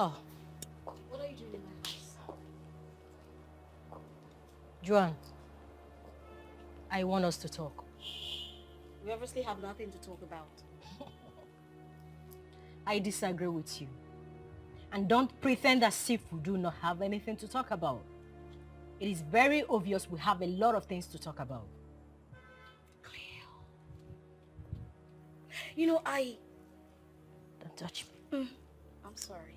Oh. What are you doing in my house? Joan, I want us to talk. We obviously have nothing to talk about. I disagree with you. And don't pretend as if we do not have anything to talk about. It is very obvious we have a lot of things to talk about. You know, Don't touch me. I'm sorry.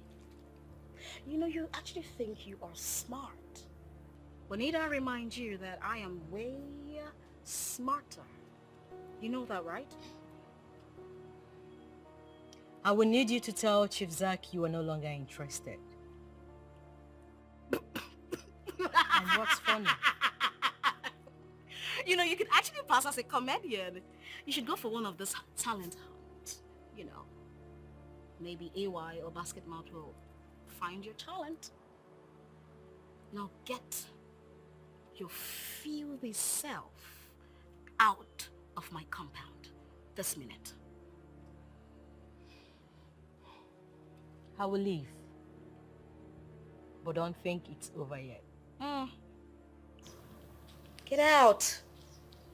You know, you actually think you are smart. But need I remind you that I am way smarter. You know that, right? I will need you to tell Chief Zach you are no longer interested. And what's funny? You know, you could actually pass as a comedian. You should go for one of those talent hunts. You know, maybe AY or Basketmouth will find your talent. Now get your filthy self out of my compound this minute. I will leave. But don't think it's over yet. Get out.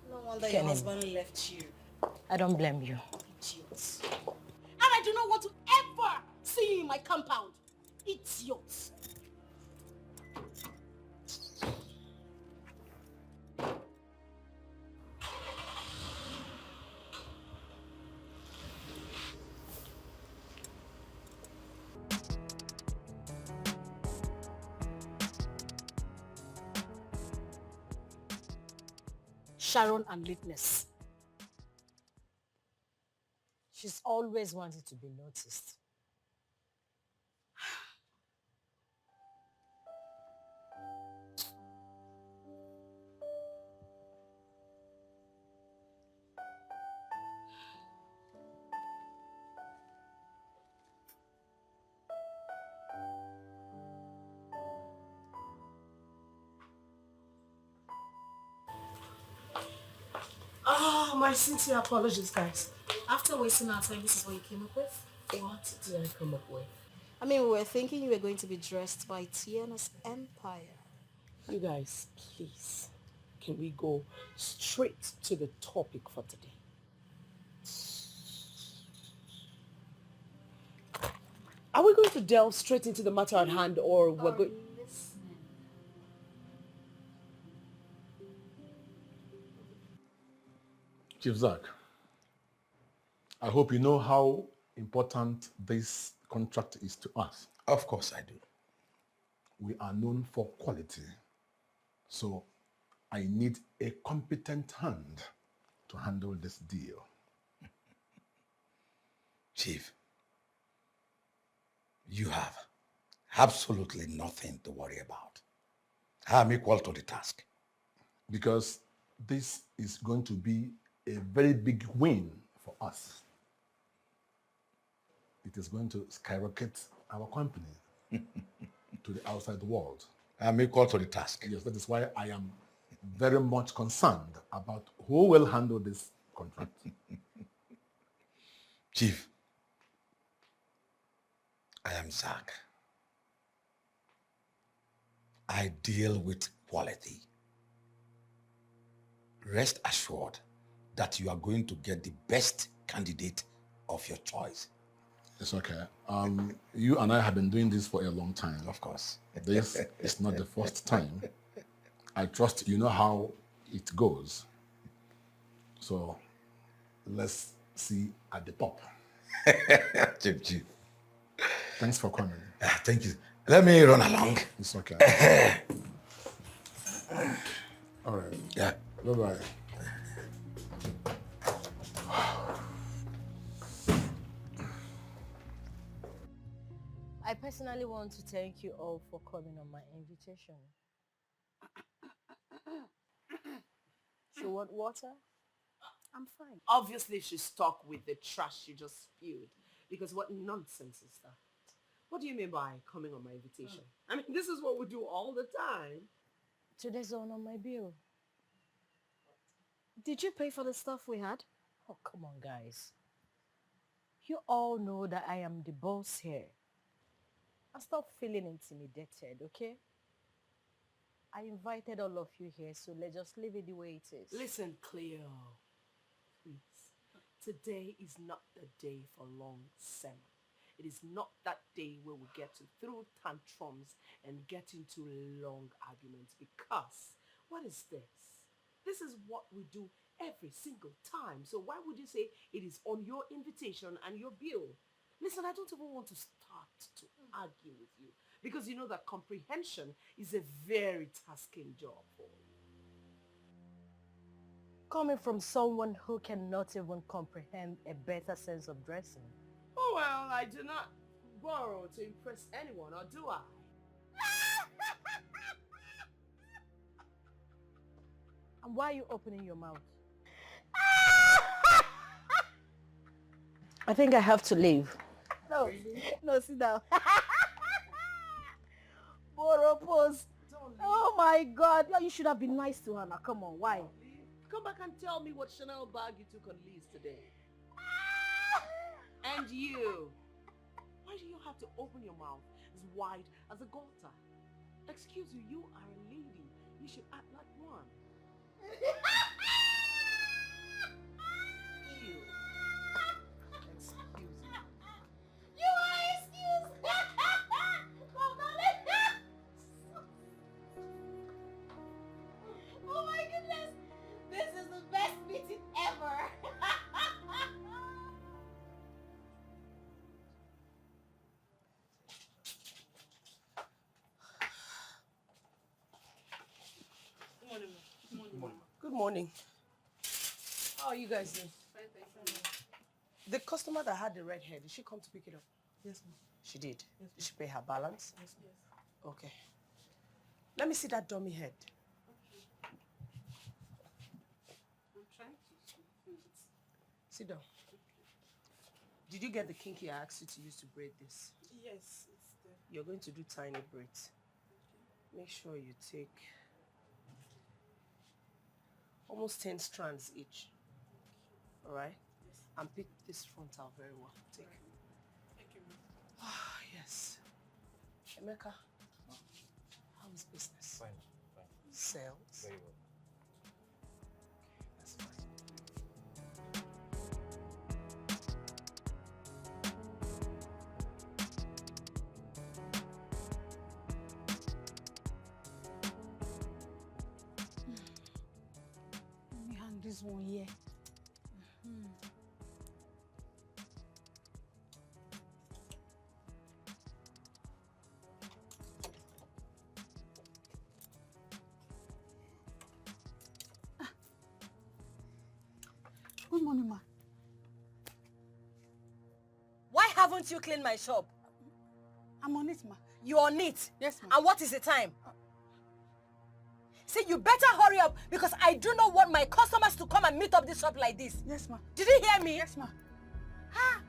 No wonder your Kenny. husband left you. I don't blame you. Idiots. And I do not want to ever see you in my compound. Idiots. Sharon and Litness. She's always wanted to be noticed. Oh, my sincere apologies, guys. After wasting our time, this is what you came up with? What did I come up with? I mean, we were thinking you were going to be dressed by Tiana's Empire. You guys, please, can we go straight to the topic for today? Are we going to delve straight into the matter at hand, or we're going... Chief Zach, I hope you know how important this contract is to us. Of course I do. We are known for quality, so I need a competent hand to handle this deal. Chief, you have absolutely nothing to worry about. I'm equal to the task. Because this is going to be a very big win for us. It is going to skyrocket our company to the outside world. I'm equal to the task. Yes, that is why I am very much concerned about who will handle this contract. Chief, I am Zach. I deal with quality. Rest assured that you are going to get the best candidate of your choice. It's okay. You and I have been doing this for a long time. Of course. This is not the first time. I trust you know how it goes. So let's see at the top. Chief. Thanks for coming. Thank you. Let me run along. It's okay. All right. Yeah. Bye-bye. I personally want to thank you all for coming on my invitation. You want water? I'm fine. Obviously, she's stuck with the trash she just spewed. Because what nonsense is that? What do you mean by coming on my invitation? I mean, this is what we do all the time. Today's on my bill. Did you pay for the stuff we had? Oh, come on, guys. You all know that I am the boss here. And stop feeling intimidated, okay? I invited all of you here, so let's just leave it the way it is. Listen, Cleo. Please. Today is not the day for long sermon. It is not that day where we get to throw tantrums and get into long arguments, because what is this? This is what we do every single time. So why would you say it is on your invitation and your bill? Listen, I don't even want to start to argue with you, because you know that comprehension is a very tasking job for you. Coming from someone who cannot even comprehend a better sense of dressing. Oh, well, I do not borrow to impress anyone, or do I? And why are you opening your mouth? I think I have to leave. No, no, sit down. Boropos. Oh my God. You should have been nice to her now. Come on, why? Come back and tell me what Chanel bag you took on lease today. And you. Why do you have to open your mouth as wide as a gutter? Excuse you, you are a lady. You should act like one. You. Excuse me. You are excused. Oh my goodness. This is the best meeting ever. Good morning. How are you guys doing? The customer that had the red hair, did she come to pick it up? Yes, ma'am. She did? Yes, did she pay her balance? Yes, yes. Okay. Let me see that dummy head. I'm trying to. Sit down. Did you get the kinky I asked you to use to braid this? Yes, it's there. You're going to do tiny braids. Make sure you take almost 10 strands each. All right? Yes. And pick this front out very well. Take. Thank you, ma'am. Ah, yes. Emeka, how is business? Fine, fine. Sales? Very well. That's fine. Let me hang this one here. Good morning, ma. Why haven't you cleaned my shop? I'm on it, ma. You're on it. Yes, ma. And what is the time? See, you better hurry up, because I do not want my customers to come and meet up this shop like this. Yes, ma. Did you hear me? Yes, ma. Ah.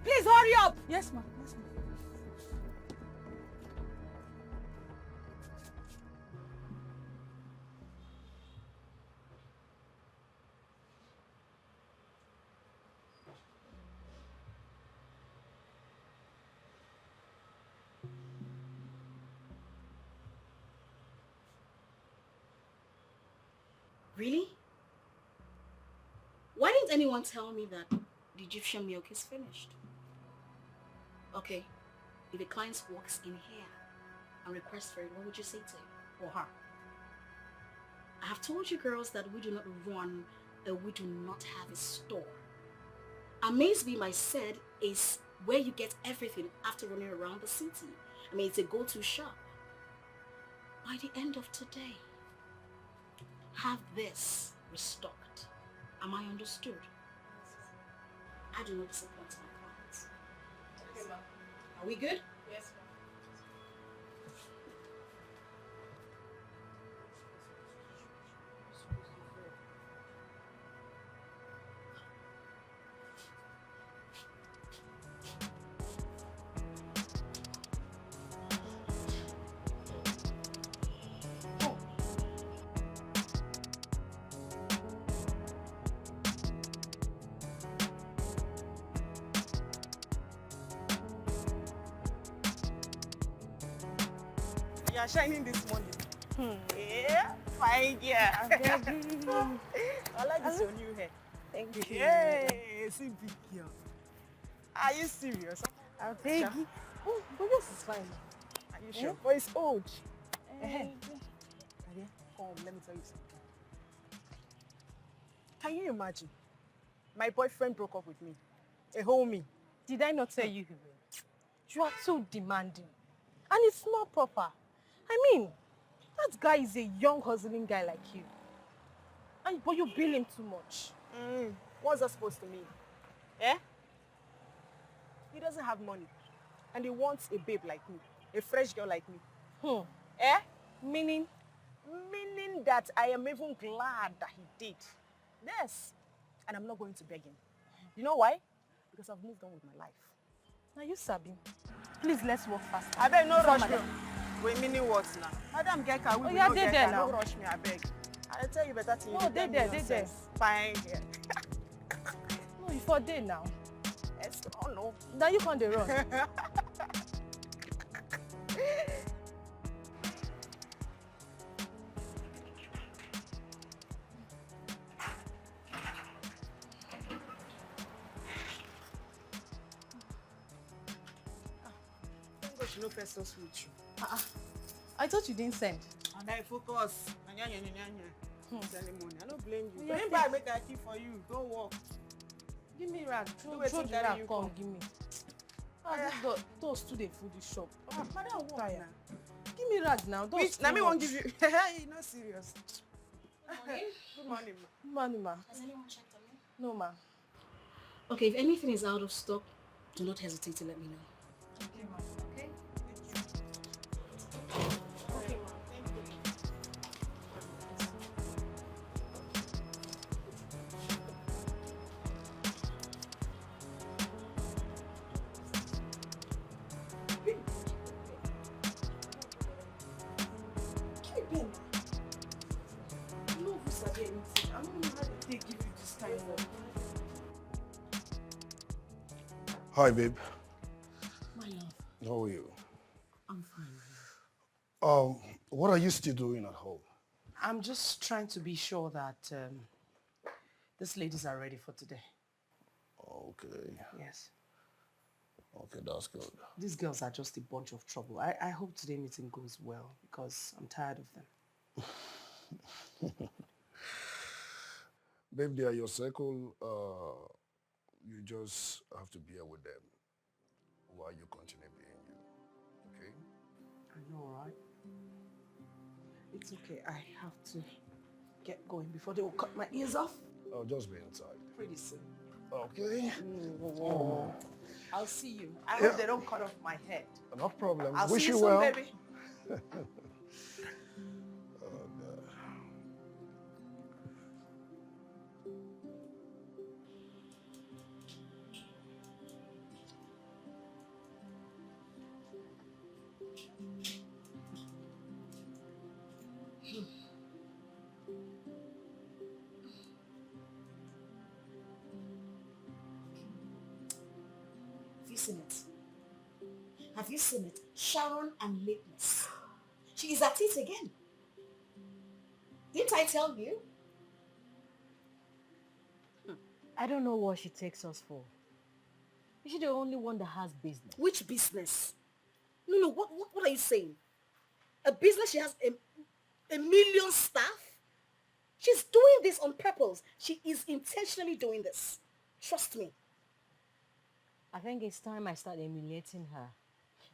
Please hurry up. Yes, ma. Yes, ma. Really? Why didn't anyone tell me that the Egyptian milk is finished? Okay, if a client walks in here and requests for it, what would you say to him or her? I have told you girls that we do not run and we do not have a store. Amaze My said is where you get everything after running around the city. I mean, it's a go-to shop. By the end of today, have this restocked. Am I understood? I do not disappoint my clients. Okay, ma'am. Are we good? Yes, ma'am. are shining this morning. Yeah, fine, yeah. I like this your new hair. Thank you. Hey, see big girl. Are you serious? I'll take it. Oh, but this is fine. Are you sure? But it's old. Come, let me tell you something. Can you imagine? My boyfriend broke up with me. A homie. Did I not tell you? You are too demanding. And it's not proper. I mean, that guy is a young hustling guy like you. But you bill him too much. What's that supposed to mean? Eh? He doesn't have money. And he wants a babe like me. A fresh girl like me. Eh? Meaning? Meaning that I am even glad that he did. Yes. And I'm not going to beg him. You know why? Because I've moved on with my life. Now you Sabi. Please, let's work faster. I beg, no rush me. Wait, meaning what now? Madam Geka, we will not get there her. now. No rush me, I beg. I'll tell you better thing. No, they there. Fine, yeah. No, you for day now. Yes, oh no. Now you can't run. She no first us with you. I thought you didn't send. And I focus. Ceremony. I don't blame you. Yeah, Bring back, make I keep for you. Don't work. Give me rag. Throw wait till the carry rag, you come come. give me. Those two dey full the shop. Madam, walk Tired. now. Give me rag now. Those Which, now me won't give you. Hey, not serious. Good morning, ma. Money, ma. Has anyone checked on me? No, ma. Okay, if anything is out of stock, do not hesitate to let me know. Okay, ma. Okay? Okay, ma. Thank you. Hi, babe. My love, How are you? I'm fine. What are you still doing at home? I'm just trying to be sure that these ladies are ready for today. Okay. Yes. Okay, that's good. These girls are just a bunch of trouble. I hope today's meeting goes well because I'm tired of them. Babe, they are your circle. You just have to bear with them while you continue being you. Okay? I know, right? It's okay. I have to get going before they will cut my ears off. I'll just be inside. Pretty soon. Okay? I'll see you. I hope they don't cut off my head. No problem. I'll Wish see you you soon, well. baby. Oh, God. Have you seen it? Have you seen it? Sharon and lateness. She is at it again. Didn't I tell you? I don't know what she takes us for. Is she the only one that has business? Which business? No, what are you saying? A business she has a million staff? She's doing this on purpose. She is intentionally doing this. Trust me. I think it's time I start emulating her.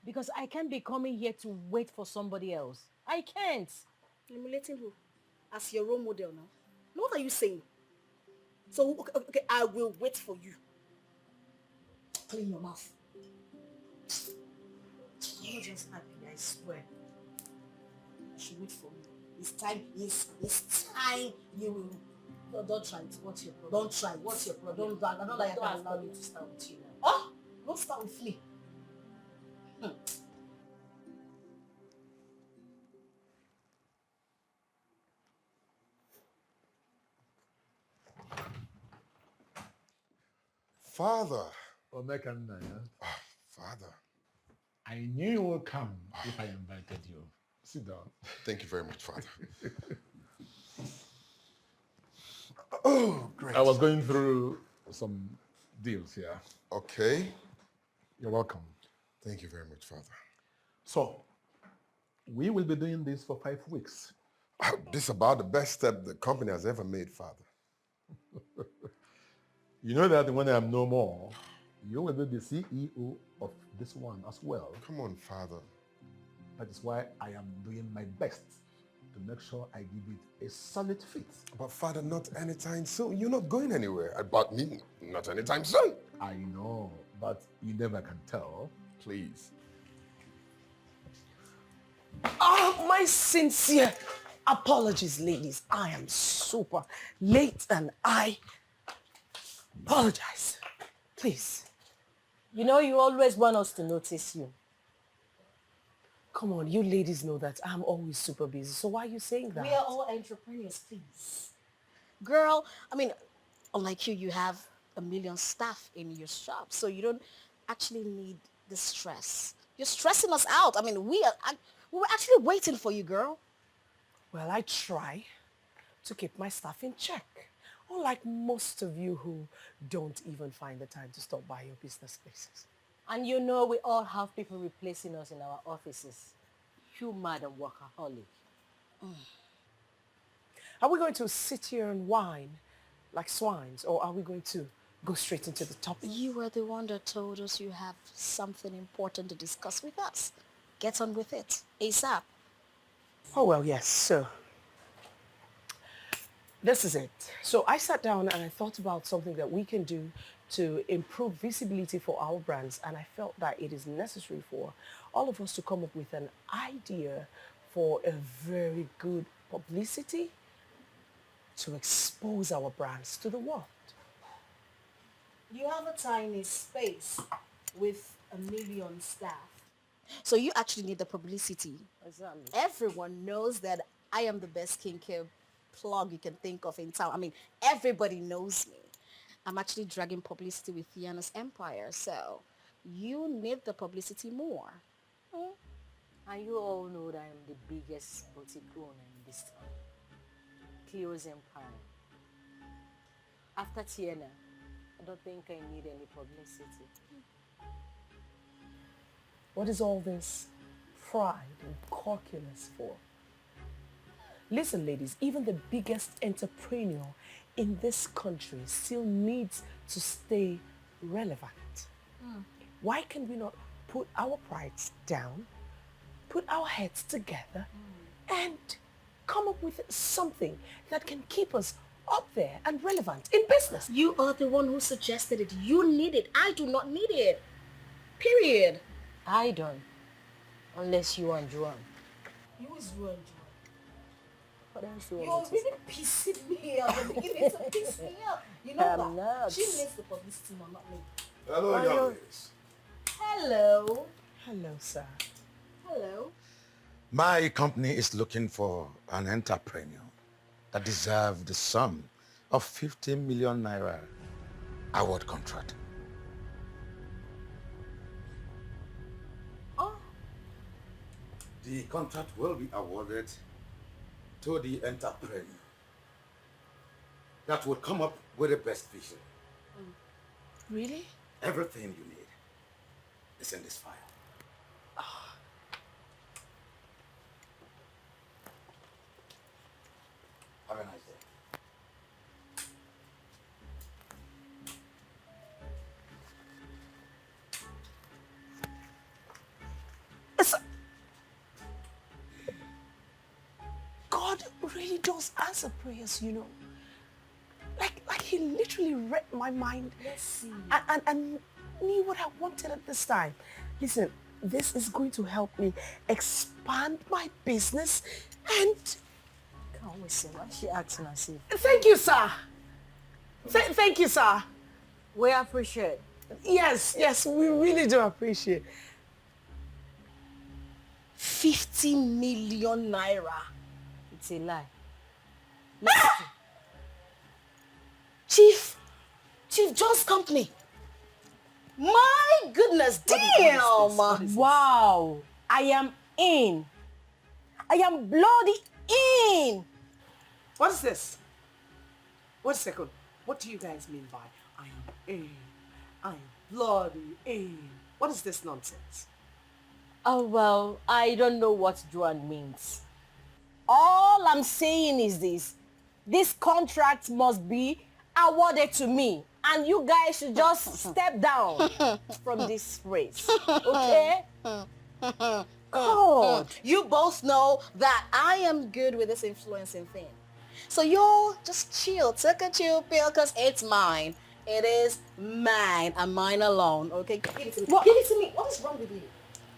Because I can't be coming here to wait for somebody else. I can't. Emulating who? As your role model now? No, what are you saying? So, okay, I will wait for you. Clean your mouth. I'm not just happy, I swear. You should wait for me. It's time you will. No, don't try it. What's your problem? Don't try it. What's your problem? I don't allow you to start with you now. Oh, don't start with me. Father. Omekanna, Father. I knew you would come if I invited you. Sit down. Thank you very much, Father. Oh, great. I was going through some deals here. Okay. You're welcome. Thank you very much, Father. So, we will be doing this for 5 weeks. This is about the best step the company has ever made, Father. You know that when I'm no more, you will be the CEO of this one as well. Come on, Father. That is why I am doing my best to make sure I give it a solid fit. But Father, not anytime soon. You're not going anywhere. About me, not anytime soon. I know, but you never can tell. Please. My sincere apologies, ladies. I am super late and I apologize. Please. You know you always want us to notice you. Come on, you ladies know that I'm always super busy. So why are you saying that? We are all entrepreneurs, please. Girl, I mean, unlike you, you have a million staff in your shop, so you don't actually need the stress. You're stressing us out. I mean, we were actually waiting for you, girl. Well, I try to keep my staff in check. Unlike most of you who don't even find the time to stop by your business places. And you know we all have people replacing us in our offices. You madam workaholic. Are we going to sit here and whine like swines, or are we going to go straight into the topic? You were the one that told us you have something important to discuss with us. Get on with it, ASAP. Oh, well, yes, so this is it. So I sat down and I thought about something that we can do to improve visibility for our brands, and I felt that it is necessary for all of us to come up with an idea for a very good publicity to expose our brands to the world. You have a tiny space with a million staff. So you actually need the publicity. Exactly. Everyone knows that I am the best skincare plug you can think of in town. I mean, everybody knows me. I'm actually dragging publicity with Tiana's empire, so you need the publicity more. And you all know that I'm the biggest boutique owner in this town. Cleo's empire. After Tiana, I don't think I need any publicity. What is all this pride and cockiness for? Listen, ladies, even the biggest entrepreneur in this country still needs to stay relevant. Why can we not put our prides down, put our heads together, and come up with something that can keep us up there and relevant in business? You are the one who suggested it. You need it. I do not need it. Period. I don't. Unless you and Joan. You is ruined. What else you You're want to really pissing me off. You're beginning to piss me off. You know I'm that? not. She needs the publicity more, not me. Hello, young ladies. Hello. Hello, sir. Hello. My company is looking for an entrepreneur that deserves the sum of 50 million naira award contract. Oh. The contract will be awarded to the entrepreneur that will come up with the best vision. Really? Everything you need is in this file. Have a nice day. God really does answer prayers, you know. Like he literally read my mind. Let's see. And knew what I wanted at this time. Listen, this is going to help me expand my business and... Can't we see why she acting as if? Thank you, sir. Thank you, sir. We appreciate. Yes, we really do appreciate. 50 million naira. It's a lie. Chief John's company. My goodness, damn. Wow, I am in. I am bloody in. What is this? Wait a second. What do you guys mean by I am in? I am bloody in. What is this nonsense? Oh, well, I don't know what Joan means. All I'm saying is this contract must be awarded to me, and you guys should just step down from this race, okay? God. You both know that I am good with this influencing thing. So y'all just chill, take a chill pill, because it's mine. It is mine and mine alone, okay? Give it to me. What? Give it to me. What is wrong with you?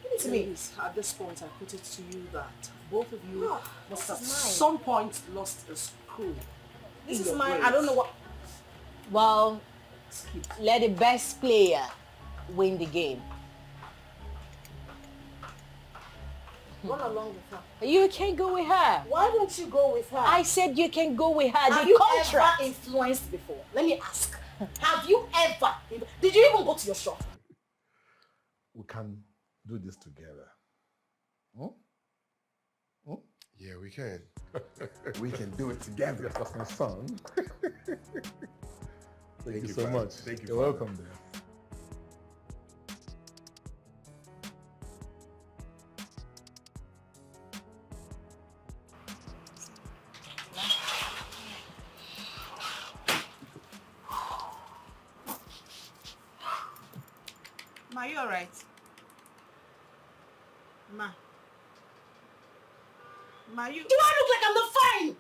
Give it to me. Please, at this point, I put it to you that both of you must at this is mine. some point lost a screw. This in is your mine. brains. I don't know what... Well, let the best player win the game. Run along with her. You can go with her. Why don't you go with her? I said you can go with her. Have The you contract. ever influenced before? Let me ask. Have you ever? Did you even go to your shop? We can do this together. Hmm? Hmm? Yeah, we can. We can do it together. Yes, that's my son. Thank you so Father. much. Thank you, You're Father. welcome there. Ma, you alright? Ma. Ma, you... Do I look like I'm not fine?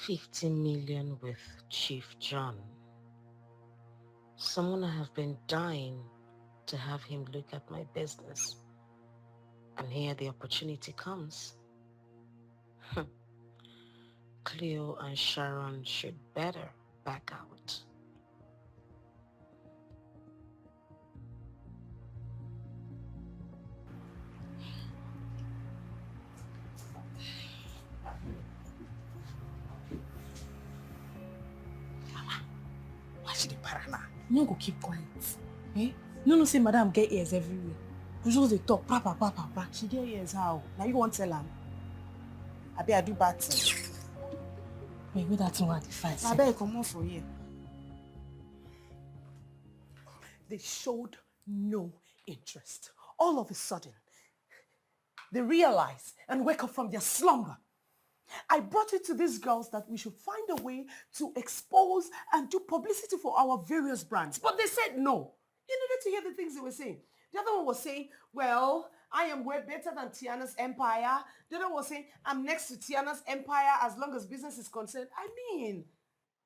$50 million with Chief John. Someone I have been dying to have him look at my business. And here the opportunity comes. Cleo and Sharon should better back out. Why she dey para now? No go keep quiet. Eh? No, say madam get ears everywhere. You just dey talk, pa pa pa pa pa. She get ears how? Now you want tell am? Abi I do bad thing. Wait, that thing what I fight. I beg come on for here. They showed no interest. All of a sudden, they realize and wake up from their slumber. I brought it to these girls that we should find a way to expose and do publicity for our various brands. But they said no. You needed to hear the things they were saying. The other one was saying, well, I am way better than Tiana's empire. The other one was saying, I'm next to Tiana's empire as long as business is concerned. I mean,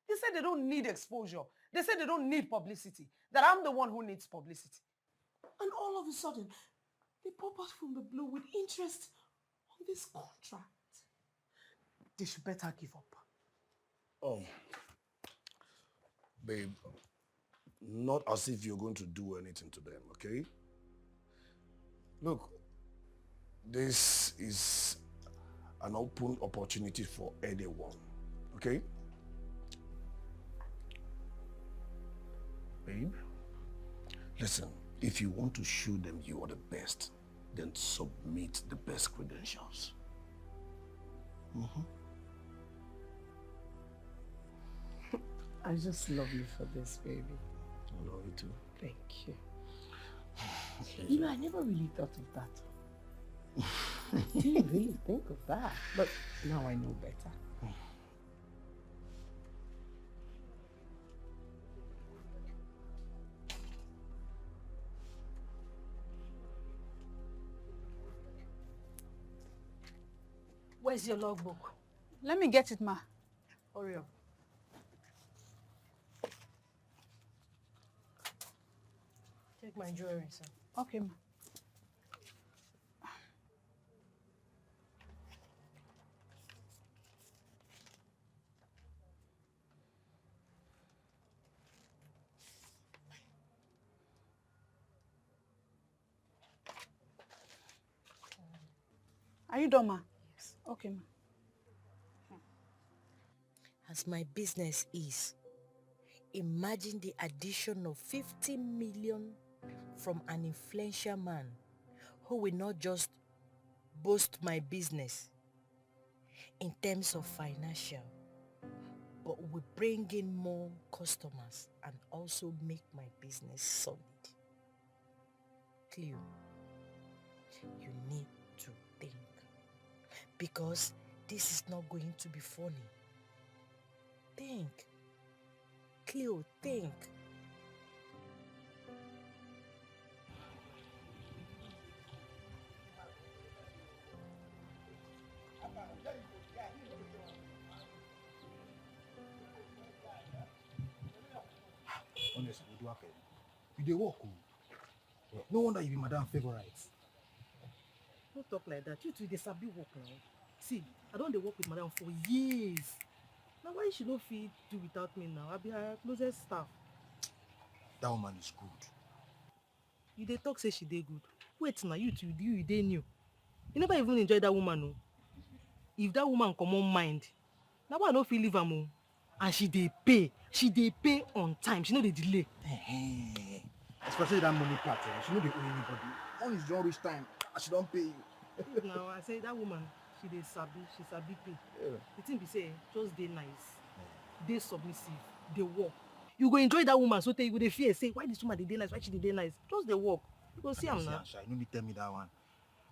they said they don't need exposure. They said they don't need publicity. That I'm the one who needs publicity. And all of a sudden, they pop out from the blue with interest on this contract. They should better give up. Oh, babe, not as if you're going to do anything to them, okay? Look, this is an open opportunity for anyone, okay? Babe, listen, if you want to show them you are the best, then submit the best credentials. Mm-hmm. I just love you for this, baby. I love you too. Thank you. You know, I never really thought of that. Didn't really think of that. But now I know better. Where's your logbook? Let me get it, ma. Hurry up. Take my jewelry, sir. Okay, ma. Are you done, ma? Yes. Okay, ma. As my business is, Imagine the addition of 50 million from an influential man who will not just boost my business in terms of financial, but will bring in more customers and also make my business solid. Cleo, you need to think, because this is not going to be funny. Think. Cleo, think. Honestly, you dey work. No wonder you be madam favorite. Don't talk like that. You two, they sabi work now. See, I don't dey work with madam for years. Now why she don't feel do without me now? I'll be her closest staff. That woman is good. You dey talk say she dey good. Wait now, you two, you dey new. You never even enjoy that woman, no. If that woman come on mind, now why I don't feel leave am o. And she dey pay. She dey pay on time. She no dey delay. Especially that money part. She no dey owe anybody. Once it's don't reach time, she don't pay you. Now I say that woman, she dey sabi, she sabi pay. Yeah. The thing be say, just dey nice, dey submissive, dey work. You go enjoy that woman, so you go dey fear, say, why this woman dey nice, why she dey nice? Just dey work. You go see am now. You no need tell me that one.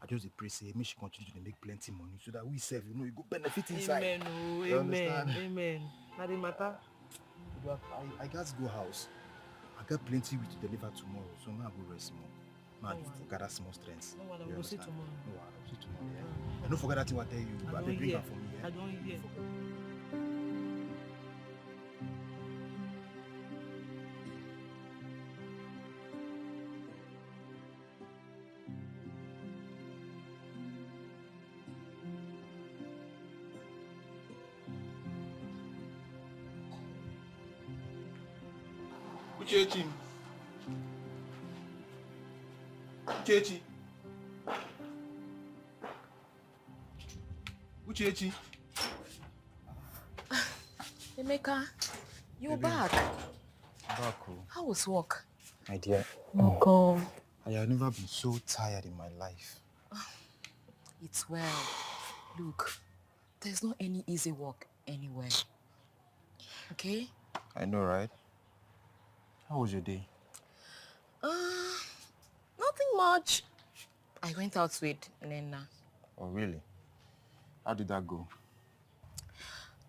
I just dey pray say, make she continue to make plenty money, so that we save, you go benefit inside. Amen, oh, amen, amen. Now the matter. I gotta go house. I got plenty to deliver tomorrow, so now I go rest more. Man, gather small strength. No, I will see tomorrow. No, I'll see tomorrow. Yeah. And don't forget that thing I tell you, but they bring her for me. Yeah? I don't hear. Uchechi. Uchechi. Uchechi. Emeka, you're back. Back. How was work? My dear. Welcome. I have never been so tired in my life. It's well. Look, there's not any easy work anywhere. Okay? I know, right? How was your day? Nothing much. I went out with Nena. Oh, really? How did that go?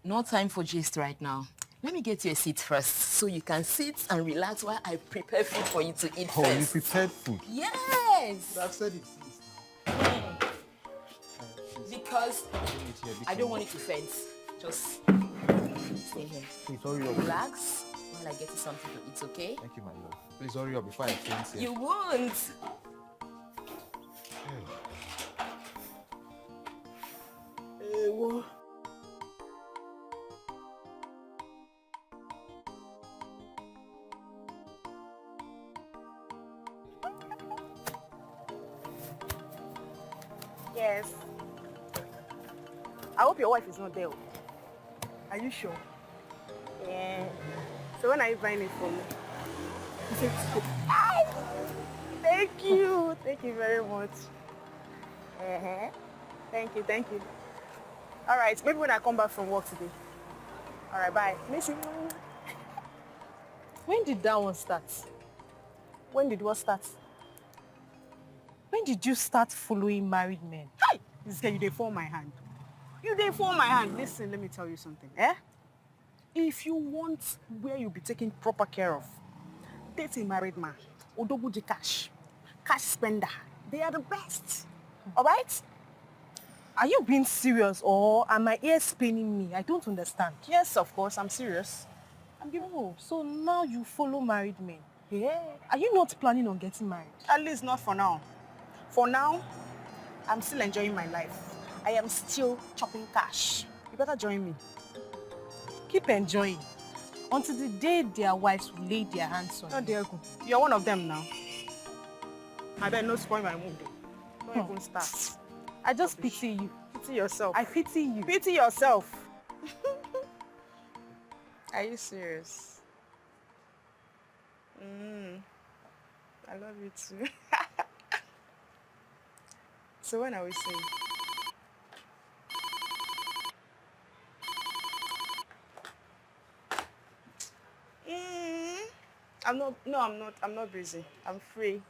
No time for gist right now. Let me get you a seat first so you can sit and relax while I prepare food for you to eat first. Oh, you prepared food? Yes! I've said it since now. Because I don't want you to faint. Just stay here. Please hurry up. Relax while I get you something to eat, okay? Thank you, my love. Please hurry up before I faint here. You won't. Hey, what? Yes. I hope your wife is not there. Are you sure? Yeah. So when are you buying it for me? Thank you. Thank you very much. Thank you, thank you. All right, maybe when I come back from work today. All right, bye. Miss you. When did that one start? When did what start? When did you start following married men? Hi! This girl, you dey fall my hand. You dey fall my hand. Listen, let me tell you something. If you want where you'll be taken proper care of, date a married man. Odobuji cash spender. They are the best. All right? Are you being serious or are my ears paining me? I don't understand. Yes, of course, I'm serious. So now you follow married men? Yeah. Are you not planning on getting married? At least not for now. For now, I'm still enjoying my life. I am still chopping cash. You better join me. Keep enjoying until the day their wives will lay their hands on you. You're one of them now. I better not spoil my mood. Don't even start. I just pity you. Pity yourself. I pity you. Pity yourself. Are you serious? I love you too. So when are we seeing? I'm not busy. I'm free.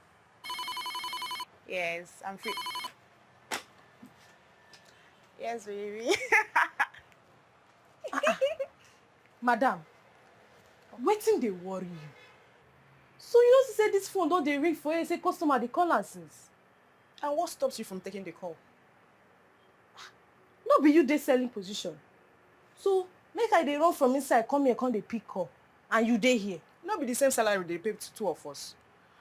Yes, I'm free. Yes, baby. Madam, wetin dey worry you? So you know say this phone don dey ring for you, say customer dey call am since? And what stops you from taking the call? No be you dey selling position. So make I dey run from inside come here come dey pick call and you dey here. No be the same salary they pay to two of us.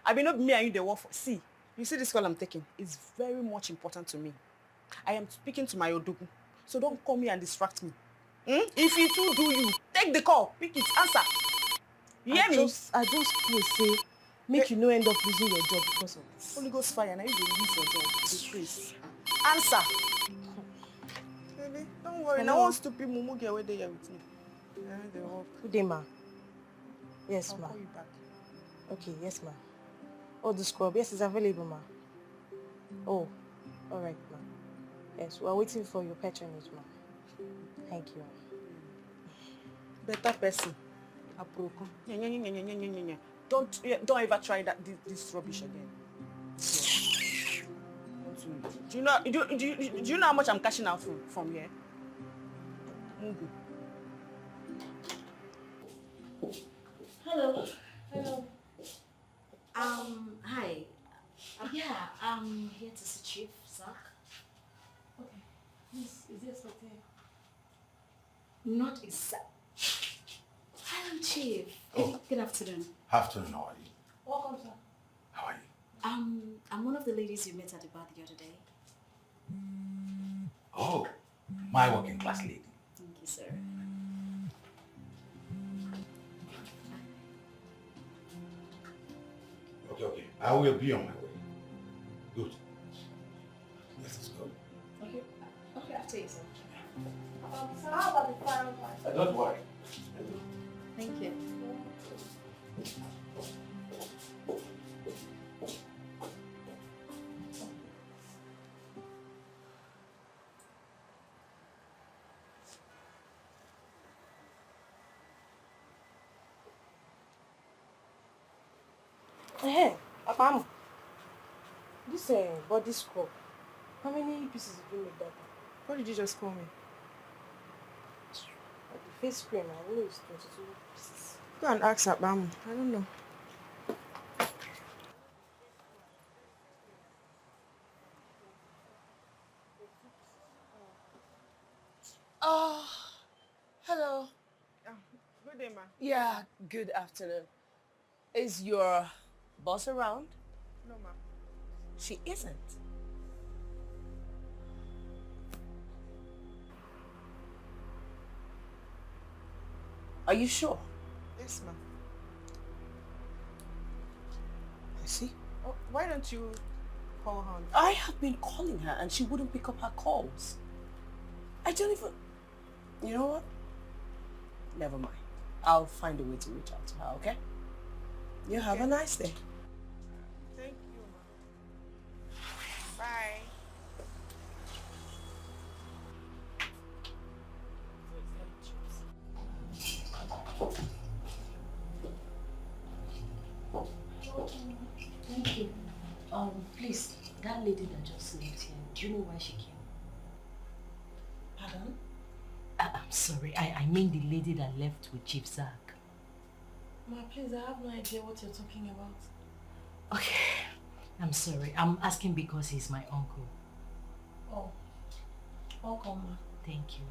I mean, not me and you they work for. See, you see this call I'm taking is very much important to me. I am speaking to my Odogu, so don't call me and distract me. If it too do you, take the call, pick it, answer. You hear me? I just pray say make you no end up losing your job because of this. Holy Ghost fire, now you dey lose your job. Disgrace. Answer. Baby, don't worry. Hello? Now one stupid mumu get away there with me. They work. Good day, ma. Yes, I'll ma. call you back. Okay, yes, ma. Oh, the scrub. Yes, it's available, ma. Oh, all right, ma. Yes, we're waiting for your patronage, ma. Thank you. Better person. Aproko. Don't ever try this rubbish again. Yeah. Do you know how much I'm cashing out from here? Mungu. Hello. Hello. Hi. Yeah, I'm here to see Chief Zach. Okay. Please, is this okay? Not exact. Hello, Chief. Good afternoon. Afternoon, how are you? Welcome, sir. How are you? I'm one of the ladies you met at the bar the other day. Oh, my working class lady. Thank you, sir. Okay. I will be on my way. Good. Let's go. Okay, after you, sir. So how about the final part? Don't worry. Thank you. Hey, Apam. This body scrub. How many pieces did you make that? What did you just call me? Like the face cream, I know it's 22 pieces. Go and ask Abam. I don't know. Oh, hello. Good day, ma. Yeah, good afternoon. Is your boss around? No, ma. She isn't. Are you sure? Yes, ma. I see. Oh, why don't you call her? I have been calling her and she wouldn't pick up her calls. I don't even... You know what? Never mind. I'll find a way to reach out to her, okay? You have a nice day. Thank you, ma. Bye. Thank you. Please, that lady that just left here, do you know why she came? Pardon? I'm sorry, I mean the lady that left with Chief Zach. Ma, please, I have no idea what you're talking about. Okay, I'm sorry. I'm asking because he's my uncle. Oh, welcome, ma. Thank you.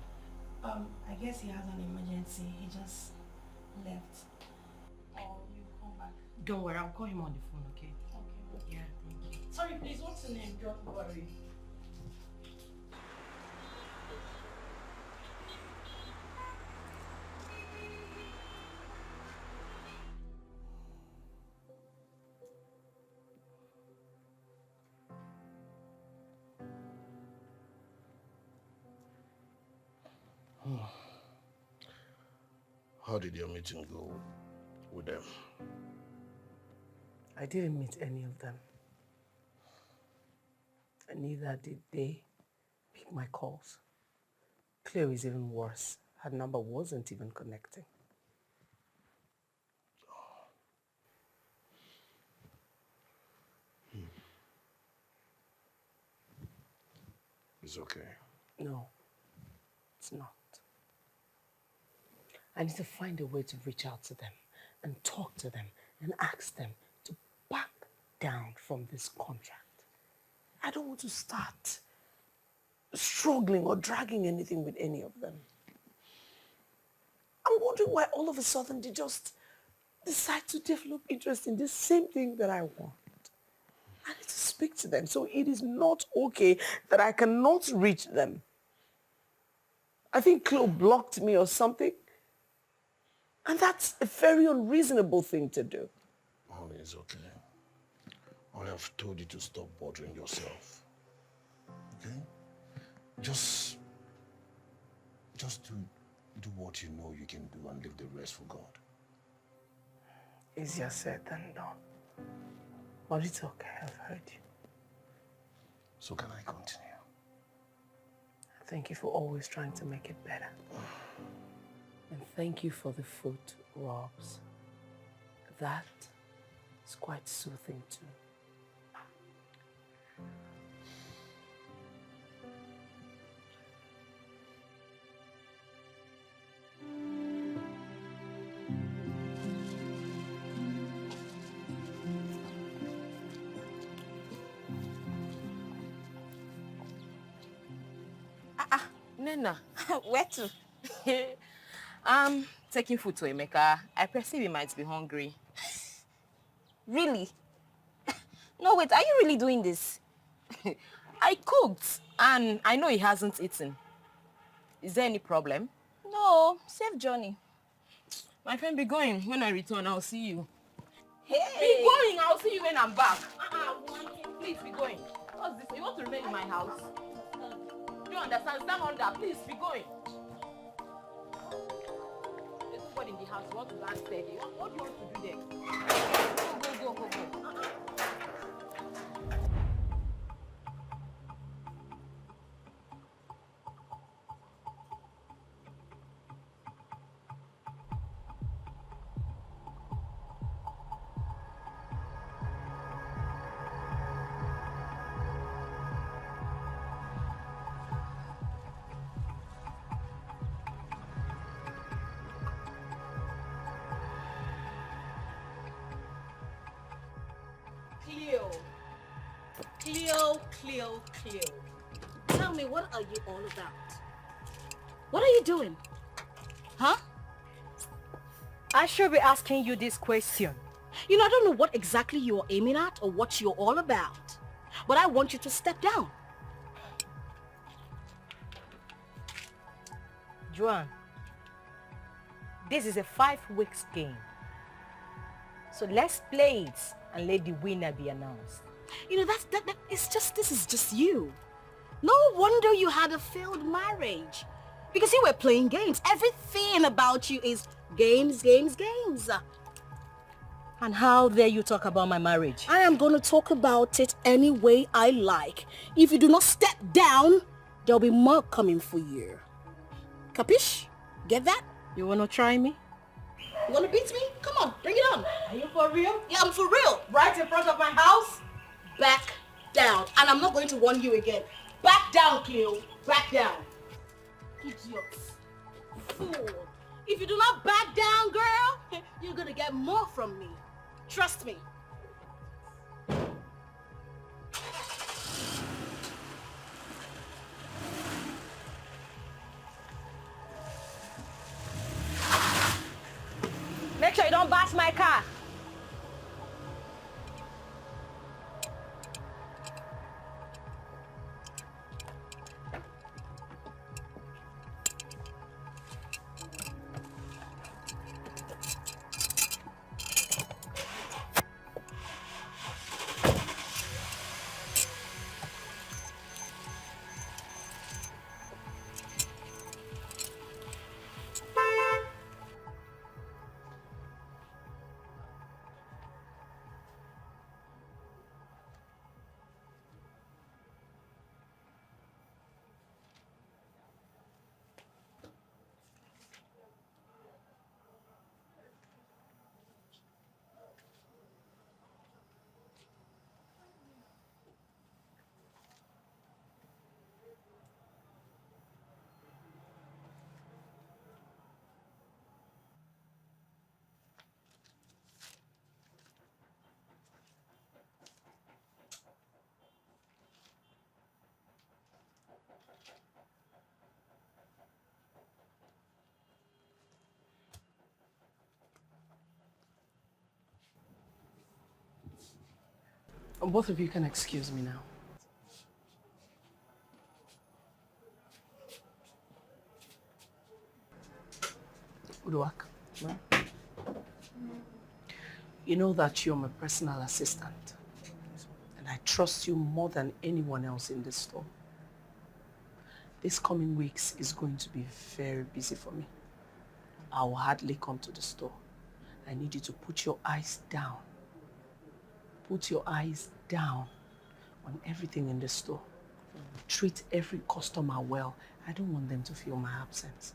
I guess he has an emergency. He just left. Oh, you come back. Don't worry, I'll call him on the phone, okay? Okay. Yeah, thank you. Sorry, please, what's your name? Don't worry. How did your meeting go with them? I didn't meet any of them. And neither did they pick my calls. Cleo is even worse. Her number wasn't even connecting. It's okay. No, it's not. I need to find a way to reach out to them and talk to them and ask them to back down from this contract. I don't want to start struggling or dragging anything with any of them. I'm wondering why all of a sudden they just decide to develop interest in the same thing that I want. I need to speak to them, so it is not okay that I cannot reach them. I think Chloe blocked me or something, and that's a very unreasonable thing to do. Honey, it's okay. I have told you to stop bothering yourself. Okay? Just do what you know you can do and leave the rest for God. Easier said than done. But it's okay, I've heard you. So can I continue? Thank you for always trying to make it better. And thank you for the foot rubs. That is quite soothing too. Nena, where to? I'm taking food to Emeka. I perceive he might be hungry. Really? No, wait, are you really doing this? I cooked and I know he hasn't eaten. Is there any problem? No, safe journey. My friend, be going. When I return, I'll see you. Hey! Be going, I'll see you when I'm back. Please, be going. What's this? You want to remain in my house? Do you understand? Stand under. Please, be going. There's nobody in the house. You want to stand steady. What do you want to do there? Go. Cleo. Tell me, what are you all about? What are you doing? Huh? I should be asking you this question. You know, I don't know what exactly you're aiming at or what you're all about. But I want you to step down. Joanne, this is a 5-week game. So let's play it and let the winner be announced. You know, this is just you. No wonder you had a failed marriage. Because you were playing games. Everything about you is games. And how dare you talk about my marriage? I am going to talk about it any way I like. If you do not step down, there'll be more coming for you. Capish? Get that? You want to try me? You want to beat me? Come on, bring it on. Are you for real? Yeah, I'm for real. Right in front of my house? Back down. And I'm not going to warn you again. Back down, Cleo. Back down. Idiots. Fool. If you do not back down, girl, you're going to get more from me. Trust me. Make sure you don't bash my car. Both of you can excuse me now. Uduak, you know that you're my personal assistant. And I trust you more than anyone else in this store. This coming weeks is going to be very busy for me. I will hardly come to the store. I need you to put your eyes down. Put your eyes down on everything in the store. Treat every customer well. I don't want them to feel my absence.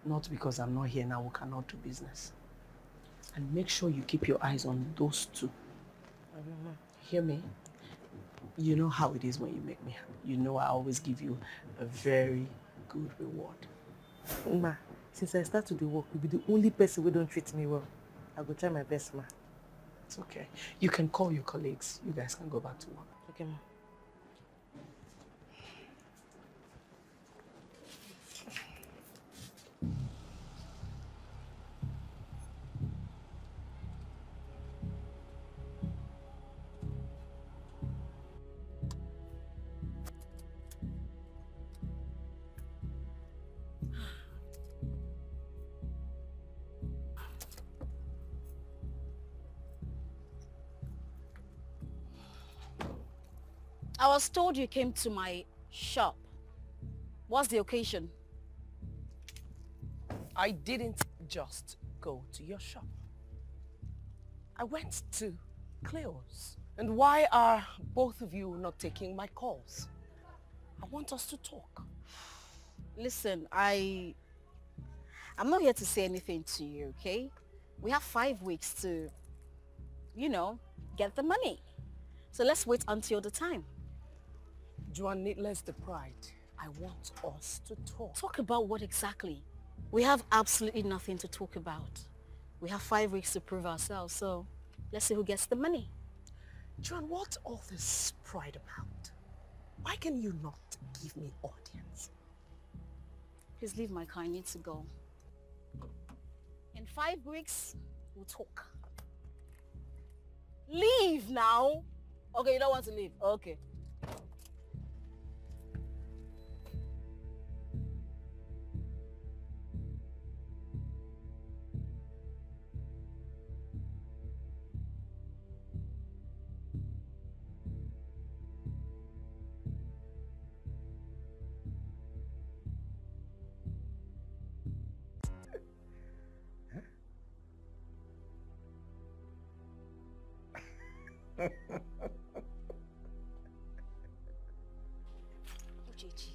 Not because I'm not here now, we cannot do business. And make sure you keep your eyes on those two. Hear me? You know how it is when you make me happy. You know I always give you a very good reward. Ma, since I start to do work, you'll be the only person who don't treat me well. I will try my best, ma. It's okay. You can call your colleagues. You guys can go back to work. Okay, ma. I was told you came to my shop. What's the occasion? I didn't just go to your shop. I went to Cleo's. And why are both of you not taking my calls? I want us to talk. Listen, I'm not here to say anything to you, okay? We have 5 weeks to, get the money. So let's wait until the time. Joan, needless the pride. I want us to talk. Talk about what exactly? We have absolutely nothing to talk about. We have 5 weeks to prove ourselves, so let's see who gets the money. Joan, what's all this pride about? Why can you not give me audience? Please leave my car, I need to go. In 5 weeks, we'll talk. Leave now! Okay, you don't want to leave? Okay. Uchechi,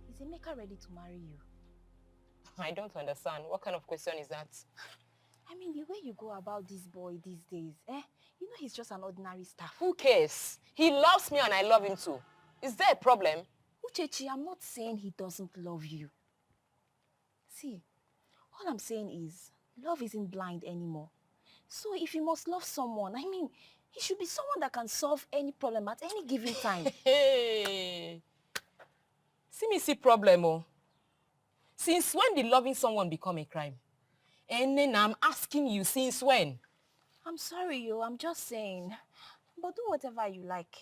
is Emeka ready to marry you? I don't understand. What kind of question is that? I mean, the way you go about this boy these days, you know he's just an ordinary staff. Who cares? He loves me and I love him too. Is there a problem? Uchechi, I'm not saying he doesn't love you. See, all I'm saying is, love isn't blind anymore. So if you must love someone, I mean, he should be someone that can solve any problem at any given time. Hey. See me see problem, oh. Since when did loving someone become a crime? And then I'm asking you, since when? I'm sorry, yo. I'm just saying. But do whatever you like.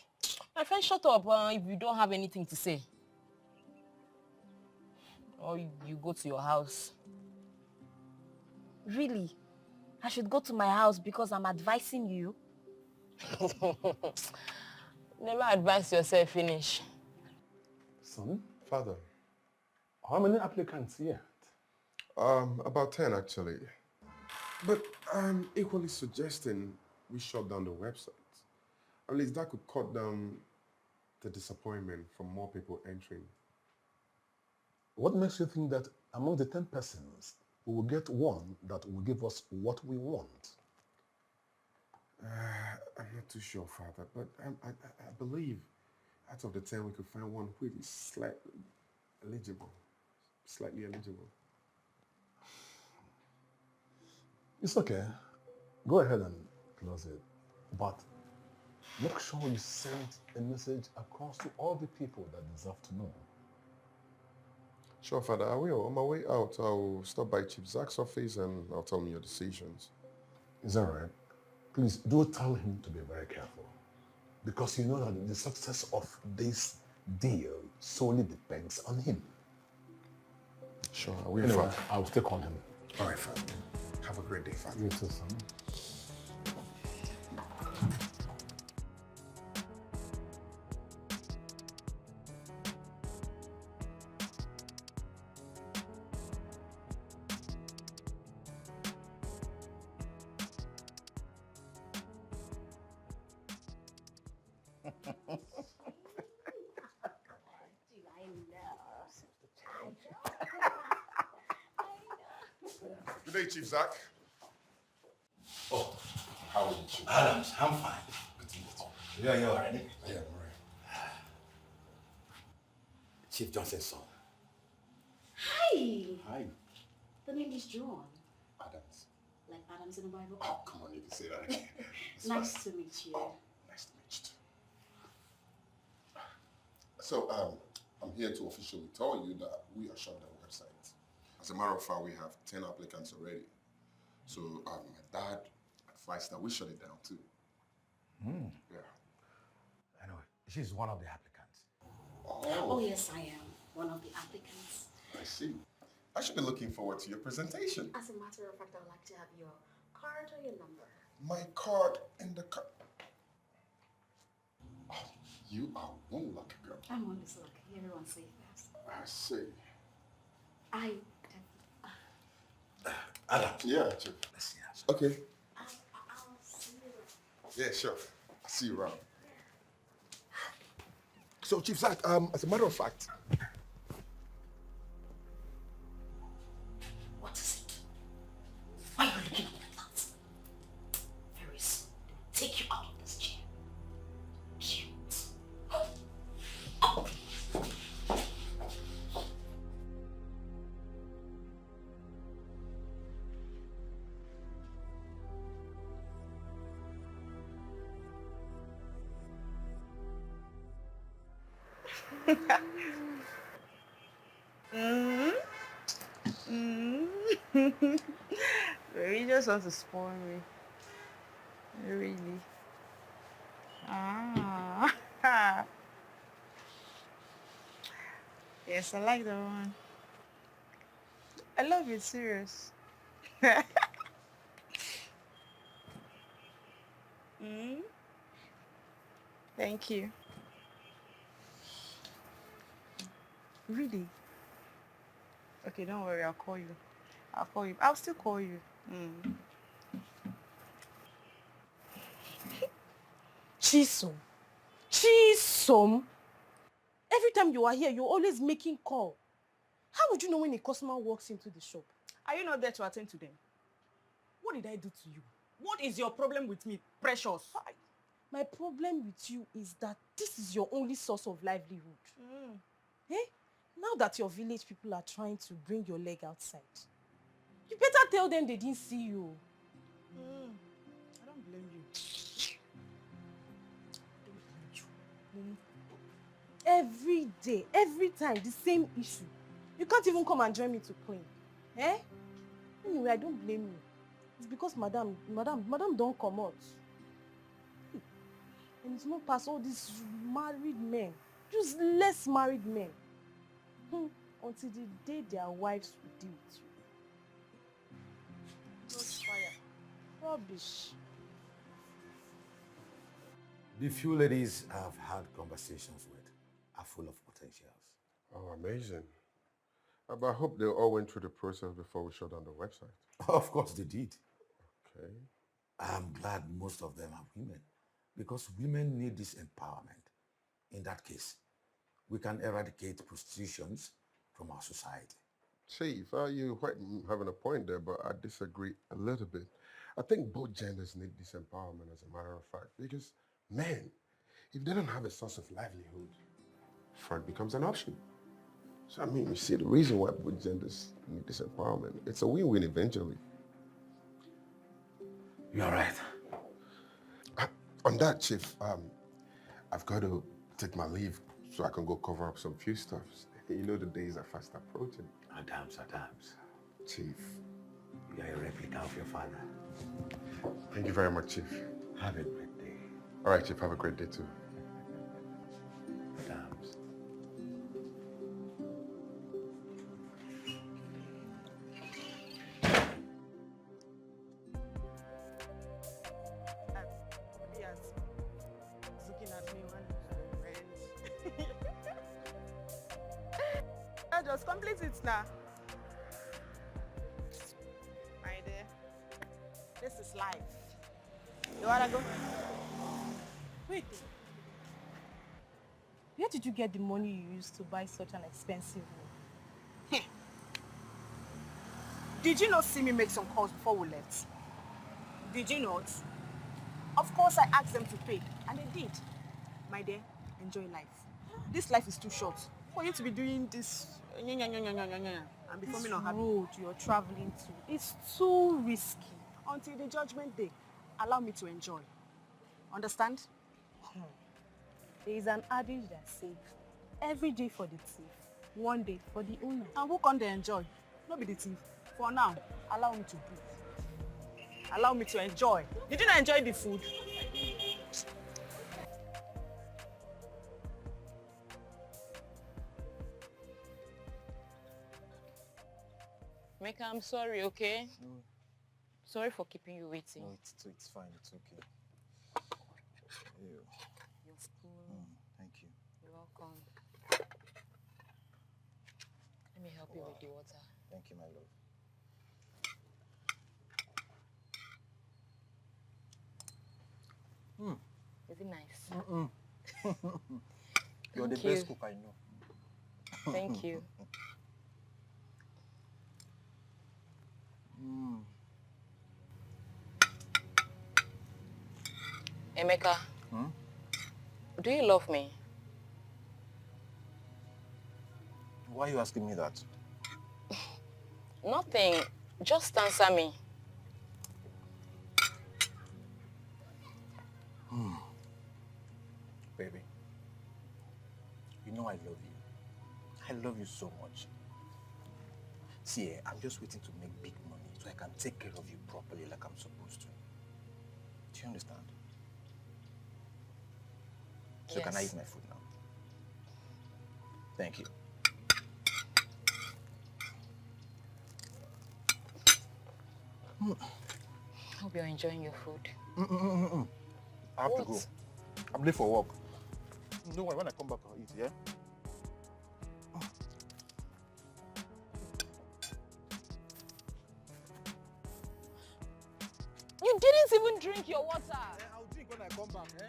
My friend, shut up if you don't have anything to say. Or you go to your house. Really? I should go to my house because I'm advising you? Never advise yourself, finish. Son? Father. How many applicants yet? About 10 actually. But I'm equally suggesting we shut down the website. At least that could cut down the disappointment from more people entering. What makes you think that among the 10 persons, we will get one that will give us what we want? I'm not too sure, Father, but I believe out of the 10 we could find one who is slightly eligible. It's okay. Go ahead and close it. But make sure you send a message across to all the people that deserve to know. Sure, Father, I will. On my way out, I'll stop by Chief Zach's office and I'll tell me your decisions. Is that right? Please do tell him to be very careful. Because you know that the success of this deal solely depends on him. Sure, I will. Anyway, I'll still call him. All right, Father. Have a great day, Father. You too, son. Good day, Chief Zach. Oh, How are you, Chief? Adams, I'm fine. Good to meet you. Yeah, you're already. Yeah, I'm right. Chief Johnson's son. Hi! Hi. The name is John. Adams. Like Adams in the Bible. Oh, come on, you can say that again. Nice to meet you. Nice to meet you too. So, I'm here to officially tell you that we are shut down the website. As a matter of fact, we have 10 applicants already. So, my dad advised that we shut it down too. Yeah. Anyway, she's one of the applicants. Oh, yes, I am one of the applicants. I see. I should be looking forward to your presentation. As a matter of fact, I would like to have your card or your number. My card in the car. Oh, you are one lucky girl. I'm on this lucky. Everyone say that. I see. Adam. Yeah, Chief. Let's see. Okay. I'll see you. Yeah, sure. I'll see you around. So, Chief Zach, as a matter of fact, What is it? Why are you looking at me like that? Very soon, they will take you out of this chair. Cute. Oh. You just want to spoil me. Really? Ah. Yes, I like that one. I love it, serious. Thank you. Really? Okay, don't worry, I'll call you. I'll call you. I'll still call you. Chisom. Chisom. Every time you are here, you're always making call. How would you know when a customer walks into the shop? Are you not there to attend to them? What did I do to you? What is your problem with me, precious? My problem with you is that this is your only source of livelihood. Eh? Now that your village people are trying to bring your leg outside, you better tell them they didn't see you. I don't blame you. Every day, every time, the same issue. You can't even come and join me to clean. Eh? Anyway, I don't blame you. It's because madam don't come out. And it's not past all these married men. Just less married men. Until the day their wives will deal with you. Just fire. Rubbish. The few ladies I've had conversations with are full of potentials. oh, amazing. But I hope they all went through the process before we shut down the website. Of course they did. Okay. I'm glad most of them are women because women need this empowerment. In that case, we can eradicate prostitution from our society. Chief, you quite having a point there, but I disagree a little bit. I think both genders need this empowerment as a matter of fact, because men, if they don't have a source of livelihood, fraud becomes an option. So I mean, you see the reason why both genders need this empowerment. It's a win-win eventually. You're right. On that, Chief, I've got to take my leave so I can go cover up some few stuffs. You know the days are fast approaching. Adams. Chief. You are a replica of your father. Thank you very much, Chief. Have a great day. All right, Chief. Have a great day too. Dams. Yes. He's looking at me one friend. Just complete it now. My dear. This is life. You wanna go? Wait. Where did you get the money you used to buy such an expensive room? Did you not see me make some calls before we left? Did you not? Of course I asked them to pay, and they did. My dear, enjoy life. This life is too short for you to be doing this and becoming This unhappy. road you're traveling to is too risky. Until the judgment day, allow me to enjoy. Understand? There is an adage that says, every day for the thief, one day for the owner. And who can they enjoy? Not be the thief. For now, allow me to breathe. Allow me to enjoy. Did you not enjoy the food? Meka, I'm sorry, okay? No, Sorry for keeping you waiting. no, it's fine. It's okay. Ew. Your spoon. Thank you. You're welcome. Let me help you with the water. Thank you, my love. Is it nice? You're the Thank you. best cook I know. Thank you. Emeka, do you love me? Why are you asking me that? Nothing. Just answer me. Baby, you know I love you. I love you so much. See, I'm just waiting to make big money so I can take care of you properly like I'm supposed to. Do you understand? So can I Yes. eat my food now? Thank you. Hope you're enjoying your food. I have to go. What? I'm late for work. Don't worry, when I come back, I'll eat, yeah? You didn't even drink your water. I'll drink when I come back, eh?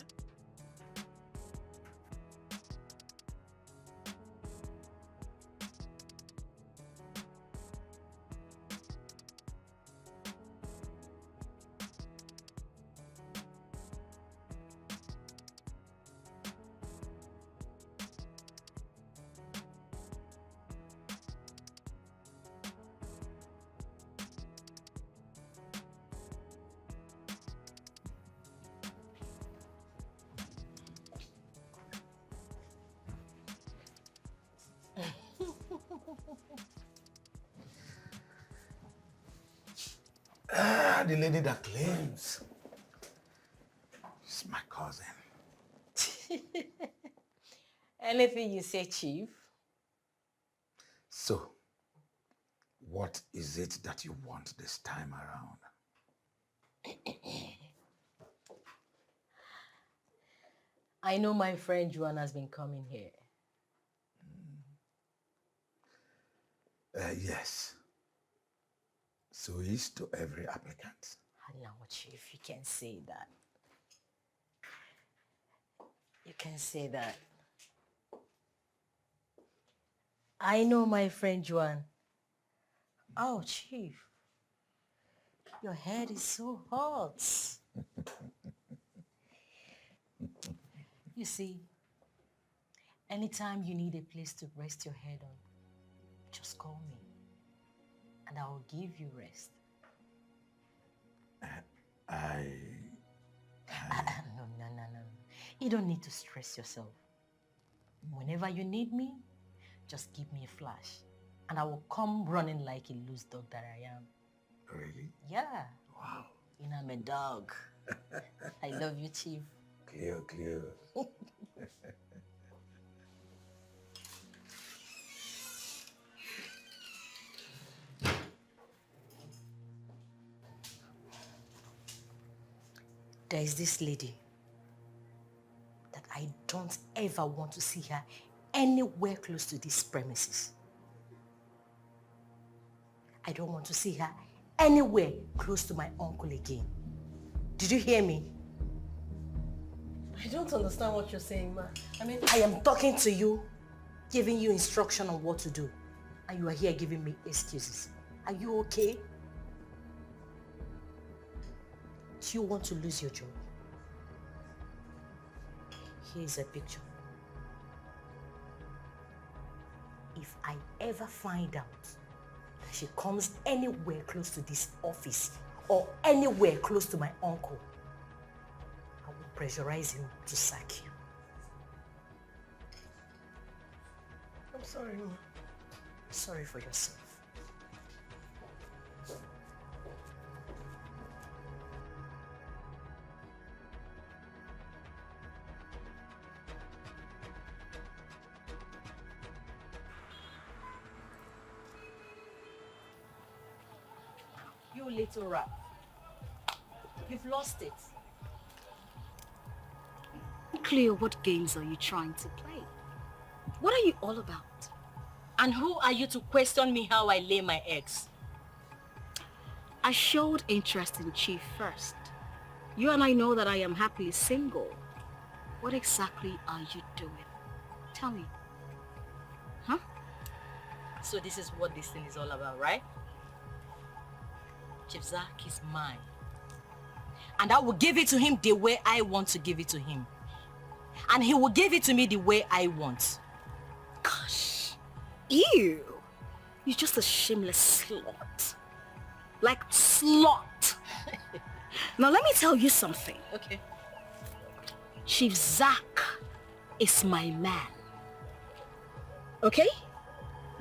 The lady that claims she's my cousin. Anything you say, Chief. So, what is it that you want this time around? I know my friend Juan has been coming here. Yes. So is to every applicant. Now, Chief, you can say that. You can say that. I know my friend Juan. Oh, Chief. Your head is so hot. You see, anytime you need a place to rest your head on, just call me and I will give you rest. No. You don't need to stress yourself. Whenever you need me, just give me a flash and I will come running like a loose dog that I am. Really? Yeah. Wow. I'm a dog. I love you, Chief. Clear. There is this lady that I don't ever want to see her anywhere close to these premises. I don't want to see her anywhere close to my uncle again. Did you hear me? I don't understand what you're saying, ma. I am talking to you, giving you instruction on what to do. And you are here giving me excuses. Are you okay? Do you want to lose your job? Here's a picture. If I ever find out that she comes anywhere close to this office or anywhere close to my uncle, I will pressurize him to sack you. I'm sorry, ma. Sorry for yourself. You little rat. You've lost it. Cleo, what games are you trying to play? What are you all about? And who are you to question me how I lay my eggs? I showed interest in Chief first. You and I know that I am happily single. What exactly are you doing? Tell me. Huh? So this is what this thing is all about, right? Chief Zach is mine. And I will give it to him the way I want to give it to him. And he will give it to me the way I want. Gosh. Ew. You're just a shameless slut. Like slut. Now let me tell you something. Okay. Chief Zach is my man. Okay?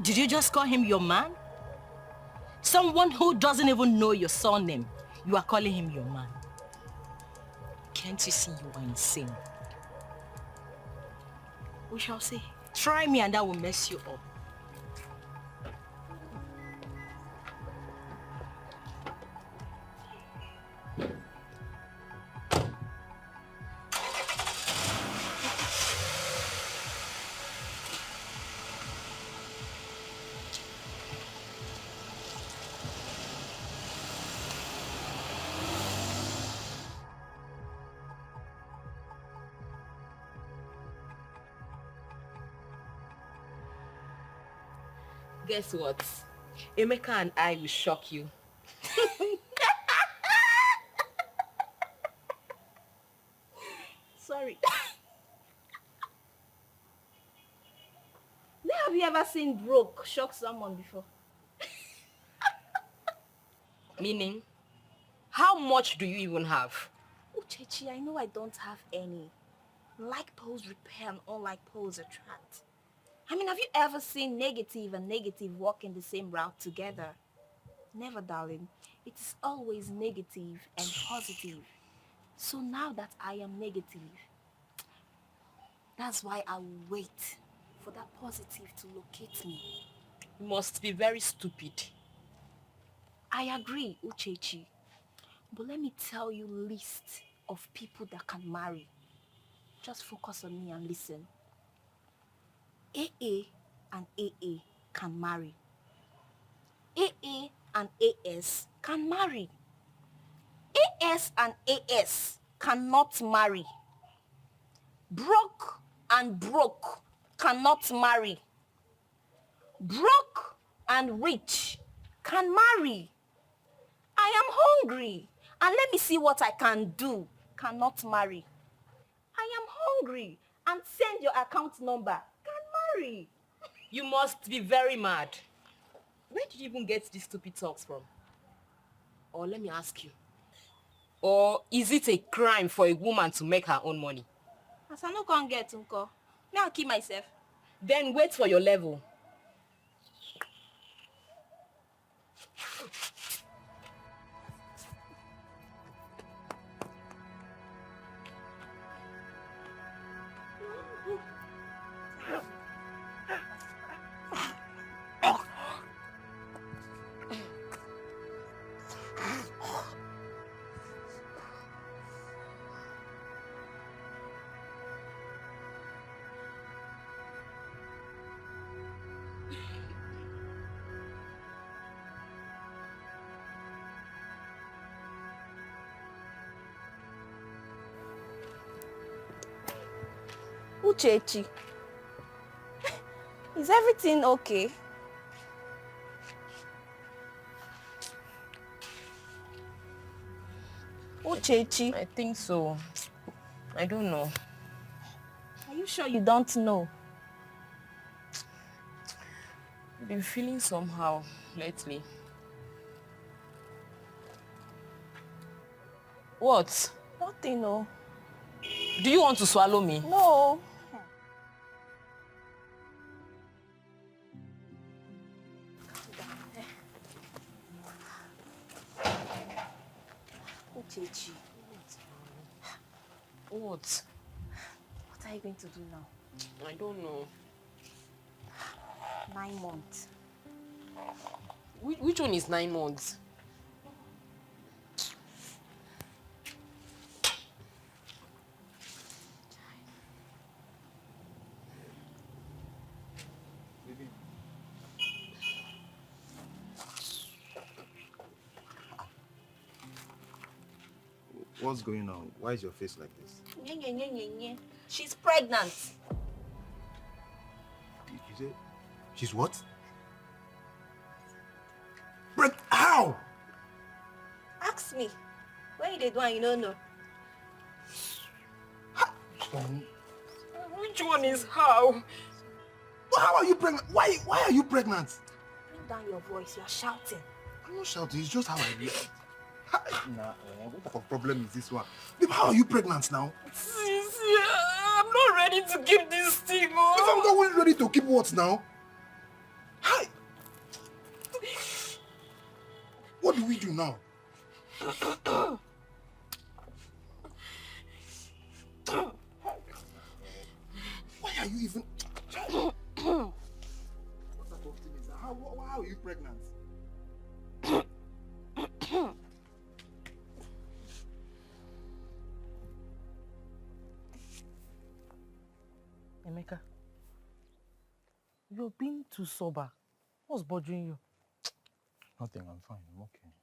Did you just call him your man? Someone who doesn't even know your surname. You are calling him your man. Can't you see you are insane? We shall see. Try me and that will mess you up. Guess what? Emeka and I will shock you. Sorry. Where have you ever seen broke shock someone before? Meaning, how much do you even have? Oh, Chechi, I know I don't have any. Like poles repair and unlike poles attract. I mean, have you ever seen negative and negative walk in the same route together? Never, darling. It is always negative and positive. So now that I am negative, that's why I will wait for that positive to locate me. You must be very stupid. I agree, Uchechi. But let me tell you list of people that can marry. Just focus on me and listen. AA and AA can marry. AA and AS can marry. AS and AS cannot marry. Broke and broke cannot marry. Broke and rich can marry. I am hungry and let me see what I can do. Cannot marry. I am hungry and send your account number. Can marry. You must be very mad. Where did you even get these stupid talks from? Or let me ask you. Or is it a crime for a woman to make her own money? As I no can't get unko. May I keep myself? Then wait for your level. Uchechi, is everything okay? Uchechi. I think so. I don't know. Are you sure you don't know? I've been feeling somehow lately. What? Nothing, no. Do you want to swallow me? No. Uchechi. What? What are you going to do now? I don't know. 9 months. Which one is 9 months? What's going on? Why is your face like this? She's pregnant. You say she's what? How? Ask me. Where they do and you don't know? Which one is how? How are you pregnant? Why are you pregnant? Bring down your voice. You're shouting. I'm not shouting. It's just how I react. What type of problem is this one? Babe, how are you pregnant now? Sis, I'm not ready to keep this thing on. If I'm not ready to keep what now? Hi. What do we do now? Why are you even... What type of thing is that? How are you pregnant? Emeka, you're being too sober. What's bothering you? Nothing, I'm fine, I'm okay.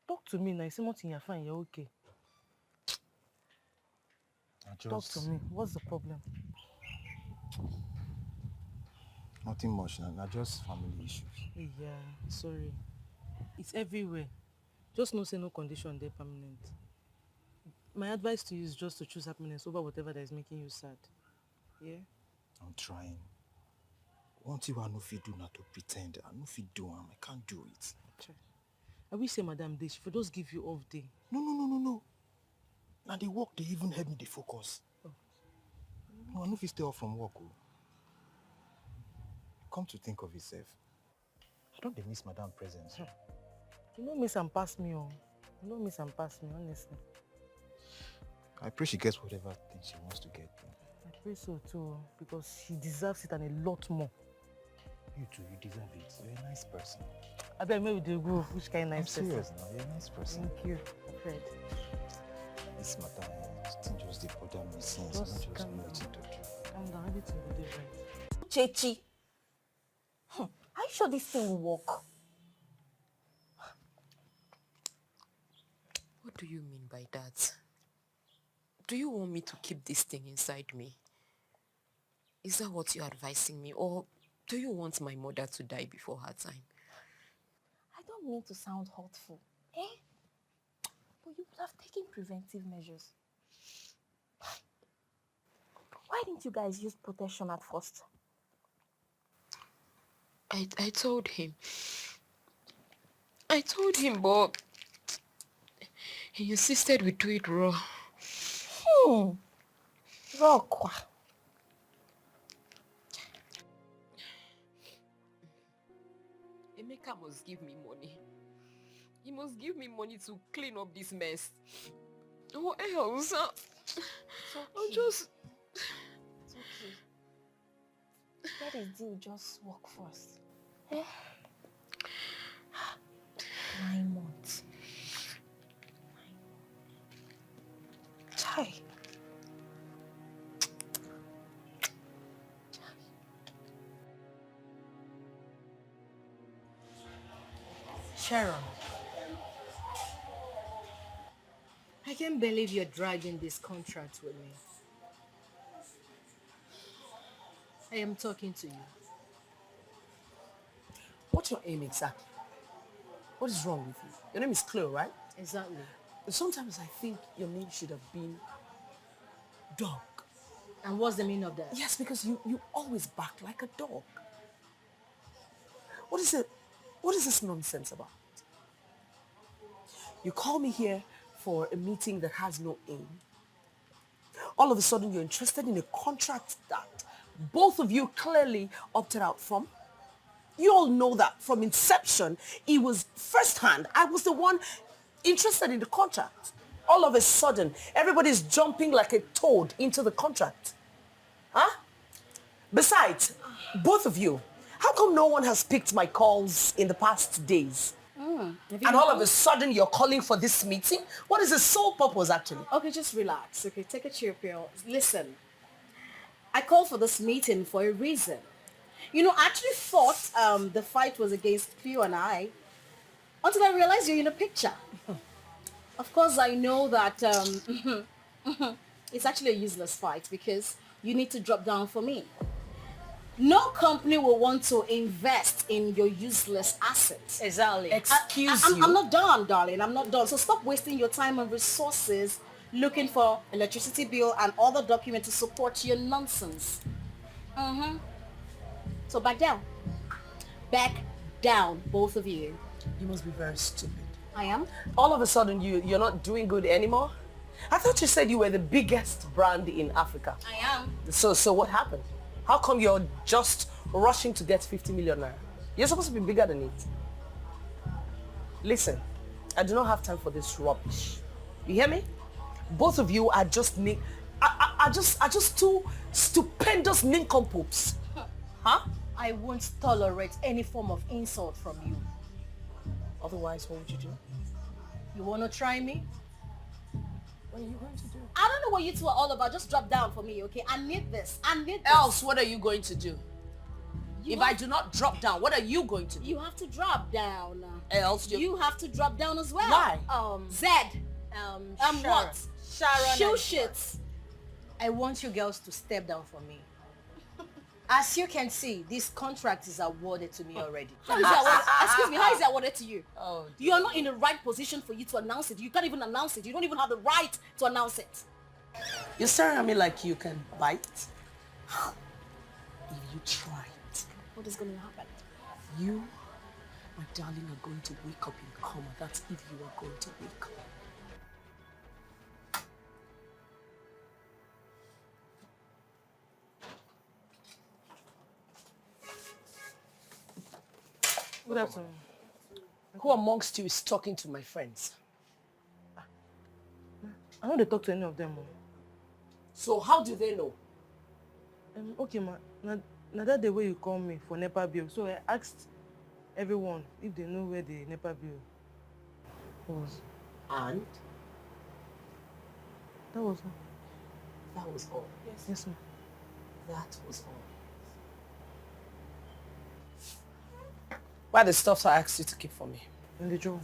Talk to me now. You say nothing, you're fine, you're okay. Talk to me. What's the problem? Nothing much, not just family issues. Yeah, sorry. It's everywhere. Just no say no condition there permanent. My advice to you is just to choose happiness over whatever that is making you sad. Yeah? I'm trying. One thing I know if you do not to pretend. I know if you do, I can't do it. I wish say Madam Day, she for just give you off day. No. Now they work, they even help me to focus. Oh. No, I know if you stay off from work. Oh. Come to think of yourself. I don't miss Madam presence. You don't miss and pass me, oh. You don't miss and pass me, honestly. I pray she gets whatever thing she wants to get. I pray so too, because she deserves it and a lot more. You too, you deserve it. You're a nice person. I bet maybe they go, which kind of nice person? I'm serious now, you're a nice person. Thank you, Fred. This matter, thing just dey bother me since. I don't just know what to do. Calm down, everything will be right. Chechi. Are you sure this thing will work? What do you mean by that? Do you want me to keep this thing inside me? Is that what you're advising me? Or do you want my mother to die before her time? I don't mean to sound hurtful, but you would have taken preventive measures. Why didn't you guys use protection at first? I told him. But he insisted we do it raw. Raw kwa. Emeka must give me money. He must give me money to clean up this mess. Or else... I'm just... It's okay. Let it do, just work first. Eh? 9 months. Chai. Sharon, I can't believe you're dragging this contract with me. I am talking to you. What's your aim exactly? What is wrong with you? Your name is Chloe, right? Exactly. Sometimes I think your name should have been Dog. And what's the meaning of that? Yes, because you always bark like a dog. What is it? What is this nonsense about? You call me here for a meeting that has no aim. All of a sudden you're interested in a contract that both of you clearly opted out from. You all know that from inception, it was firsthand. I was the one interested in the contract. All of a sudden, everybody's jumping like a toad into the contract. Huh? Besides, both of you, how come no one has picked my calls in the past days? And all of a sudden, you're calling for this meeting? What is the sole purpose, actually? Okay, just relax. Okay, take a chill pill. Listen, I called for this meeting for a reason. You know, I actually thought the fight was against you and I until I realized you're in a picture. Of course, I know that it's actually a useless fight because you need to drop down for me. No company will want to invest in your useless assets. Exactly. Excuse you. I'm not done, darling. I'm not done. So stop wasting your time and resources looking for electricity bill and other documents to support your nonsense. So back down. Back down, both of you. You must be very stupid. I am? All of a sudden, you're not doing good anymore? I thought you said you were the biggest brand in Africa. I am. So what happened? How come you're just rushing to get 50 million naira? You're supposed to be bigger than it. Listen, I do not have time for this rubbish. You hear me? Both of you are just just two stupendous nincompoops. Huh? I won't tolerate any form of insult from you. Otherwise, what would you do? You want to try me? What are you going to do? I don't know what you two are all about. Just drop down for me, okay? I need this. I need this. Else, what are you going to do? I do not drop down, what are you going to do? You have to drop down. Else, you have to drop down as well. Why? Zed. Sharon. What? Sharon. Shoe shit. I want you girls to step down for me. As you can see, this contract is awarded to me already. How is it awarded? Excuse me, how is it awarded to you? Oh, you are not in the right position for you to announce it. You can't even announce it. You don't even have the right to announce it. You're staring at me like you can bite. If you try it, what is going to happen? You, my darling, are going to wake up in coma. That's if you are going to wake up. Good afternoon. Who amongst you is talking to my friends? I don't talk to any of them. So how do they know? Okay, ma. Now that the way you call me for NEPA bill, so I asked everyone if they know where the NEPA bill was. And? That was all. That was all? Yes, ma'am. That was all. Why the stuff I asked you to keep for me? In the drawer.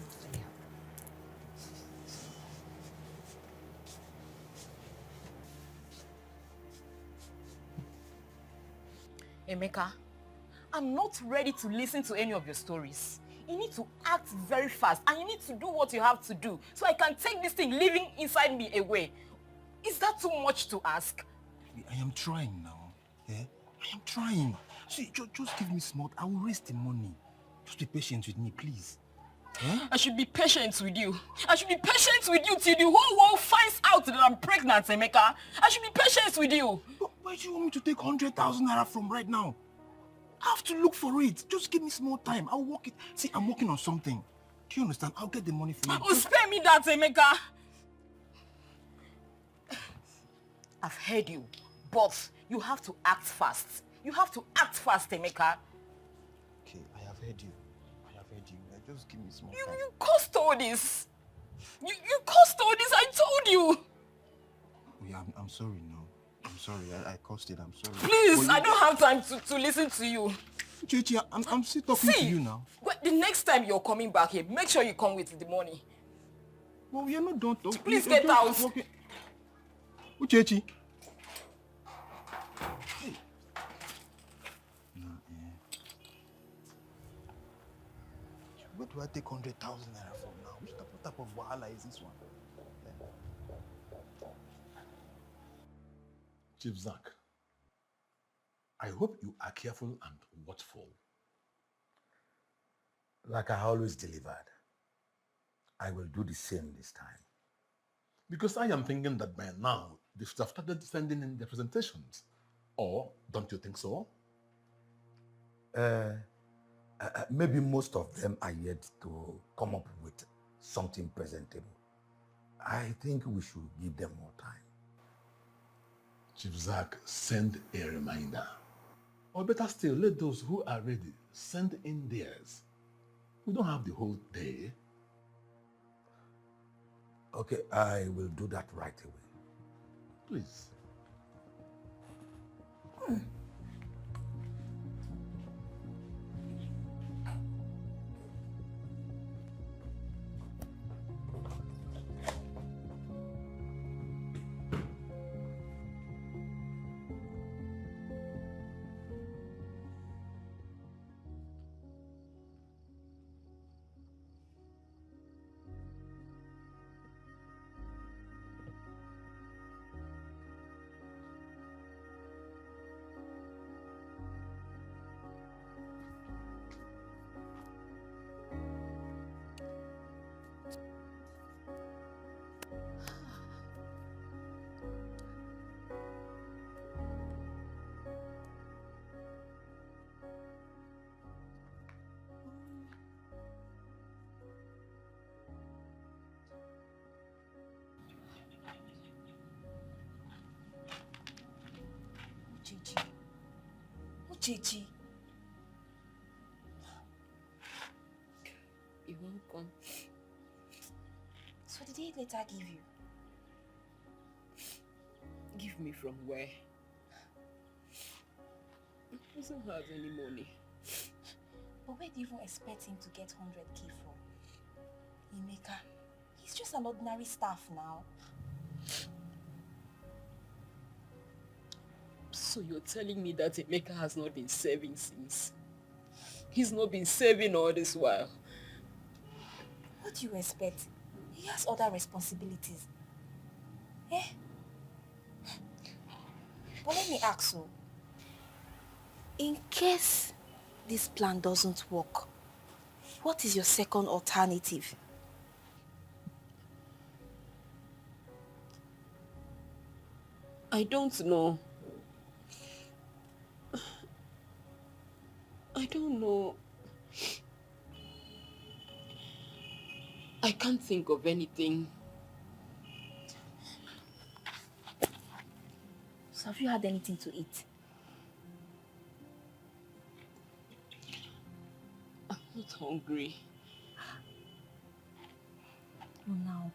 Emeka, I'm not ready to listen to any of your stories. You need to act very fast and you need to do what you have to do so I can take this thing living inside me away. Is that too much to ask? I am trying now. Yeah? I am trying. See, just give me small. I will raise the money. Just be patient with me, please. Eh? I should be patient with you. I should be patient with you till the whole world finds out that I'm pregnant, Emeka. I should be patient with you. But why do you want me to take 100,000 naira from right now? I have to look for it. Just give me small time. I'll work it. See, I'm working on something. Do you understand? I'll get the money for you. Oh, spare me that, Emeka. I've heard you, but you have to act fast. You have to act fast, Emeka. Okay, I have heard you. I have heard you. Just give me some time. You caused all this. You caused all this, I told you. Yeah, I'm sorry now. I'm sorry. I caused it. I'm sorry. Please, I don't have time to listen to you. Chichi, I'm still talking to you now. The next time you're coming back here, make sure you come with the money. Well, we are not done talking. Please get out. Uchechi. Where do I take 100,000 naira from now? What type of wahala is this one? Chief Zach, I hope you are careful and watchful. Like I always delivered, I will do the same this time. Because I am thinking that by now, they should have started sending in their presentations. Or, don't you think so? Maybe most of them are yet to come up with something presentable. I think we should give them more time. Chief Zach, send a reminder. Or better still, let those who are ready send in theirs. We don't have the whole day. Okay, I will do that right away. Please. Uchechi. You won't come. So did he later give you? Give me from where? He doesn't have any money. But where do you even expect him to get 100k from? Emeka, he's just an ordinary staff now. So you're telling me that Emeka has not been saving since? He's not been saving all this while? What do you expect? He has other responsibilities. Eh? But let me ask you. In case this plan doesn't work, what is your second alternative? I don't know. I don't know. I can't think of anything. So have you had anything to eat? I'm not hungry. Oh, now,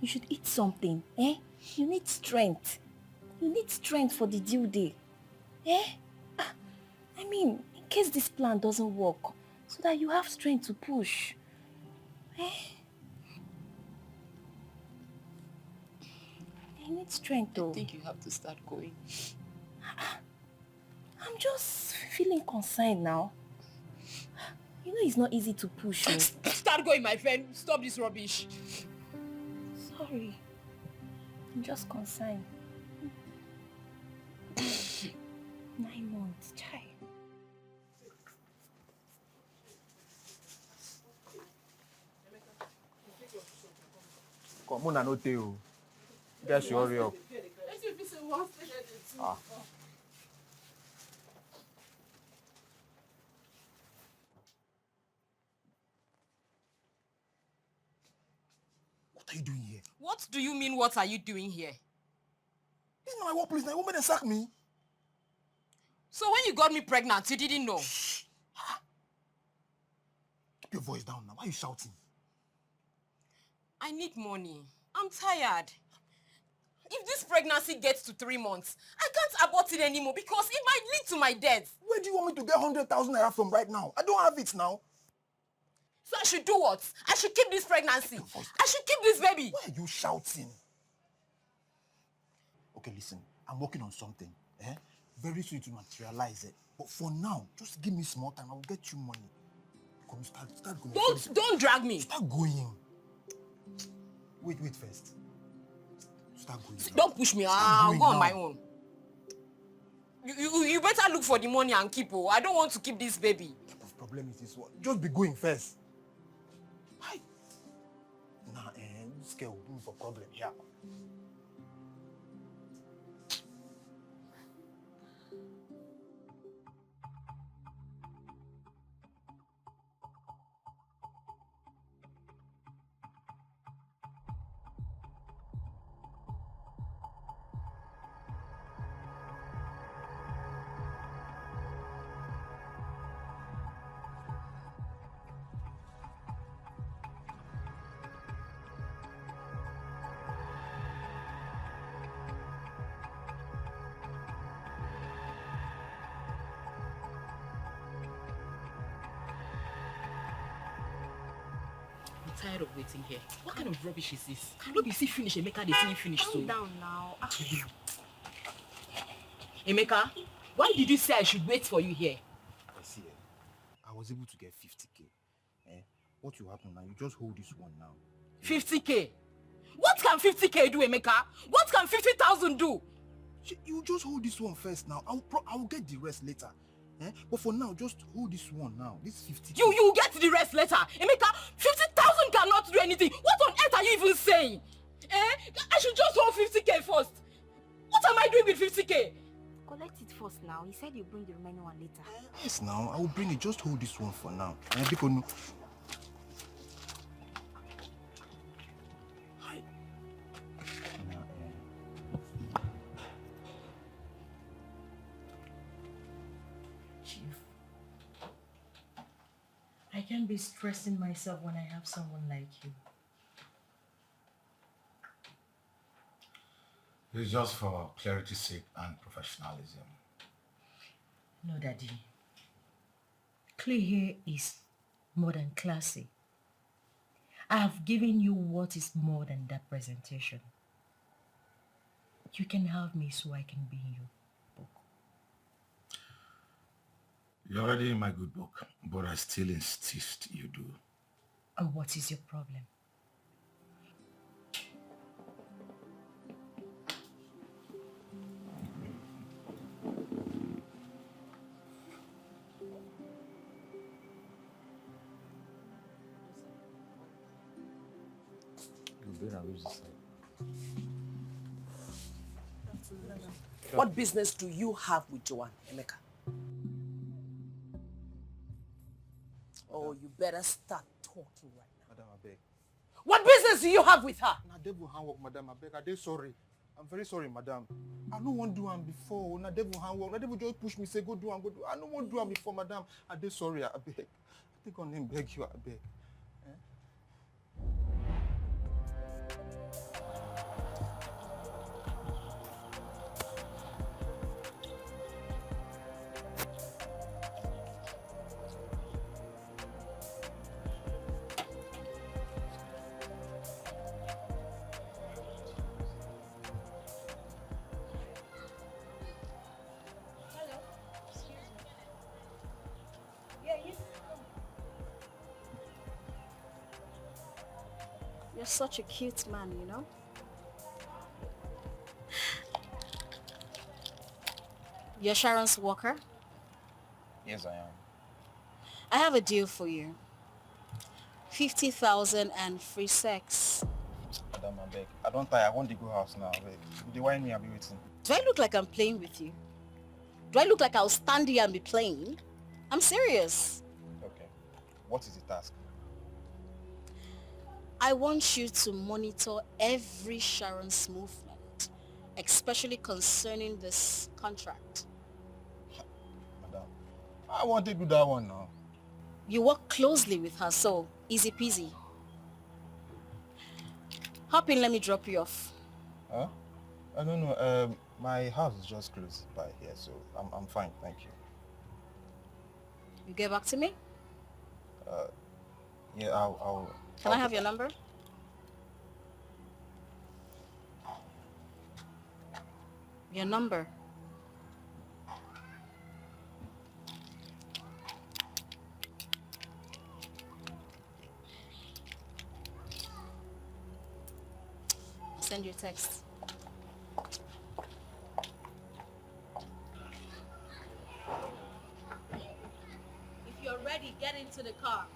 you should eat something, eh? You need strength. You need strength for the due day. Eh? I mean, in case this plan doesn't work, so that you have strength to push. Eh? You need strength, though. I think you have to start going. I'm just feeling concerned now. You know it's not easy to push. Oh. Start going, my friend. Stop this rubbish. Sorry. I'm just concerned. 9 months, child. Come on, no tell you. Guys, you hurry up. Ah. What are you doing here? What do you mean, what are you doing here? This is not my workplace now. You want me to sack me? So when you got me pregnant, you didn't know? Keep your voice down now. Why are you shouting? I need money. I'm tired. If this pregnancy gets to 3 months, I can't abort it anymore because it might lead to my death. Where do you want me to get 100,000 naira from right now? I don't have it now. So I should do what? I should keep this pregnancy. I should keep this baby. Why are you shouting? Okay, listen. I'm working on something. Very soon to materialize it. But for now, just give me small time. I will get you money. Come, start going. Don't drag me. Start going. Wait first. Start going. Don't push me. I'll go on my own. You better look for the money and keep. I don't want to keep this baby. What type of problem is this one? Just be going first. Hi. Nah, this girl will bring for problem here. I'm tired of waiting here. What kind of rubbish is this? Look, you see finish Emeka, they see finish so. Calm down now. Emeka, why did you say I should wait for you here? I see. I was able to get 50k. What will happen now? You just hold this one now. 50k? What can 50k do, Emeka? What can 50,000 do? You just hold this one first now. I will get the rest later. But for now, just hold this one now. This 50k. You get the rest later. Emeka, 50,000 cannot do anything. What on earth are you even saying? I should just hold 50k first. What am I doing with 50k? Collect it first now. He said you bring the remaining one later. Yes, now. I will bring it. Just hold this one for now. I can't be stressing myself when I have someone like you. It's just for clarity's sake and professionalism. No, Daddy. Clay here is more than classy. I have given you what is more than that presentation. You can have me so I can be in your book. You're already in my good book, but I still insist you do. And what is your problem? What business do you have with Joanne, Emeka? Oh, you better start talking right now. Madam, I beg. What business do you have with her? Na devil handwork, madam, I beg. I dey sorry. I'm very sorry, madam. I no want do am before. Na devil handwork. Na devil just push me, say go do am, go do. I no want do am before, madam. I dey sorry, I beg. I take on name, beg you, I beg. You're such a cute man, you know? You're Sharon's worker? Yes, I am. I have a deal for you. 50,000 and free sex. Madam, I beg. I don't tire. I want to go house now. Beg. They want me, I'll be waiting. Do I look like I'm playing with you? Do I look like I'll stand here and be playing? I'm serious. Okay. What is the task? I want you to monitor every Sharon's movement especially concerning this contract. Madam, I want to do that one now. You work closely with her, so easy peasy. Hop in, let me drop you off. Huh? I don't know. My house is just close by here, so I'm fine, thank you. You get back to me? Yeah, I'll Can I have your number? Your number. I'll send you a text. If you're ready, get into the car.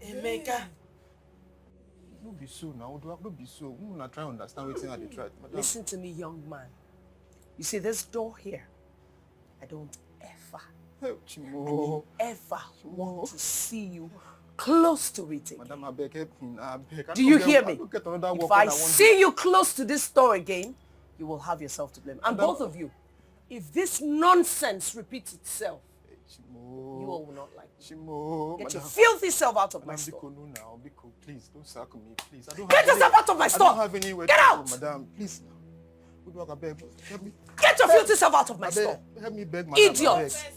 Emeka. Don't be so now. Don't be so. We not try to understand what they try. Listen to me, young man. You see this door here? I don't ever want to see you close to it again. Madam, I beg, help me. I beg. Do you hear me? If If I see you close to this door again, you will have yourself to blame. And Madam, both of you, if this nonsense repeats itself, you all will not like me. Get your filthy self out of my store. Now, please, don't sack me, please. Get yourself out of my store! I don't have anywhere Get to out! go, madam, please. I beg, help me. Get your filthy self out of my store! Help me beg, madam. Idiot!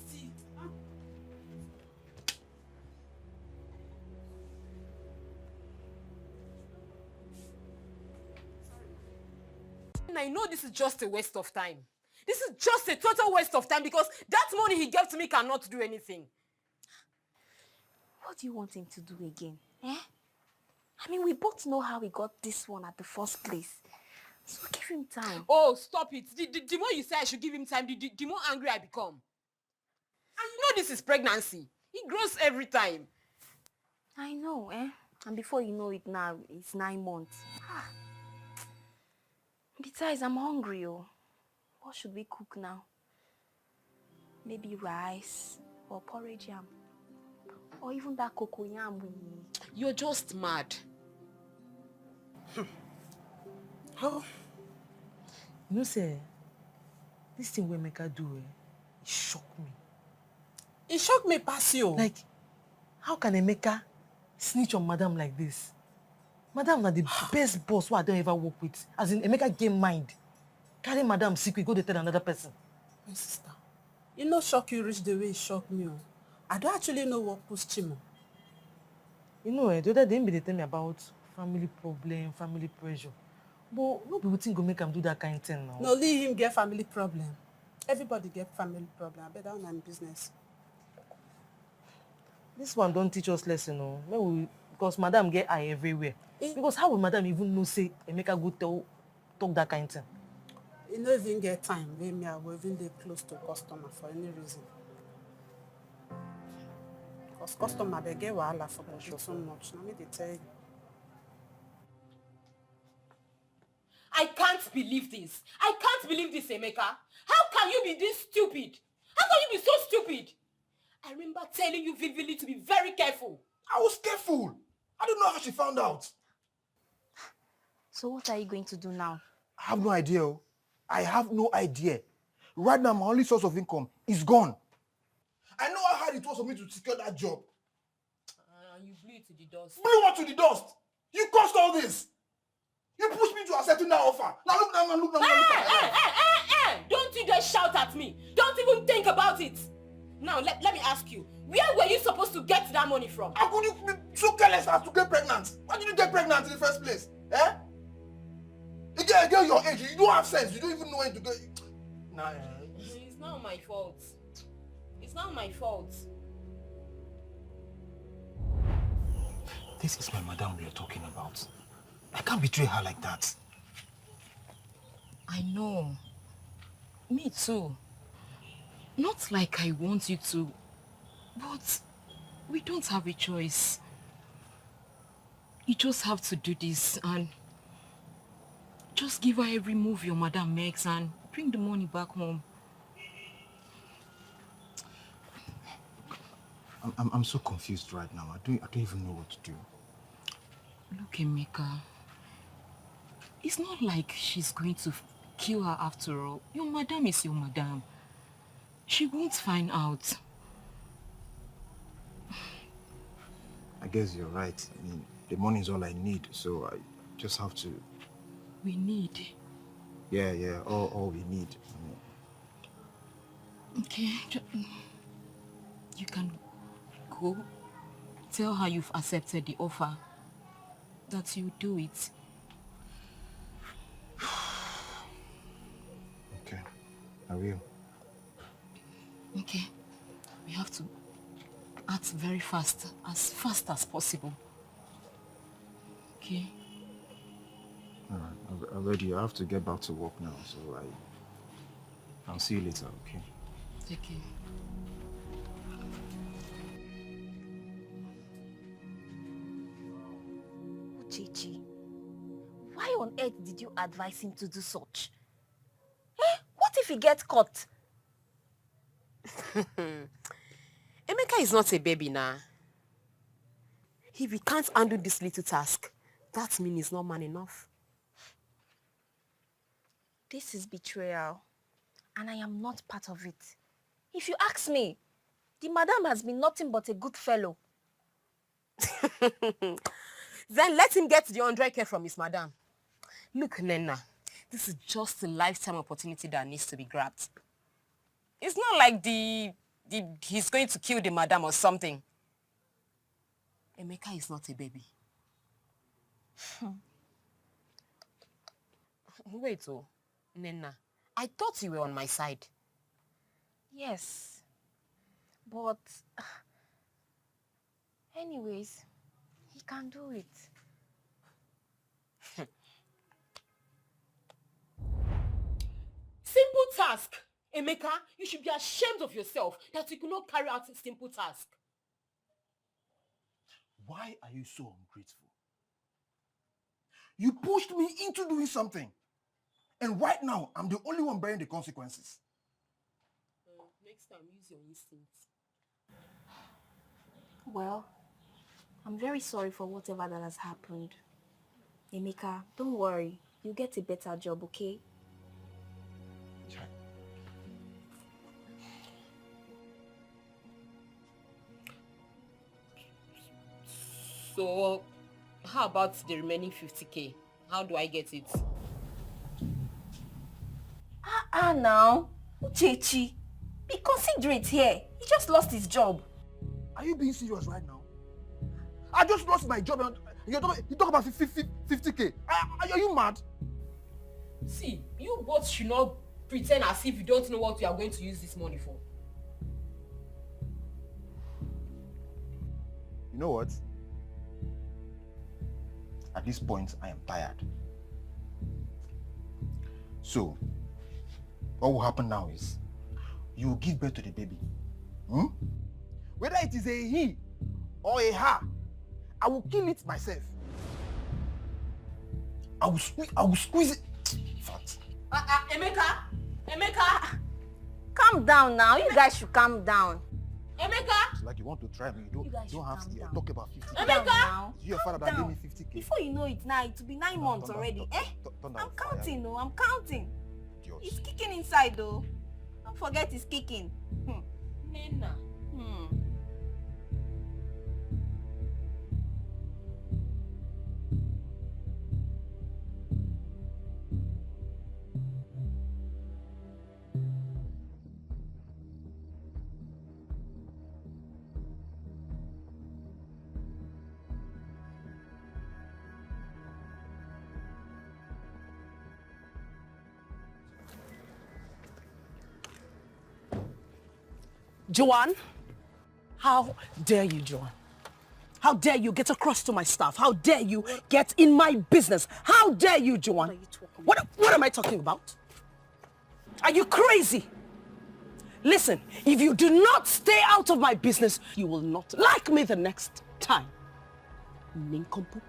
I know this is just a waste of time. This is just a total waste of time because that money he gave to me cannot do anything. What do you want him to do again? Eh? I mean, we both know how he got this one at the first place. So give him time. Oh, stop it. The more you say I should give him time, the more angry I become. And you know this is pregnancy. He grows every time. I know, eh? And before you know it now, it's 9 months. Ah. Besides, I'm hungry, oh. What should we cook now? Maybe rice or porridge yam. Or even that cocoa yam we... You're just mad. Oh. You know, say, this thing we make her do, it shocked me. It shocked me past you. Like, how can Emeka snitch on Madam like this? Madam na the best boss who I don't ever work with. As in, Emeka get mind. Carry Madam secret, go to tell another person. My sister, you know shock you reach the way it shocked me. Oh. I don't actually know what pushed him. You know, the other day they tell me about family problem, family pressure. But no people think go make him do that kind of thing now. No, leave him get family problem. Everybody get family problem. I bet that one business. This one don't teach us lesson, no. Because Madam get eye everywhere. Because how will Madam even know say Emeka go talk that kind of thing? You know even get time when me I will even dey close to customer for any reason. Because customer they get wahala for body so much. Now me they tell you. I can't believe this. I can't believe this, Emeka. How can you be this stupid? How can you be so stupid? I remember telling you vividly to be very careful. I was careful. I don't know how she found out. So what are you going to do now? I have no idea. I have no idea. Right now, my only source of income is gone. I know how hard it was for me to secure that job. You blew it to the dust. Blew what to the dust? You caused all this. You pushed me to accepting that offer. Now look now, look now. Don't you just shout at me. Don't even think about it. Now, let me ask you. Where were you supposed to get that money from? How could you be so careless as to get pregnant? Why did you get pregnant in the first place? Eh? A girl your age, you don't have sense. You don't even know when to get... Nah. It's not my fault. It's not my fault. This is my madam we are talking about. I can't betray her like that. I know. Me too. Not like I want you to, but we don't have a choice. You just have to do this and just give her every move your madam makes and bring the money back home. I'm so confused right now. I don't even know what to do. Look, Emeka. It's not like she's going to kill her after all. Your madam is your madam. She won't find out. I guess you're right. I mean, the money is all I need, so I just have to... We need. Yeah, all we need. Okay, you can go. Tell her you've accepted the offer. That you do it. Okay, I will. Okay, we have to act very fast as possible. Okay? Alright, already I have to get back to work now, so I'll see you later, okay? Take care. Uchechi, why on earth did you advise him to do such? Eh? What if he gets caught? Emeka is not a baby now. If he can't handle this little task, that means he's not man enough. This is betrayal, and I am not part of it. If you ask me, the madam has been nothing but a good fellow. Then let him get the 100K from his madam. Look, Nena, this is just a lifetime opportunity that needs to be grabbed. It's not like he's going to kill the madam or something. Emeka is not a baby. Wait, Nena, I thought you were on my side. Yes, but anyways, he can do it. Simple task. Emeka, you should be ashamed of yourself that you could not carry out a simple task. Why are you so ungrateful? You pushed me into doing something. And right now, I'm the only one bearing the consequences. Next time, use your instincts. Well, I'm very sorry for whatever that has happened. Emeka, don't worry. You'll get a better job, okay? So, how about the remaining 50K? How do I get it? Now. Uchechi, be considerate here. He just lost his job. Are you being serious right now? I just lost my job and you talk about 50K. Are you mad? See, you both should not pretend as if you don't know what you are going to use this money for. You know what? At this point, I am tired. So, what will happen now is, you will give birth to the baby. Whether it is a he or a her, I will kill it myself. I will squeeze it. In fact. Emeka! Calm down now. You guys should calm down. Emeka! It's like you want to try me. You don't have to talk about 50K. Emeka! It's your father that gave me 50K. Before you know it now, it will be 9 months already. I'm counting, no, I'm counting. It's kicking inside though. Don't forget it's kicking. Nena. Joanne, how dare you, Joanne? How dare you get across to my staff? How dare you get in my business? How dare you, Joanne? What am I talking about? Are you crazy? Listen, if you do not stay out of my business, you will not like me the next time. Nincompoop.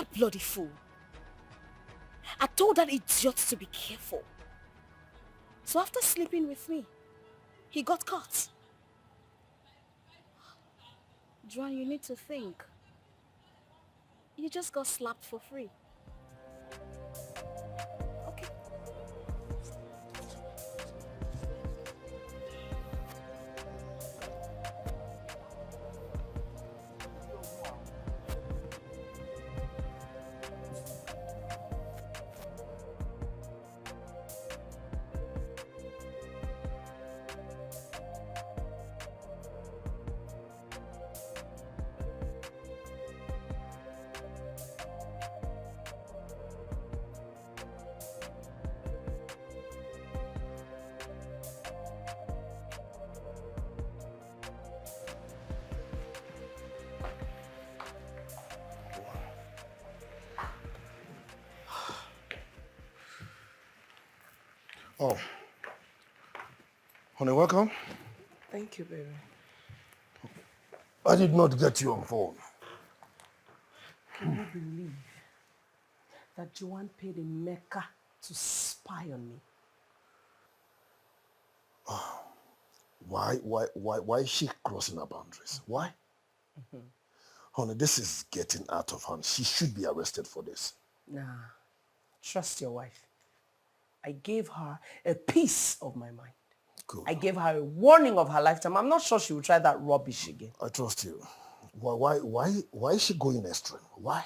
That bloody fool. I told that idiot to be careful. So after sleeping with me, he got caught. Juan, you need to think. You just got slapped for free. Okay. Oh. Honey, welcome. Thank you, baby. I did not get you on phone. Can you believe that Joanne paid a Mecca to spy on me? Why is she crossing her boundaries? Why? Honey, this is getting out of hand. She should be arrested for this. Nah, trust your wife. I gave her a piece of my mind. Good. I gave her a warning of her lifetime. I'm not sure she will try that rubbish again. I trust you. Why is she going extreme? Why?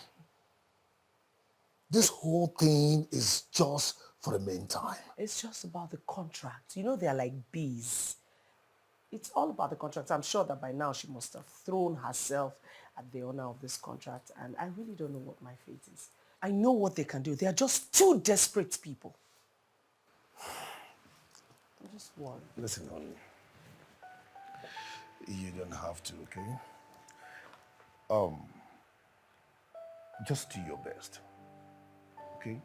This whole thing is just for the meantime. It's just about the contract. You know, they're like bees. It's all about the contract. I'm sure that by now she must have thrown herself at the owner of this contract, and I really don't know what my fate is. I know what they can do. They are just two desperate people. I'm just worried. Listen, honey. You don't have to, okay? Just do your best, okay?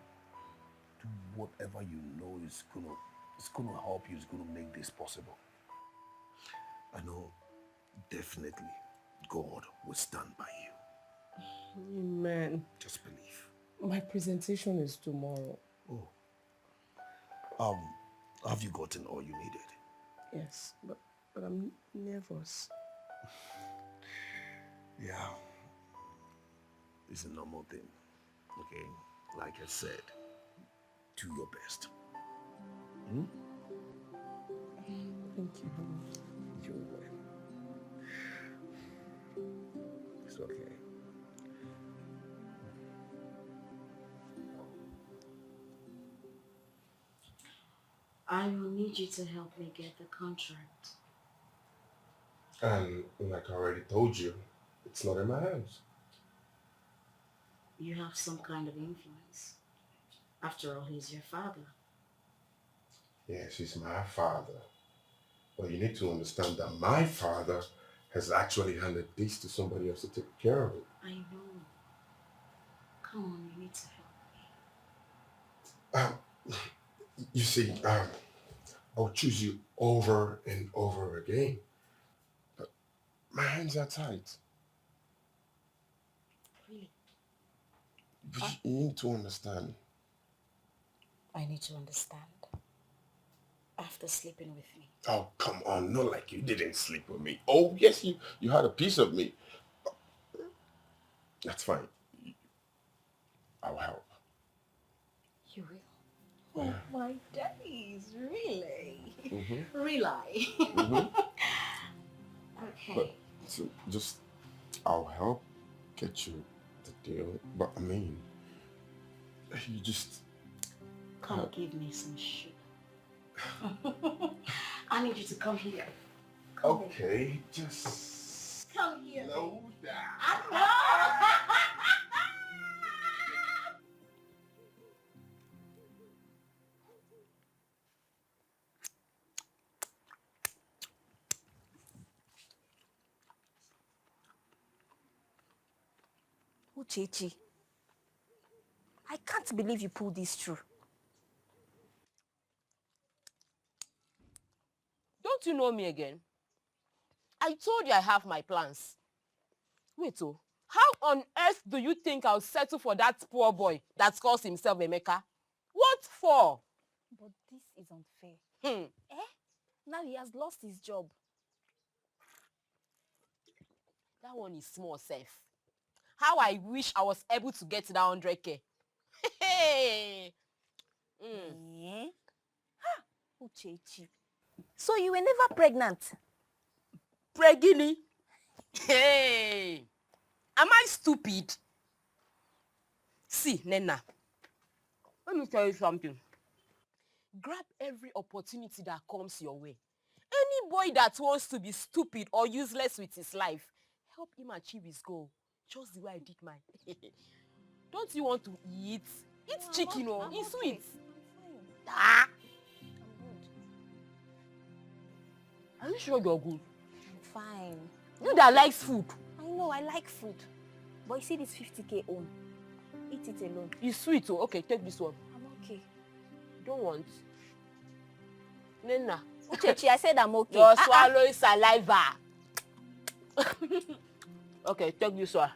Do whatever you know is gonna help you, is gonna make this possible. I know definitely God will stand by you. Amen. Just believe. My presentation is tomorrow. Oh. Have you gotten all you needed? Yes, but I'm nervous. Yeah. It's a normal thing. Okay? Like I said, do your best. Hmm? Thank you. You're welcome. It's okay. I will need you to help me get the contract. And like I already told you, it's not in my hands. You have some kind of influence. After all, he's your father. Yes, he's my father. But you need to understand that my father has actually handed this to somebody else to take care of it. I know. Come on, you need to help me. You see, I'll choose you over and over again. But my hands are tight. Really? But you need to understand. I need to understand. After sleeping with me. Oh, come on. Not like you didn't sleep with me. Oh, yes, you had a piece of me. That's fine. I'll help. You will? Yeah. Oh, my days. Really? Mm-hmm. Really? Mm-hmm. Okay. But so just, I'll help get you the deal. But I mean, you just... Come give me some sugar. I need you to come here. Come okay, just... Come here. Slow down. I know. Uchechi, I can't believe you pulled this through. Don't you know me again? I told you I have my plans. Wait, How on earth do you think I'll settle for that poor boy that calls himself Emeka? What for? But this is unfair. Hmm. Now he has lost his job. That one is small, safe. How I wish I was able to get that 100K. Hey. Uchechi. So you were never pregnant? Pregini? Hey. Am I stupid? See, Nena. Let me tell you something. Grab every opportunity that comes your way. Any boy that wants to be stupid or useless with his life, help him achieve his goal. Just the way I did mine. Don't you want to eat? Eat chicken, oh, it's sweet. Ah. Are you sure you're good? I'm fine. You that likes food. I know, I like food. But you see this 50K own. Eat it alone. It's sweet, oh. Okay, take this one. I'm okay. Don't want. Nena. Uchechi, I said I'm okay. You're swallowing saliva. Okay, take this one.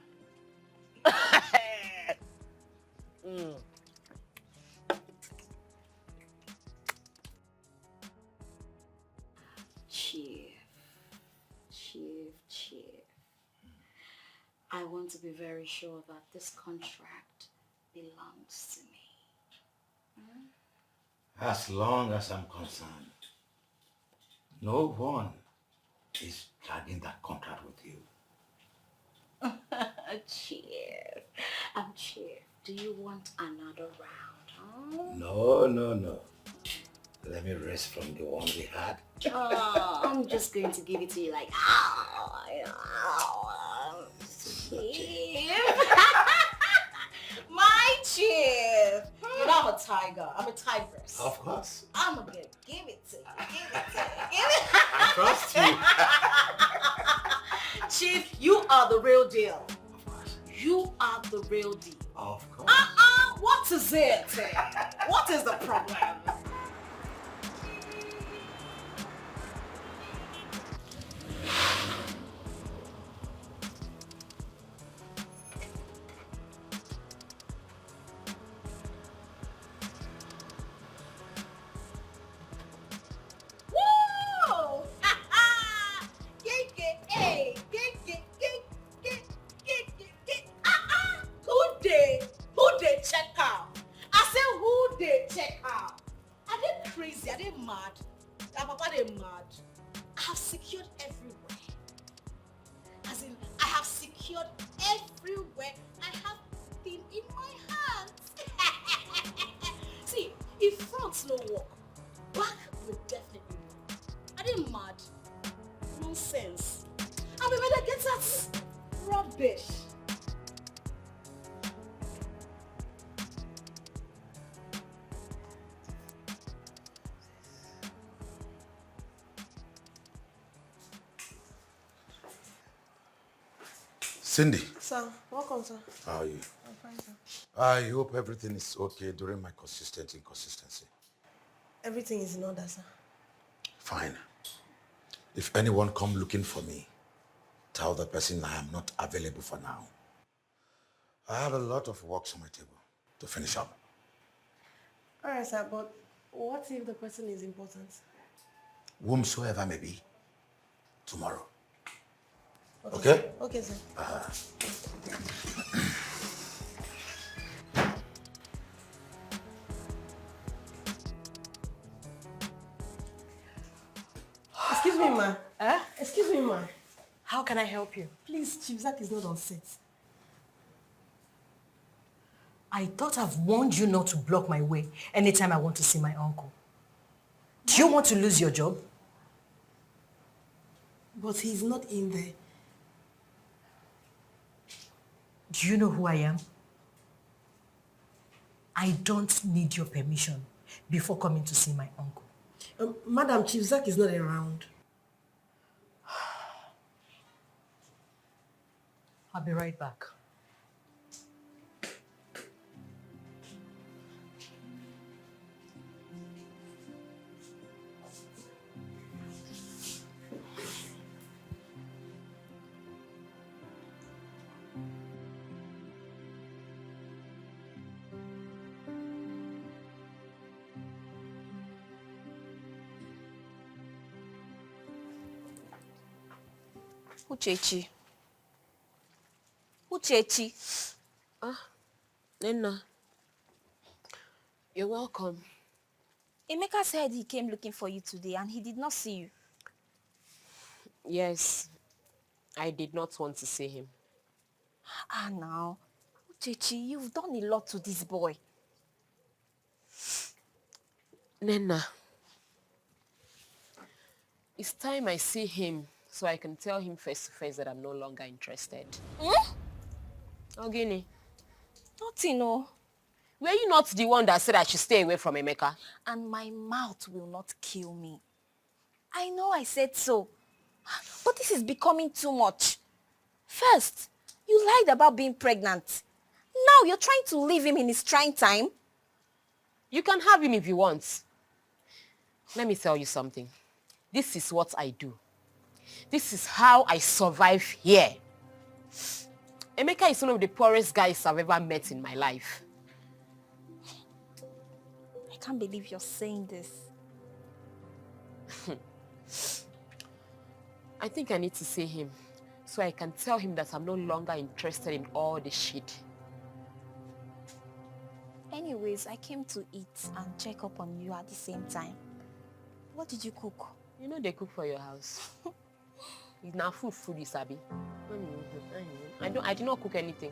Chief. I want to be very sure that this contract belongs to me. As long as I'm concerned, no one is dragging that contract with you. Chief, do you want another round? Huh? No. Let me rest from the one we had. I'm just going to give it to you like, Chief. My chief. You know I'm a tiger. I'm a tigress. Of course. I'm gonna give it to you. I trust you. Chief, you are the real deal. You are the real deal. Of course. What is it? What is the problem? Who they check out? I said who they check out? Are they crazy? Are they mad? Are Papa they mad? I have secured everywhere. As in, I have secured everywhere. I have thing in my hands. See, if front no work, back will definitely work. Are they mad? Nonsense. And we better get that rubbish. Cindy. Sir, welcome, sir. How are you? I'm fine, sir. I hope everything is okay during my consistent inconsistency. Everything is in order, sir. Fine. If anyone come looking for me, tell the person I am not available for now. I have a lot of work on my table to finish up. All right, sir, but what if the person is important? Whomsoever may be, tomorrow. Okay? Okay, sir. Excuse me, ma. Excuse me, ma. How can I help you? Please, Chief Zach is not on set. I thought I've warned you not to block my way anytime I want to see my uncle. Do you want to lose your job? But he's not in there. Do you know who I am? I don't need your permission before coming to see my uncle. Madam, Chief Zach is not around. I'll be right back. Uchechi. Uchechi. Nena, you're welcome. Emeka said he came looking for you today and he did not see you. Yes, I did not want to see him. Now. Uchechi, you've done a lot to this boy. Nena, it's time I see him so I can tell him face to face that I'm no longer interested. Ogini. Nothing, no. Were you not the one that said I should stay away from Emeka? And my mouth will not kill me. I know I said so. But this is becoming too much. First, you lied about being pregnant. Now you're trying to leave him in his trying time. You can have him if you want. Let me tell you something. This is what I do. This is how I survive here. Emeka is one of the poorest guys I've ever met in my life. I can't believe you're saying this. I think I need to see him so I can tell him that I'm no longer interested in all this shit. Anyways, I came to eat and check up on you at the same time. What did you cook? You know they cook for your house. It's now food you sabi. I did not cook anything.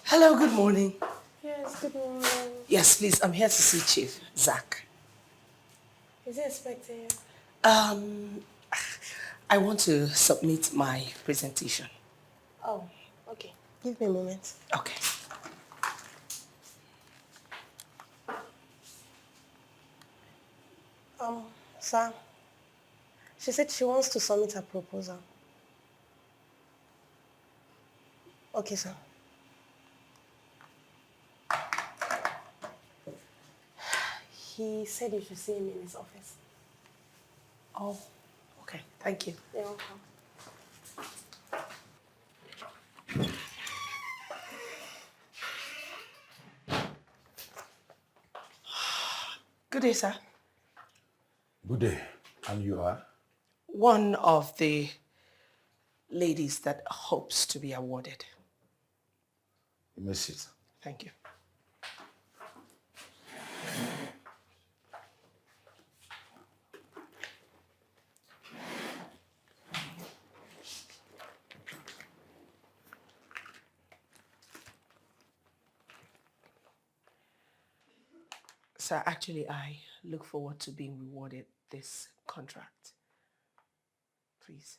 Hello, good morning. Yes, good morning. Yes, please, I'm here to see Chief Zach. Is he expecting you? I want to submit my presentation. Oh, okay. Give me a moment. Okay. Sir, she said she wants to submit her proposal. Okay, sir. He said you should see him in his office. Oh, okay. Thank you. You're welcome. Good day, sir. Good day. And you are? One of the ladies that hopes to be awarded. You may sit. Thank you. Sir, actually, I look forward to being rewarded this contract. Please.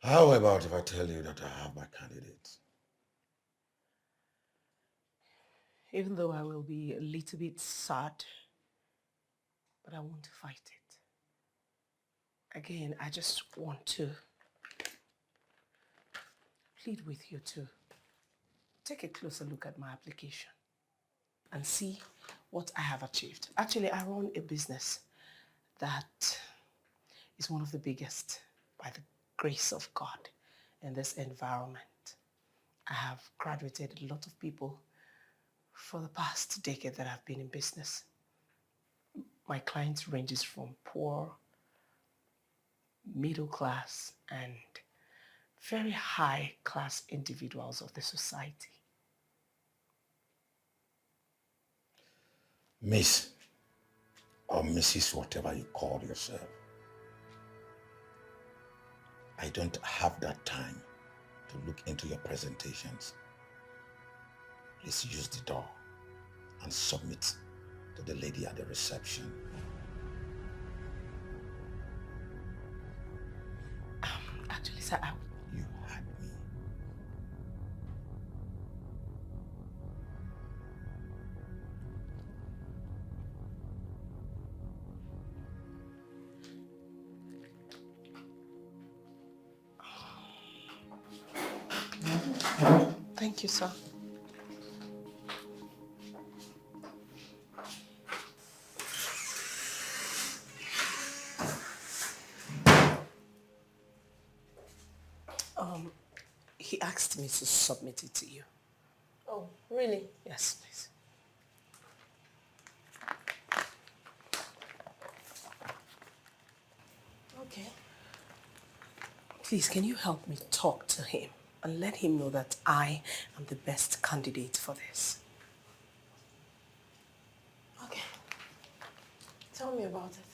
How about if I tell you that I have my candidate? Even though I will be a little bit sad, but I won't fight it. Again, I just want to plead with you to take a closer look at my application and see what I have achieved. Actually, I run a business that is one of the biggest by the grace of God in this environment. I have graduated a lot of people for the past decade that I've been in business. My clients ranges from poor, middle class, and very high class individuals of the society. Miss, or Mrs., whatever you call yourself, I don't have that time to look into your presentations. Please use the door and submit to the lady at the reception. Actually, sir, You had me. Thank you, sir. He asked me to submit it to you. Oh, really? Yes, please. Please, can you help me talk to him and let him know that I am the best candidate for this? Okay. Tell me about it.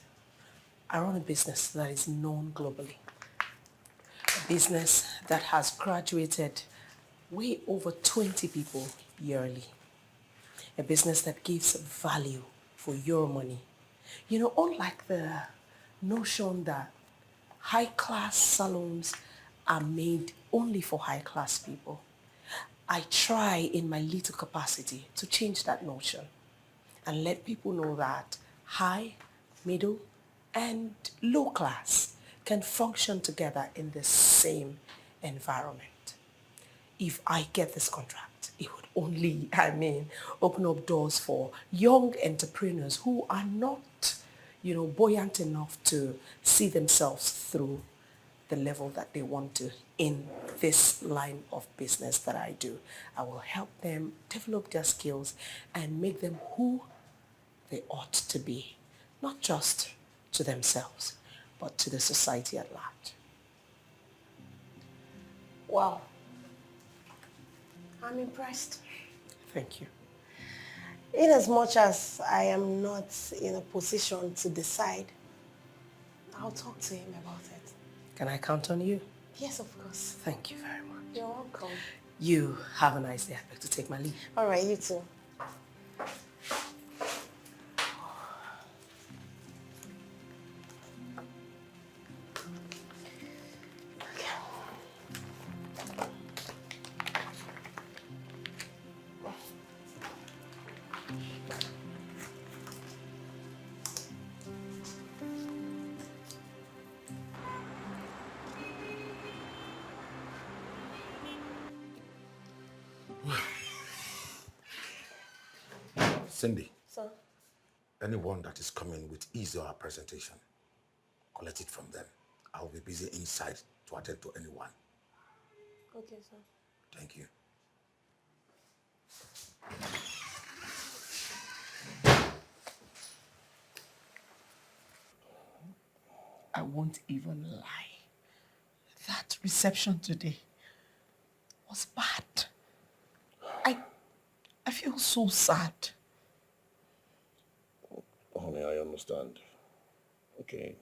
I run a business that is known globally. A business that has graduated way over 20 people yearly. A business that gives value for your money. You know, unlike the notion that high-class salons are made only for high-class people, I try in my little capacity to change that notion and let people know that high, middle, and low class can function together in the same environment. If I get this contract, it would only, open up doors for young entrepreneurs who are not, buoyant enough to see themselves through the level that they want to in this line of business that I do. I will help them develop their skills and make them who they ought to be, not just to themselves, but to the society at large. Wow. I'm impressed. Thank you. In as much as I am not in a position to decide, I'll talk to him about it. Can I count on you? Yes, of course. Thank you very much. You're welcome. You have a nice day. I beg to take my leave. All right, you too. Cindy. Sir? Anyone that is coming with his or her presentation, collect it from them. I will be busy inside to attend to anyone. Okay, sir. Thank you. I won't even lie. That reception today was bad. I feel so sad. Honey, I understand. Okay.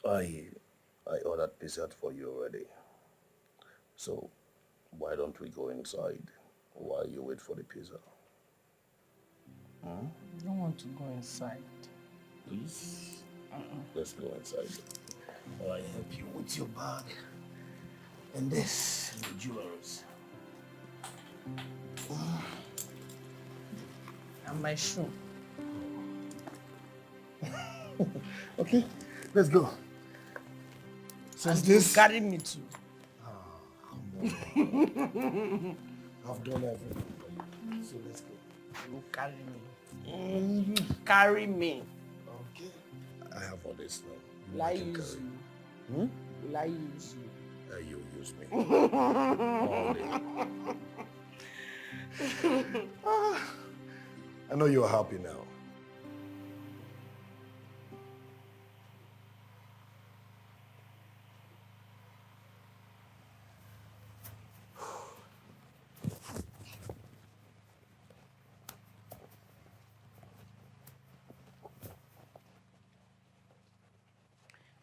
I ordered dessert for you already. So why don't we go inside while you wait for the pizza? I don't want to go inside. Please? Let's go inside. I'll help you with your bag. And this, the jewels. And my shoe. Okay, let's go. And this carry me too. Come on. I've done everything. So let's go. You carry me. You carry me. Okay. I have all this now. Will I use you? Will I use you? You use me. All day. I know you're happy now.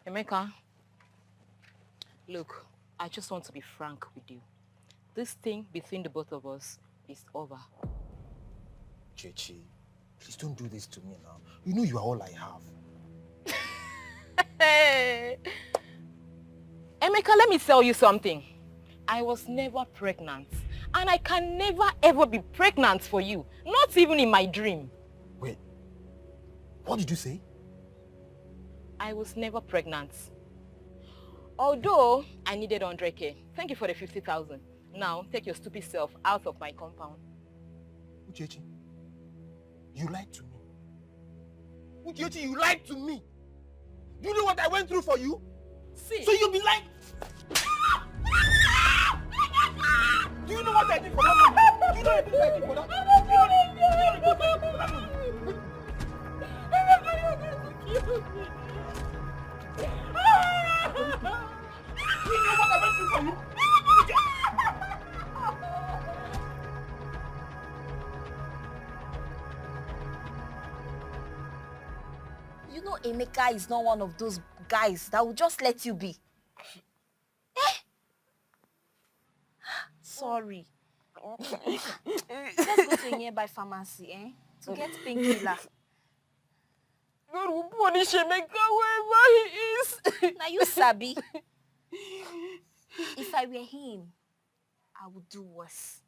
Emeka, look, I just want to be frank with you. This thing between the both of us is over. Chechi, please don't do this to me now. You know you are all I have. Hey! Emeka, let me tell you something. I was never pregnant. And I can never ever be pregnant for you. Not even in my dream. Wait, what did you say? I was never pregnant. Although I needed 100K. Thank you for the 50,000. Now take your stupid self out of my compound. Uchechi, you lied to me. Uchechi, you lied to me. Do you know what I went through for you? See. So you'll be like... Do you know what I did for that? Do you know what I did for that? You know Emeka is not one of those guys that will just let you be. Eh? Sorry. Let's go to a nearby pharmacy, to get painkiller. God will punish Emeka wherever he is. Now you sabi. If I were him, I would do worse.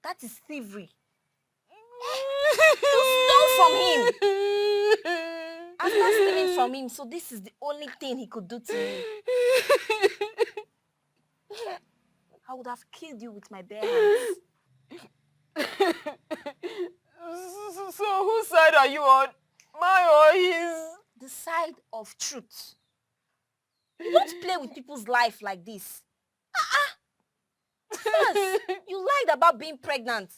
That is thievery. You stole from him. After stealing from him, so this is the only thing he could do to me. I would have killed you with my bare hands. So whose side are you on? Mine or his? The side of truth. You don't play with people's life like this. First, you lied about being pregnant.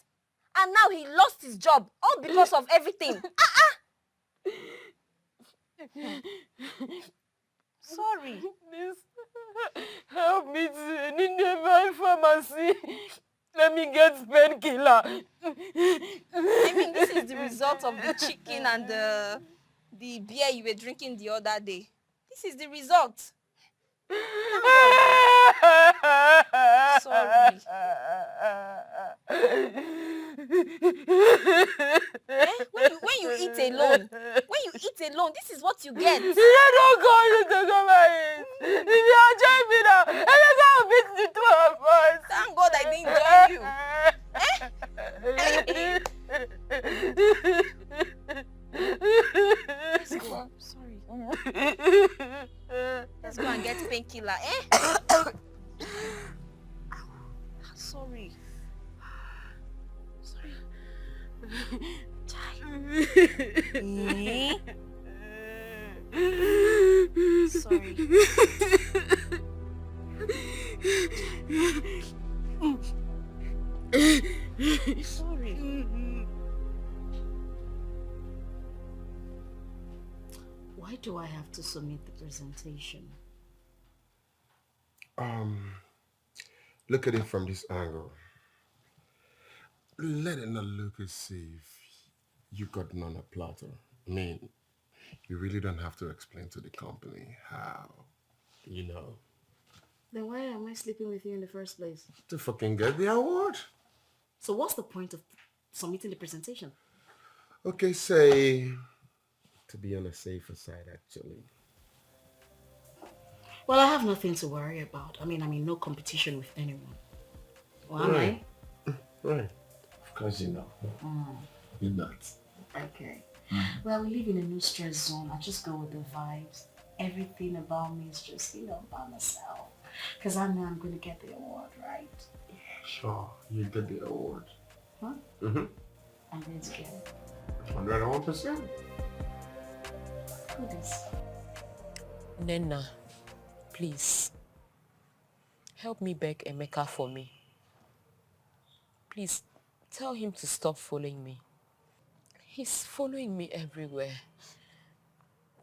And now he lost his job, all because of everything. Sorry. Please, help me to nearby pharmacy. Let me get painkiller. I mean, this is the result of the chicken and the beer you were drinking the other day. This is the result. Sorry. When you eat alone, this is what you get. You don't go to talk about it. If you are joining me now, I'm going to beat the two of us. Thank God I didn't join you. Let's go. Sorry. Let's go and get painkiller, Sorry. Sorry. Sorry. Why do I have to submit the presentation? Look at it from this angle. Let it not look as if you got none a platter. I mean, you really don't have to explain to the company how, Then why am I sleeping with you in the first place? to fucking get the award. So what's the point of submitting the presentation? Okay, say, to be on the safer side, actually. Well, I have nothing to worry about. I mean, I'm in no competition with anyone. Well, am I? Right. Of course you know. You're not. Okay. Well, we live in a no stress zone. I just go with the vibes. Everything about me is just, by myself. Because I know I'm going to get the award, right? Sure, you get the award. Huh? Mm-hmm. I'm going to get it. 101%. Goodness. Nena, please, help me beg Emeka for me. Please, tell him to stop following me. He's following me everywhere,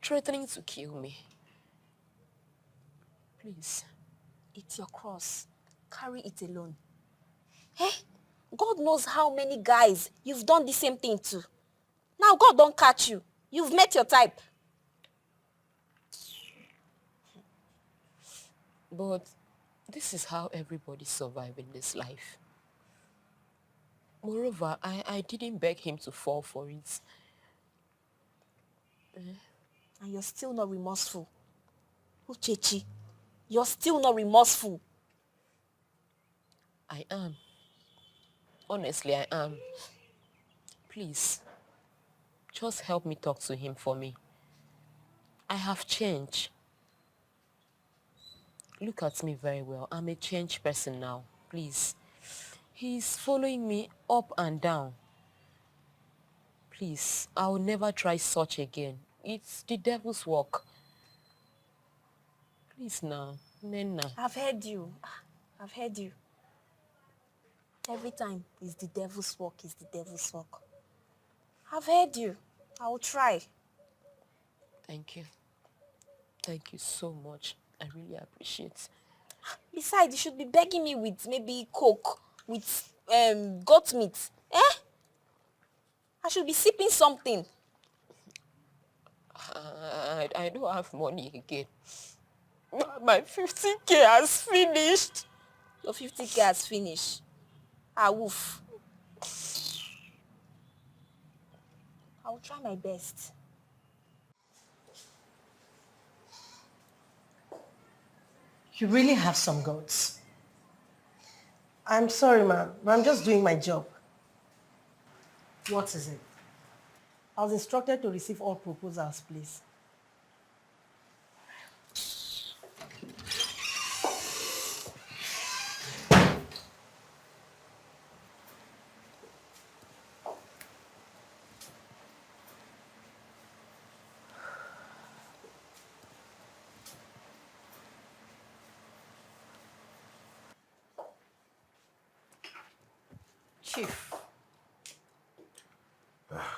threatening to kill me. Please. It's your cross. Carry it alone. God knows how many guys you've done the same thing to. Now God don't catch you. You've met your type. But this is how everybody survives in this life. Moreover, I didn't beg him to fall for it. And you're still not remorseful. Uchechi, you're still not remorseful. I am. Honestly, I am. Please, just help me talk to him for me. I have changed. Look at me very well. I'm a changed person now. Please. He's following me up and down. Please, I'll never try such again. It's the devil's work. Please now, Nena. I've heard you. I've heard you. Every time it's the devil's work, it's the devil's work. I've heard you. I will try. Thank you. Thank you so much. I really appreciate it. Besides, you should be begging me with maybe Coke, with goat meat. Eh? I should be sipping something. I don't have money again. My 50K has finished. Your 50K has finished. Ah, woof. I will try my best. You really have some guts. I'm sorry, ma'am, but I'm just doing my job. What is it? I was instructed to receive all proposals, please. Chief.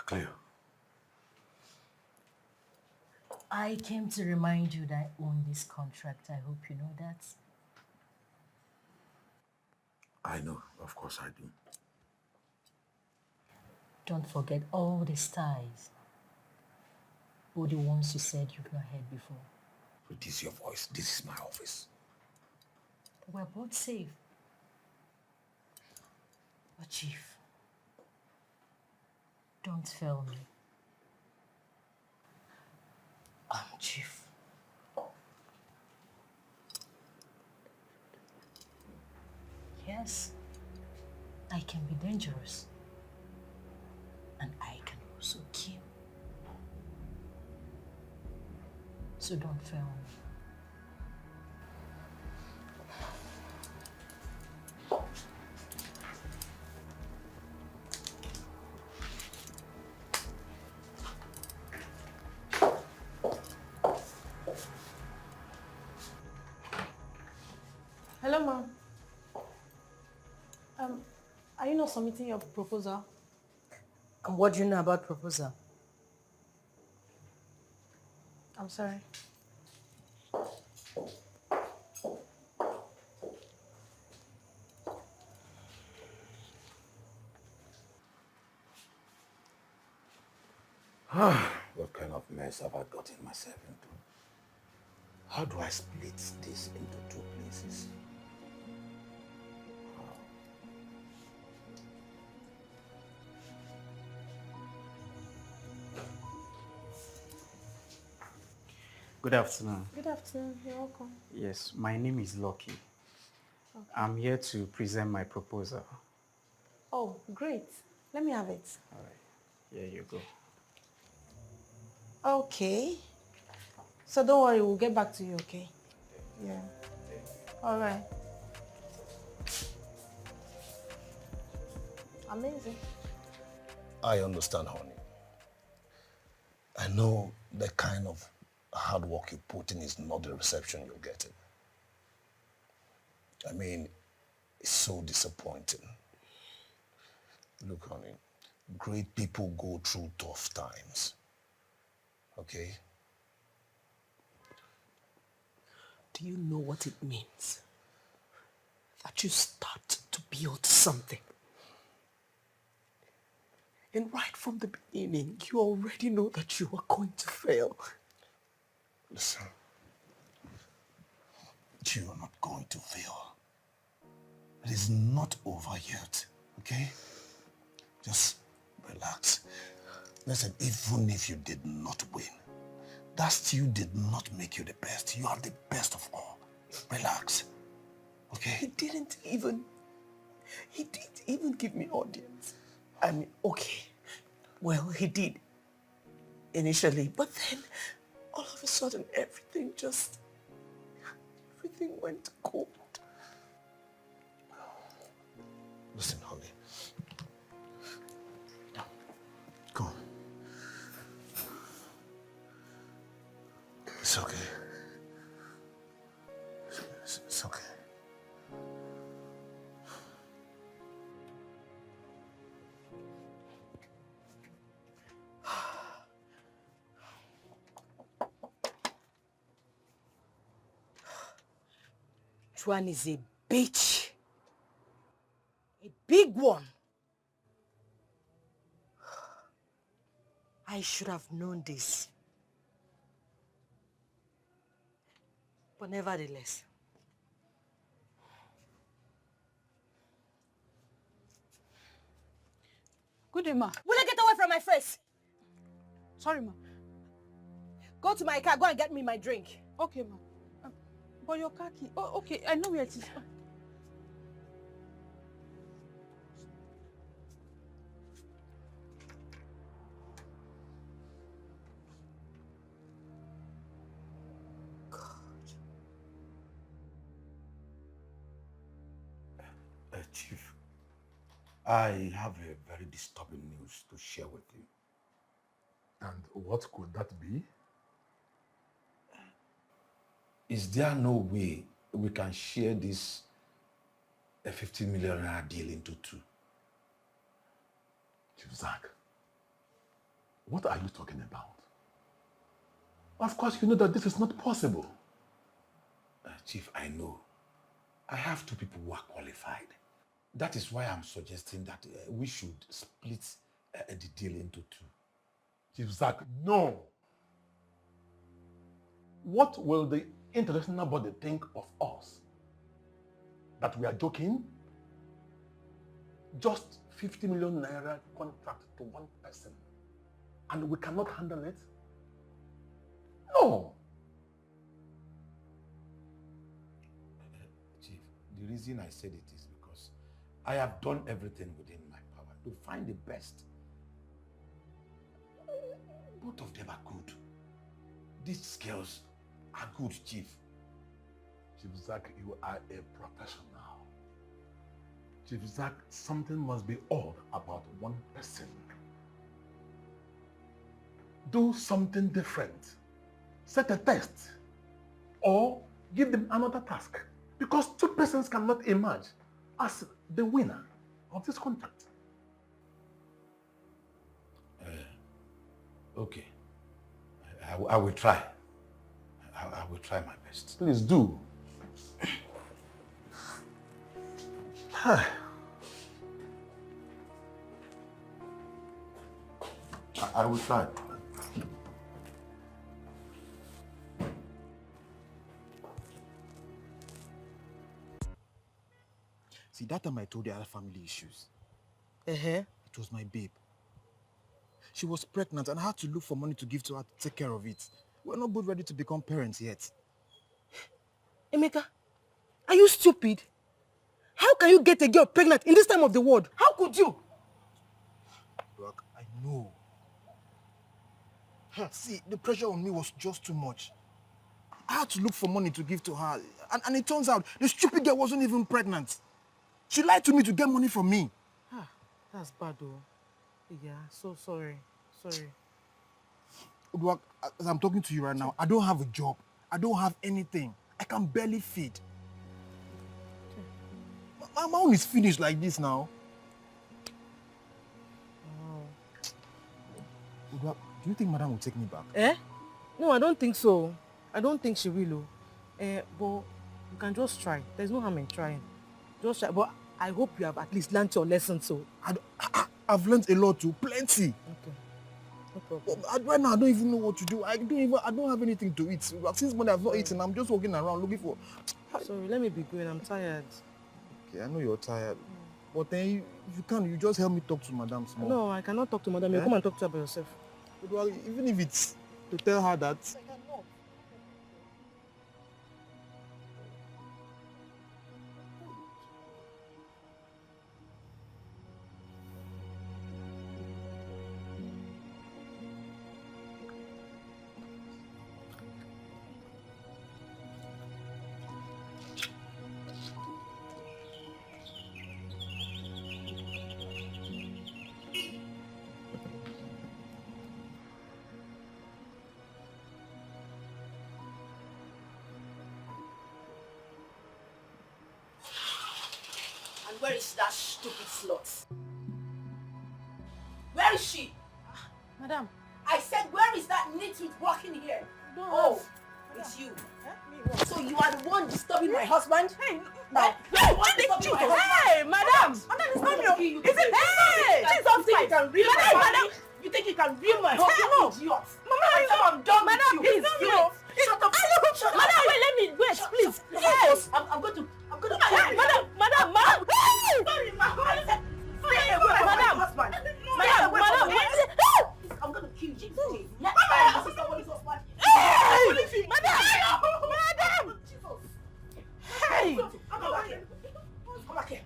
Cleo. I came to remind you that I own this contract. I hope you know that. I know, of course I do. Don't forget all the styles. Or the ones you said you've not heard before. Reduce your voice. This is my office. We're both safe. But Chief, don't fail me. Chief. Yes, I can be dangerous. And I can also kill. So don't fail me. Hello, ma'am. Are you not submitting your proposal? And what do you know about proposal? I'm sorry. What kind of mess have I gotten myself into? How do I split this into two places? Good afternoon. Good afternoon. You're welcome. Yes, my name is Lucky. Okay. I'm here to present my proposal. Oh, great. Let me have it. All right, here you go. Okay. So don't worry, we'll get back to you, okay? Yeah. All right. Amazing. I understand, honey. I know the kind of hard work you put in is not the reception you're getting. I mean, it's so disappointing. Look, honey, great people go through tough times. Okay? Do you know what it means? That you start to build something. And right from the beginning, you already know that you are going to fail. Listen, you are not going to fail. It is not over yet, okay? Just relax. Listen, even if you did not win, that still did not make you the best. You are the best of all. Relax, okay? He didn't even give me audience. I mean, okay, well, he did initially, but then all of a sudden everything went cold. Listen, honey. Come on. It's okay. It's okay. Juan is a bitch. A big one. I should have known this. But nevertheless. Good day, ma. Will you get away from my face? Sorry, ma. Go to my car, go and get me my drink. Okay, ma. But your car key. Oh, okay, I know where it is. Chief, I have a very disturbing news to share with you. And what could that be? Is there no way we can share this a 50 million naira deal into two? Chief Zach, what are you talking about? Of course, you know that this is not possible. Chief, I know. I have two people who are qualified. That is why I'm suggesting that we should split the deal into two. Chief Zach, no. What will the international body think of us? That we are joking? Just 50 million naira contract to one person, and we cannot handle it? No. Chief, the reason I said it is because I have done everything within my power to find the best. Both of them are good. These girls are good, Chief. Chief Zach, you are a professional. Chief Zach, something must be odd about one person. Do something different. Set a test. Or give them another task. Because two persons cannot emerge as the winner of this contract. Okay. I will try. I will try my best. Please do. I will try. See, that time I told you I had family issues. Uh-huh. It was my babe. She was pregnant and I had to look for money to give to her to take care of it. We're not both ready to become parents yet. Emeka, are you stupid? How can you get a girl pregnant in this time of the world? How could you? Look, I know. See, the pressure on me was just too much. I had to look for money to give to her. And it turns out the stupid girl wasn't even pregnant. She lied to me to get money from me. That's bad though. Yeah, so sorry. Sorry. Look, as I'm talking to you right now, I don't have a job. I don't have anything. I can barely feed. My own is finished like this now. Do you think Madam will take me back? Eh? No, I don't think so. I don't think she will. But you can just try. There's no harm in trying. Just try. But I hope you have at least learned your lesson, so. I've learned a lot too, plenty. Okay. No problem. Right now, I don't even know what to do. I don't have anything to eat. Since morning I've not eaten, I'm just walking around looking for... Sorry, let me be going. I'm tired. Okay, I know you're tired. But then you just help me talk to Madam small. No, I cannot talk to Madam. You come and talk to her by yourself. Well, even if it's to tell her that... Where is that stupid slut? Where is she? Madam. I said, where is that nitwit walking here? Don't Oh, It's you. So you are the one disturbing my husband? Hey, now. Hey, madam! Madam, it's not me. Is it? Hey! Jesus Christ! Madam! You think you can ruin my husband? No! Idiot! Mama, I'm done with you. Please, it's not me. Shut up! Shut up! Madam, wait, let me, wait, please. Yes! I'm going to kill you. Madam! Sorry, madam! Stay away from my husband! Madam, wait! I'm going to kill you. Please. Madam! Hey! Come back here. Come back here.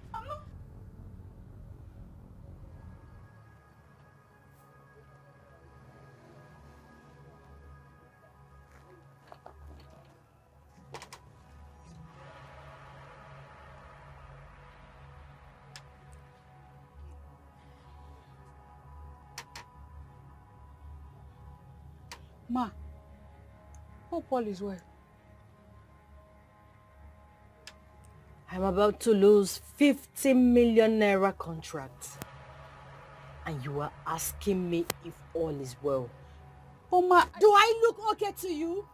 Ma, hope all is well. I'm about to lose 50 million naira contract. And you are asking me if all is well. Oh, Ma. Do I look okay to you?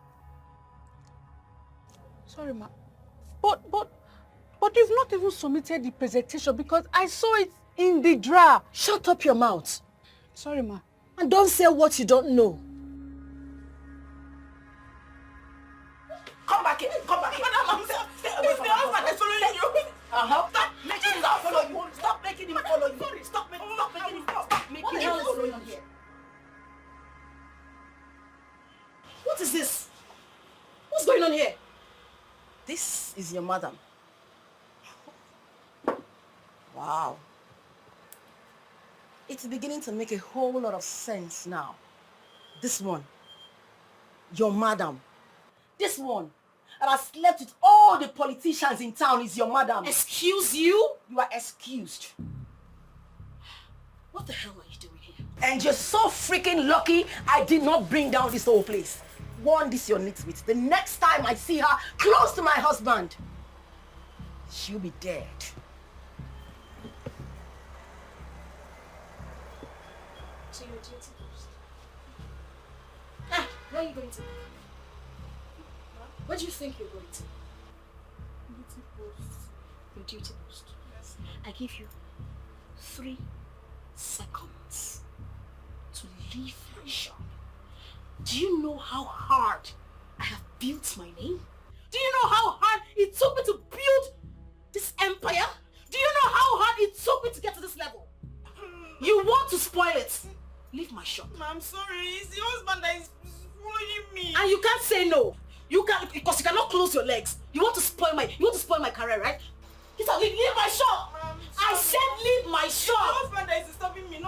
Sorry, Ma. But you've not even submitted the presentation because I saw it in the draft. Shut up your mouth. Sorry, Ma. And don't say what you don't know. Come back here. Come back here. Madam, stay away from my husband. He's following you. Stop making him follow you. Stop making him follow you. Sorry, stop making him follow you. What is this? What's going on here? This is your madam. Wow. It's beginning to make a whole lot of sense now. This one, your madam. This one, that has slept with all the politicians in town is your madam. Excuse you? You are excused. What the hell are you doing here? And you're so freaking lucky I did not bring down this whole place. Warn this your nitwit. The next time I see her close to my husband, she'll be dead. To your duty post. Ah, where are you going to? Where do you think you're going to? Duty post. Your duty post. Yes. I give you 3 seconds to leave my shop. Do you know how hard I have built my name? Do you know how hard it took me to build this empire? Do you know how hard it took me to get to this level? You want to spoil it? Leave my shop. I'm sorry. It's your husband that is following me. And you can't say no. You can't, because you cannot close your legs. You want to spoil my career, right? Get out, leave my shop. I said leave my shop. Your husband that is disturbing me,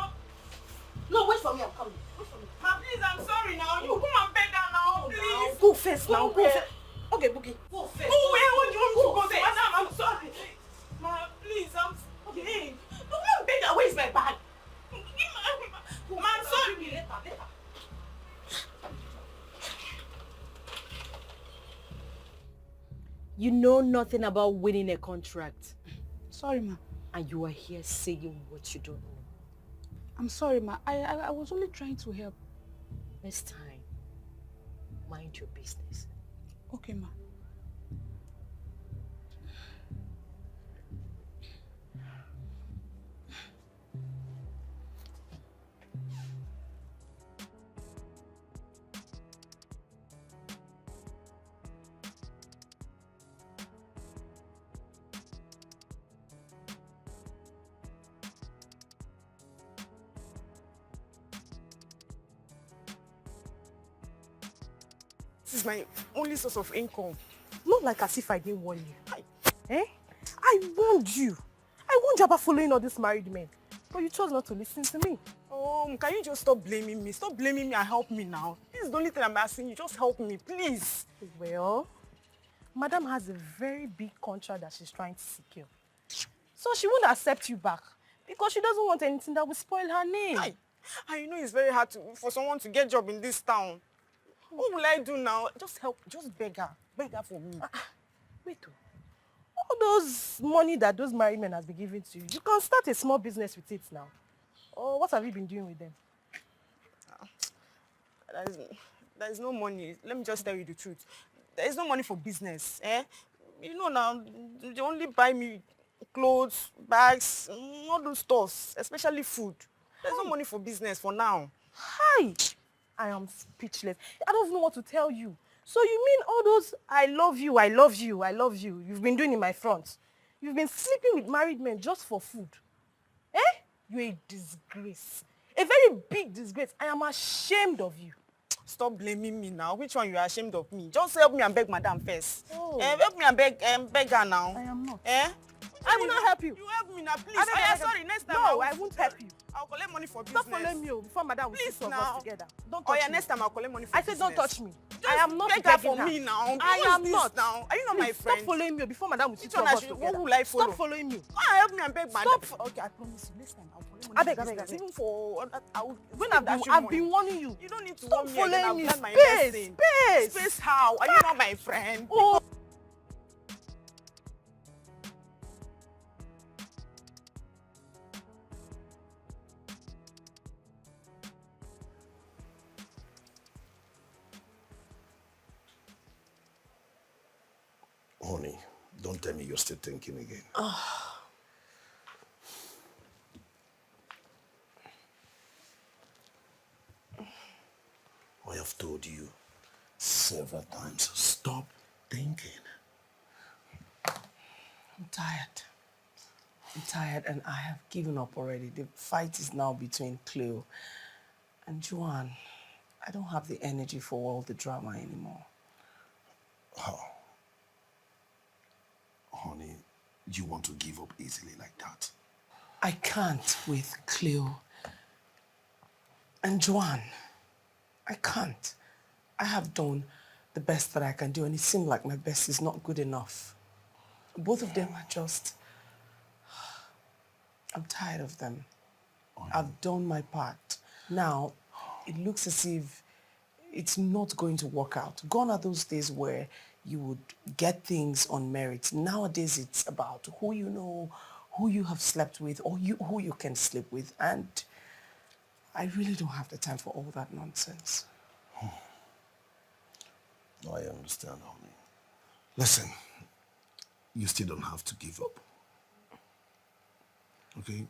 No, wait for me, I'm coming. Wait for me. Ma, please, I'm sorry now. You come and beg down now, please. Go first now, go first. Okay, Boogie. Go first. Go where? What do you want me to go to? Madam, I'm sorry. Ma, please, I'm... Okay. Come and beg her. Where's my bag? Ma, I'm sorry. Later. You know nothing about winning a contract. Sorry, ma. And you are here saying what you don't know. I'm sorry, ma. I was only trying to help. Next time, mind your business. Okay, ma. This is my only source of income. Not like as if I didn't warn you. I warned you. I warned you about following all these married men. But you chose not to listen to me. Can you just stop blaming me? Stop blaming me and help me now. This is the only thing I'm asking you. Just help me, please. Well, Madam has a very big contract that she's trying to secure. So she won't accept you back because she doesn't want anything that will spoil her name. And you know it's very hard for someone to get a job in this town. What will I do now? Just help. Just beg her. Beg her for me. Wait. All those money that those married men has been giving to you, you can start a small business with it now. Or what have you been doing with them? There is no money. Let me just tell you the truth. There is no money for business, eh? You know now, they only buy me clothes, bags, all those stuffs, especially food. There's no money for business for now. Hi! I am speechless. I don't even know what to tell you. So you mean all those I love you, I love you, I love you, you've been doing in my front? You've been sleeping with married men just for food? Eh? You're a disgrace. A very big disgrace. I am ashamed of you. Stop blaming me now. Which one you are ashamed of me? Just help me and beg madam first. Oh. Help me and beg her now. I am not. Eh? I will not help you. You help me now, please. I beg, Sorry, next time. No, I won't help you. I'll collect money for business. Stop following me before madam will Please put now. us together. Don't touch me. Next time I'll collect money for I business. said don't touch me. Just I am not beg her begging for me now. I Who is am this not. now. Are you not my Please, friend? Stop following me before madam will Which put one us together. who will I follow? Stop following me. Help me and beg madam. Stop. Okay, I promise you. Next time I'll collect money I for beg. business. Even for When I've been warning you. You don't need to Stop warn me again. following I've me. learned my Space. lesson. Space. Space how? Are you not my friend? Oh. Honey, don't tell me you're still thinking again. I have told you several times, stop thinking. I'm tired. I'm tired and I have given up already. The fight is now between Cleo and Joanne. I don't have the energy for all the drama anymore. How? Honey, you want to give up easily like that? I can't with Cleo and Joanne. I can't. I have done the best that I can do and it seems like my best is not good enough. Both of them are just... I'm tired of them. I've done my part. Now, it looks as if it's not going to work out. Gone are those days where you would get things on merit. Nowadays, it's about who you know, who you have slept with, or who you can sleep with. And I really don't have the time for all that nonsense. I understand, honey. Listen, you still don't have to give up. Okay?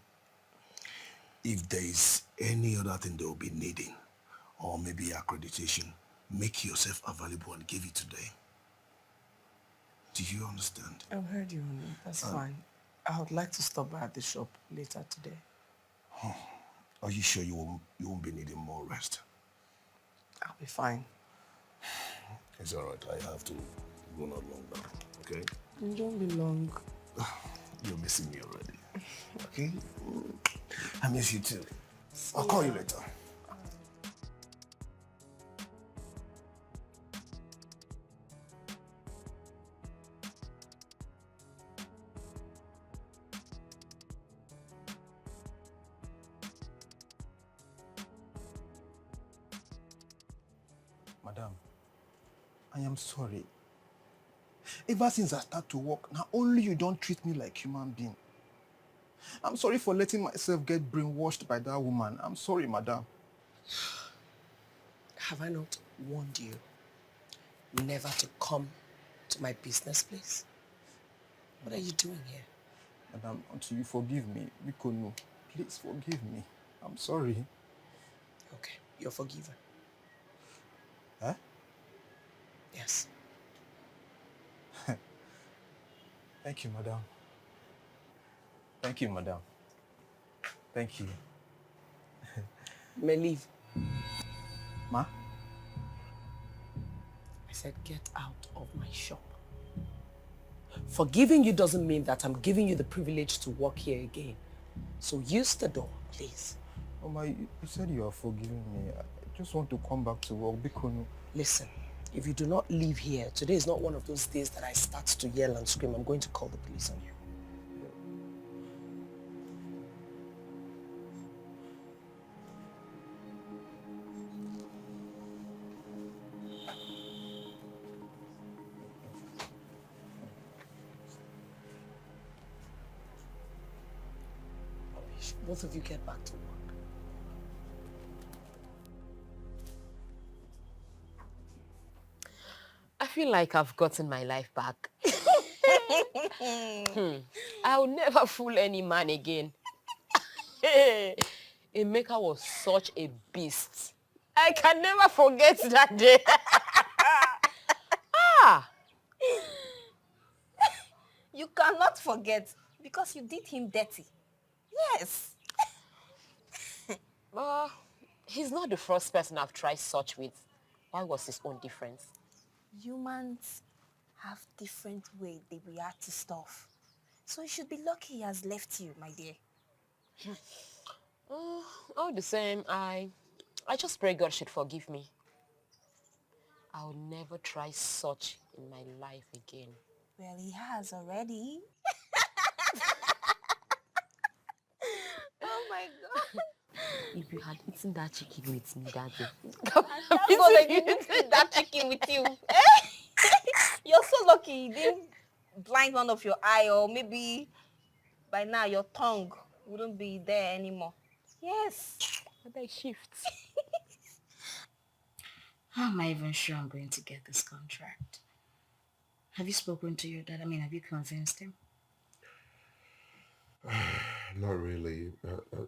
If there is any other thing they will be needing, or maybe accreditation, make yourself available and give it to them. Do you understand? I've heard you, honey. That's fine. I would like to stop by at the shop later today. Are you sure you won't be needing more rest? I'll be fine. It's all right. I have to go not long now, okay? Don't be long. You're missing me already, okay? I miss you too. I'll call you later. Madam, I am sorry. Ever since I start to work, now only you don't treat me like human being. I'm sorry for letting myself get brainwashed by that woman. I'm sorry, madam. Have I not warned you never to come to my business place? What are you doing here? Madam, until you forgive me, Bikono, please forgive me. I'm sorry. Okay, you're forgiven. Huh? Yes. Thank you, madam. Thank you, madam. Thank you. May leave. Ma? I said get out of my shop. Forgiving you doesn't mean that I'm giving you the privilege to work here again. So use the door, please. Mama, you said you are forgiving me. I just want to come back to work. Bikono. Listen, if you do not leave here, today is not one of those days that I start to yell and scream. I'm going to call the police on you. Both of you get back to work. I feel like I've gotten my life back. I'll never fool any man again. Emeka was such a beast. I can never forget that day. Ah! You cannot forget because you did him dirty. Yes. He's not the first person I've tried such with. Why was his own difference? Humans have different ways they react to stuff. So you should be lucky he has left you, my dear. All the same, I just pray God should forgive me. I'll never try such in my life again. Well, he has already. Oh my God. If you had eaten that chicken with me that day. I'm gonna eat that chicken with you. You're so lucky you didn't blind one of your eye, or maybe by now your tongue wouldn't be there anymore. Yes. But I shift. How am I even sure I'm going to get this contract? Have you spoken to your dad? I mean, have you convinced him? Not really.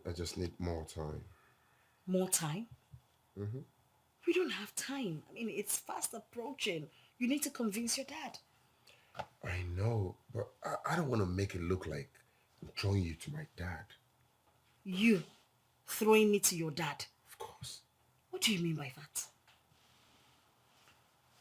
I just need more time. More time? Mm-hmm. We don't have time. I mean, it's fast approaching. You need to convince your dad. I know, but I don't want to make it look like I'm throwing you to my dad. You throwing me to your dad? Of course. What do you mean by that?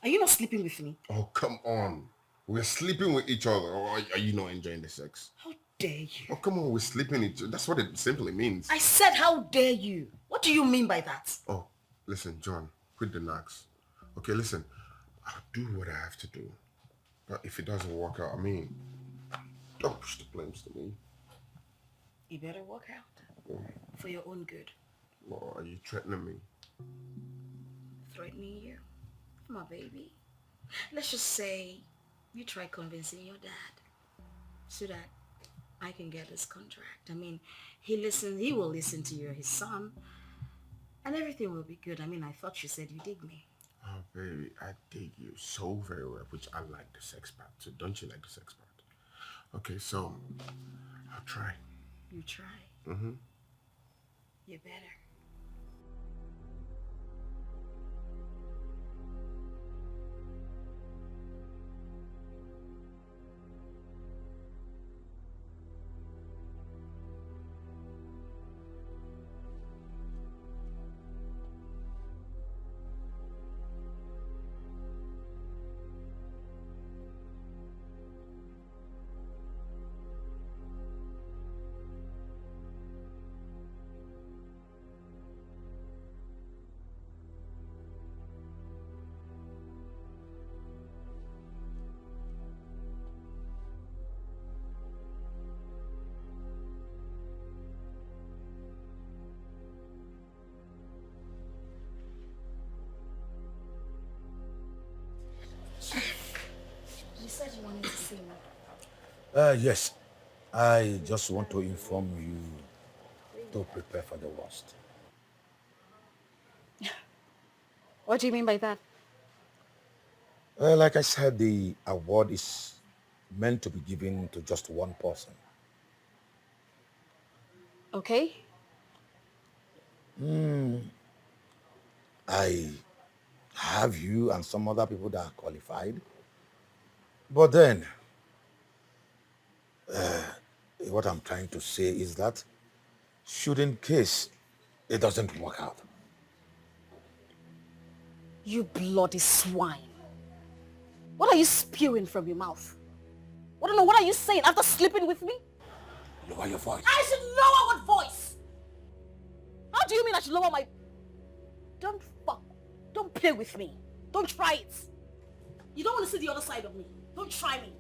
Are you not sleeping with me? Oh, come on. We're sleeping with each other, or are you not enjoying the sex? How dare you? Oh, come on, we're sleeping each other. That's what it simply means. I said, how dare you? What do you mean by that? Oh, listen, John, quit the knocks. Okay, listen, I'll do what I have to do. But if it doesn't work out, I mean, don't push the blames to me. You better work out. For your own good. Well, are you threatening me? Threatening you? My baby. Let's just say you try convincing your dad so that I can get this contract. I mean, he will listen to you, his son, and everything will be good. I mean, I thought you said you dig me. Oh, baby, I dig you so very well, which I like the sex part. So don't you like the sex part? Okay, so I'll try. You try? Mm-hmm. You better. You said you wanted to see me. Yes. I just want to inform you to prepare for the worst. What do you mean by that? Like I said, the award is meant to be given to just one person. Okay. I have you and some other people that are qualified. But then, what I'm trying to say is that should in case it doesn't work out. You bloody swine. What are you spewing from your mouth? I don't know, what are you saying after sleeping with me? Lower your voice. I should lower what voice? How do you mean I should lower my... Don't play with me. Don't try it. You don't want to see the other side of me. Don't try me.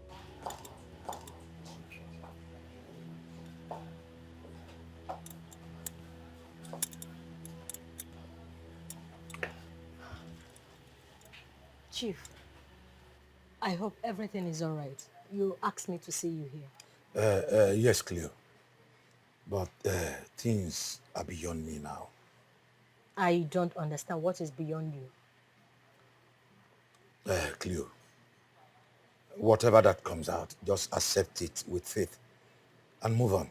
Chief, I hope everything is all right. You asked me to see you here. Yes, Cleo. But things are beyond me now. I don't understand what is beyond you. Cleo, Whatever that comes out, just accept it with faith and move on.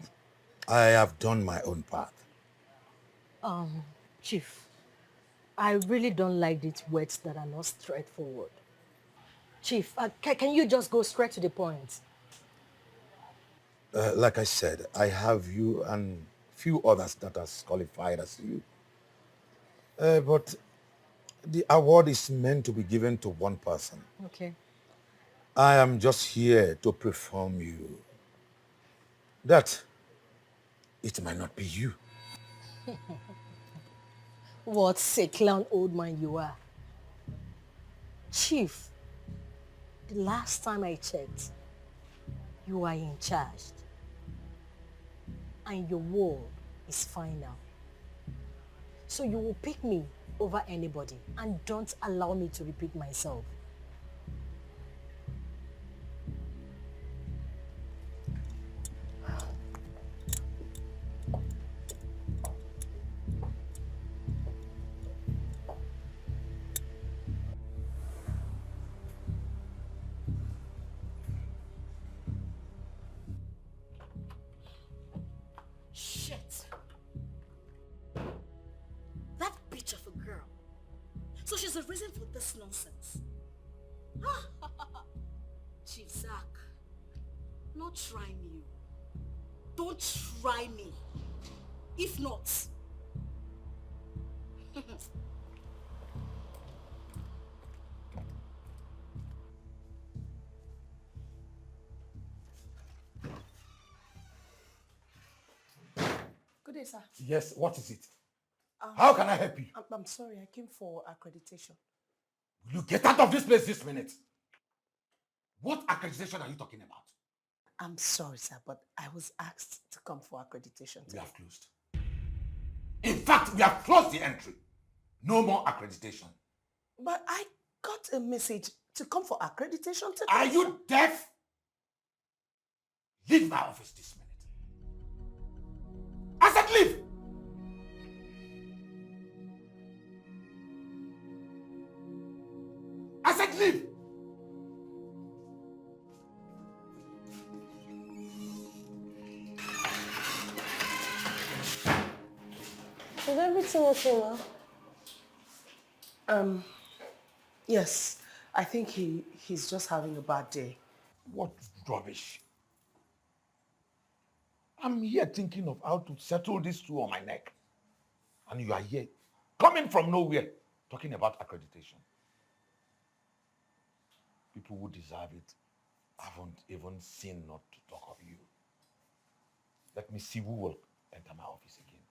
I have done my own part. Chief, I really don't like these words that are not straightforward. Chief, can you just go straight to the point? Like I said, I have you and few others that are as qualified as you. But the award is meant to be given to one person. Okay. I am just here to perform you. That it might not be you. What a clown old man you are. Chief, the last time I checked, you are in charge. And your word is final. So you will pick me over anybody and don't allow me to repeat myself. Shit. That bitch of a girl. So she's the reason for this nonsense. Chief Zach, not try me. Don't try me. If not... Good day, sir. Yes, what is it? How can I help you? I'm sorry, I came for accreditation. Will you get out of this place this minute? What accreditation are you talking about? I'm sorry, sir, but I was asked to come for accreditation today. We have closed. In fact, we have closed the entry. No more accreditation. But I got a message to come for accreditation today. Are you deaf? Leave my office this minute. I said leave! I said leave! Is everything okay now? Yes, I think he's just having a bad day. What rubbish. I'm here thinking of how to settle this two on my neck. And you are here, coming from nowhere, talking about accreditation. People who deserve it haven't even seen not to talk of you. Let me see who will enter my office again.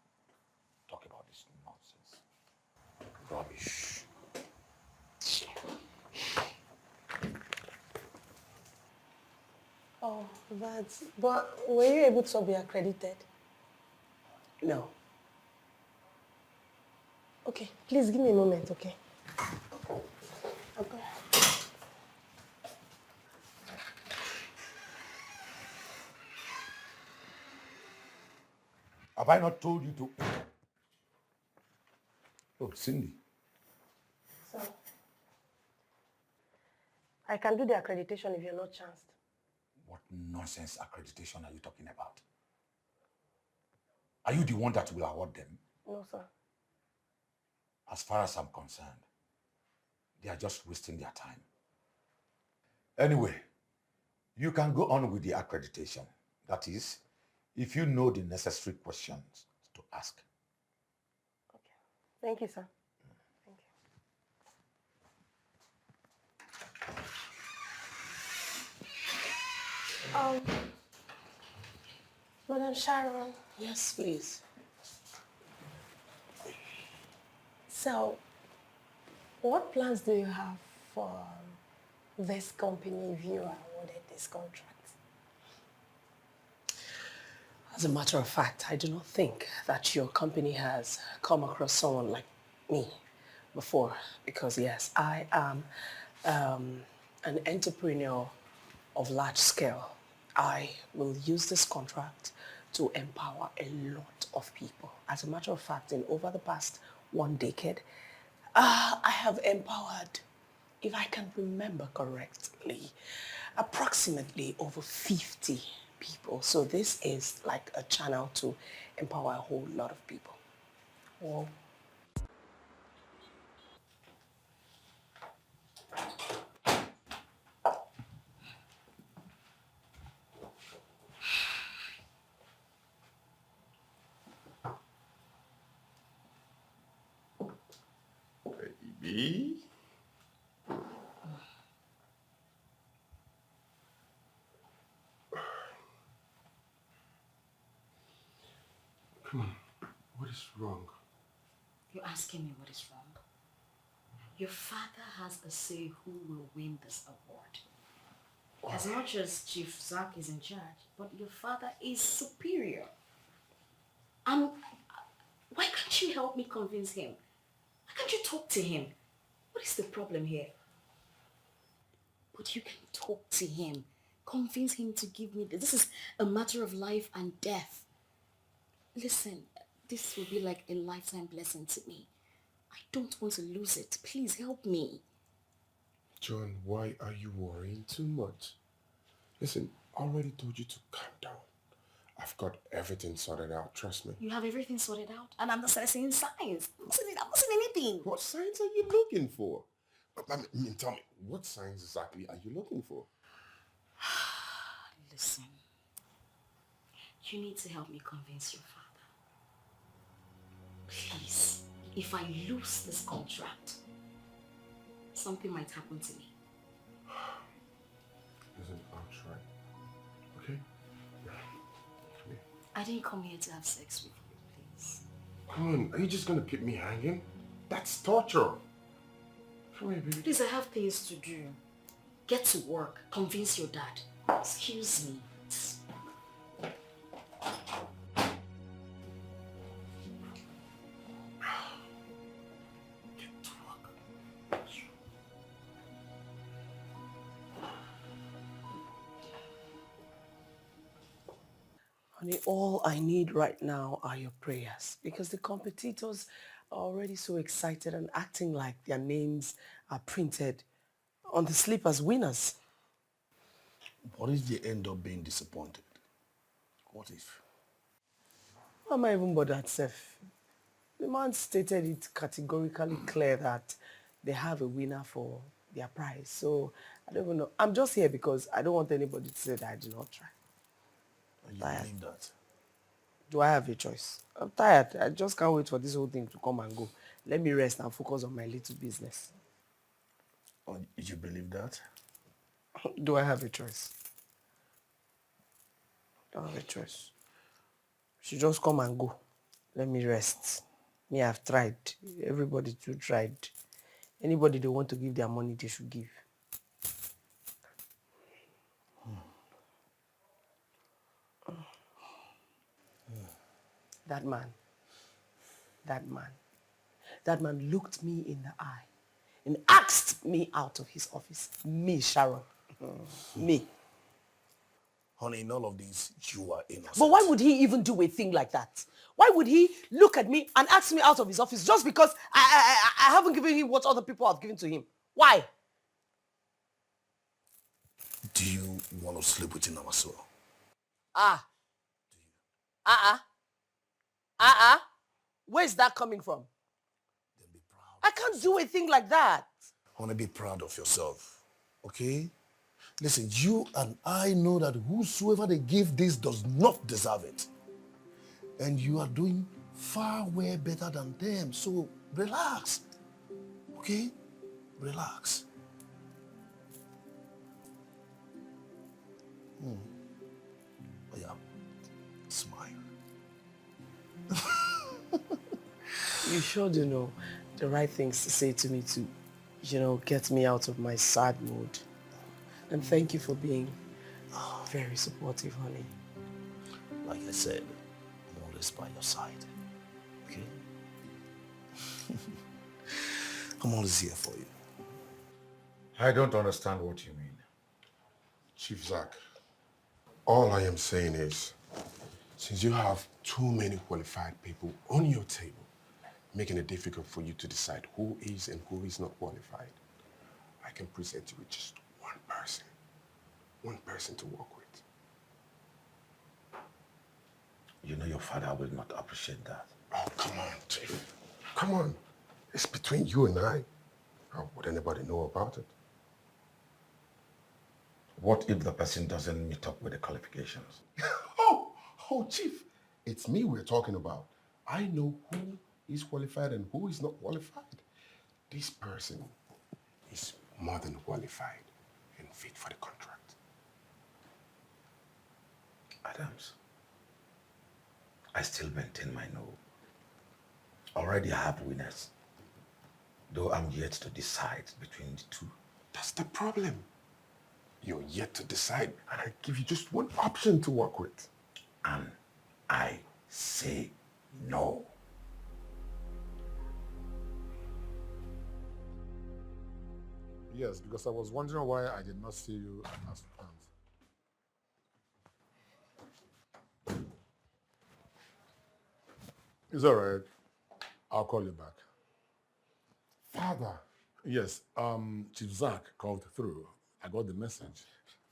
Talk about this nonsense. Rubbish. Oh, but were you able to be accredited? No. Okay, please give me a moment, okay? Okay. Have I not told you to? Oh, Cindy. So, I can do the accreditation if you're not chanced. What nonsense accreditation are you talking about? Are you the one that will award them? No, sir. As far as I'm concerned, they are just wasting their time. Anyway, you can go on with the accreditation. That is, if you know the necessary questions to ask. Okay. Thank you, sir. Thank you. Madam Sharon. Yes, please. So, what plans do you have for this company if you are awarded this contract? As a matter of fact, I do not think that your company has come across someone like me before, because yes, I am an entrepreneur of large scale. I will use this contract to empower a lot of people. As a matter of fact, in over the past 1 decade, I have empowered if I can remember correctly, approximately over 50 people. So this is like a channel to empower a whole lot of people. Wow. Baby. Come on, what is wrong? You're asking me what is wrong? Your father has a say who will win this award. As much as Chief Zach is in charge, but your father is superior. Why can't you help me convince him? Why can't you talk to him? What is the problem here? But you can talk to him. Convince him to give me this. This is a matter of life and death. Listen, this will be like a lifetime blessing to me. I don't want to lose it. Please help me. John, why are you worrying too much? Listen, I already told you to calm down. I've got everything sorted out, trust me. You have everything sorted out? And I'm not seeing signs. I'm not seeing anything. What signs are you looking for? I mean, tell me, what signs exactly are you looking for? Listen, you need to help me convince your father. Please, if I lose this contract, something might happen to me. Listen, I'll try. Okay? Come here. I didn't come here to have sex with you, please. Come on, are you just gonna keep me hanging? That's torture. Come here, baby. Please, I have things to do. Get to work. Convince your dad. Excuse me. Honey, all I need right now are your prayers because the competitors are already so excited and acting like their names are printed on the slip as winners. What if they end up being disappointed? What if? Why am I even bothered, Seth? The man stated it categorically clear that they have a winner for their prize. So I don't even know. I'm just here because I don't want anybody to say that I did not try. And you believe that? Do I have a choice? I'm tired. I just can't wait for this whole thing to come and go. Let me rest and focus on my little business. Or you believe that? Do I have a choice? Don't have a choice. She just come and go. Let me rest. Me, I've tried. Everybody too tried. Anybody they want to give their money, they should give. That man looked me in the eye and asked me out of his office. Me, Sharon. Me. Honey, in all of this, you are innocent. But why would he even do a thing like that? Why would he look at me and ask me out of his office just because I haven't given him what other people have given to him? Why? Do you want to sleep within our soul? Where's that coming from? I can't do a thing like that. Honey, be proud of yourself, okay? Listen, you and I know that whosoever they give this does not deserve it. And you are doing far way better than them. So relax, okay? Relax. Oh yeah, smile. You sure do know the right things to say to me to, get me out of my sad mood. And thank you for being very supportive, honey. Like I said, I'm always by your side, okay? I'm always here for you. I don't understand what you mean. Chief Zach, all I am saying is, since you have too many qualified people on your table, making it difficult for you to decide who is and who is not qualified, I can present you with just one person to work with. You know your father will not appreciate that. Oh, come on, Chief. Come on. It's between you and I. How would anybody know about it? What if the person doesn't meet up with the qualifications? Oh, Chief, it's me we're talking about. I know who is qualified and who is not qualified. This person is more than qualified and fit for the contract. Adams, I still maintain my no. Already I have winners, though I'm yet to decide between the two. That's the problem. You're yet to decide, and I give you just one option to work with. And I say no. Yes, because I was wondering why I did not see you as planned. It's all right. I'll call you back. Father. Yes, Chief Zach called through. I got the message.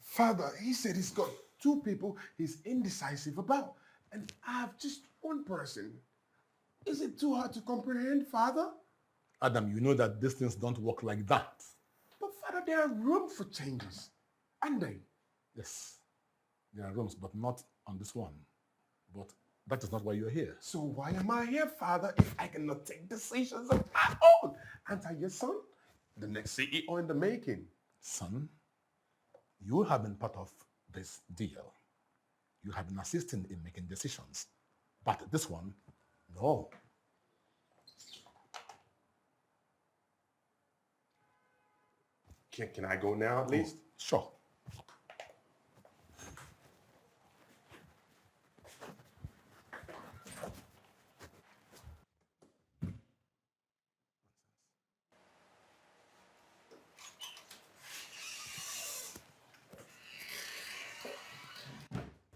Father, he said he's got 2 people he's indecisive about, and I have just one person. Is it too hard to comprehend, Father? Adam, you know that these things don't work like that. But Father, there are room for changes, aren't they? Yes, there are rooms, but not on this one. But that is not why you're here. So why am I here, Father, if I cannot take decisions of my own? Aren't I your son? The next CEO in the making. Son, you have been part of this deal. You have been assisting in making decisions. But this one, no. Can I go now at least? Sure.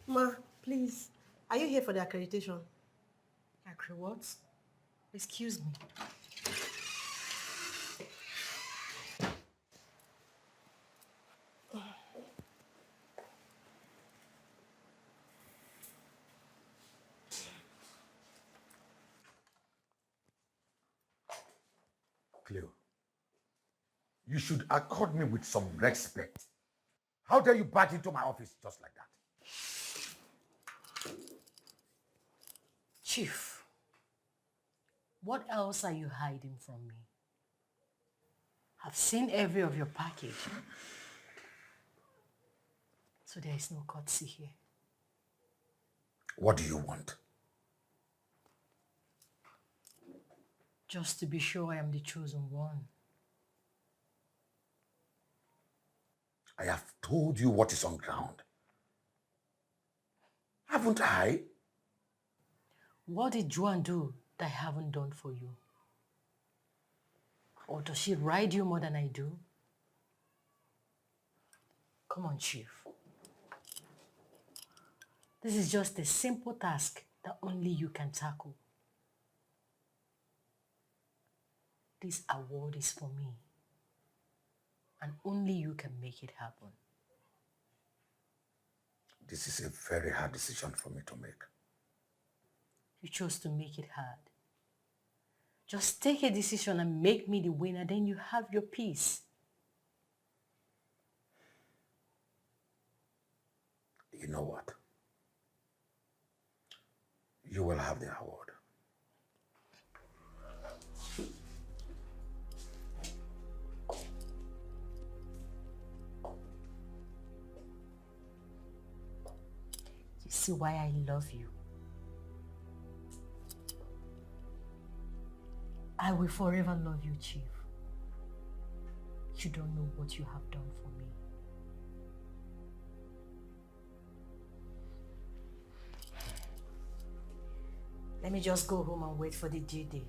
Ma, please, are you here for the accreditation? What? Excuse me. Cleo, you should accord me with some respect. How dare you barge into my office just like that? Chief, what else are you hiding from me? I've seen every of your package. So there is no courtesy here. What do you want? Just to be sure I am the chosen one. I have told you what is on ground. Haven't I? What did Juan do that I haven't done for you? Or does she ride you more than I do? Come on, Chief. This is just a simple task that only you can tackle. This award is for me. And only you can make it happen. This is a very hard decision for me to make. You chose to make it hard. Just take a decision and make me the winner, then you have your peace. You know what? You will have the award. You see why I love you. I will forever love you, Chief. You don't know what you have done for me. Let me just go home and wait for the due day.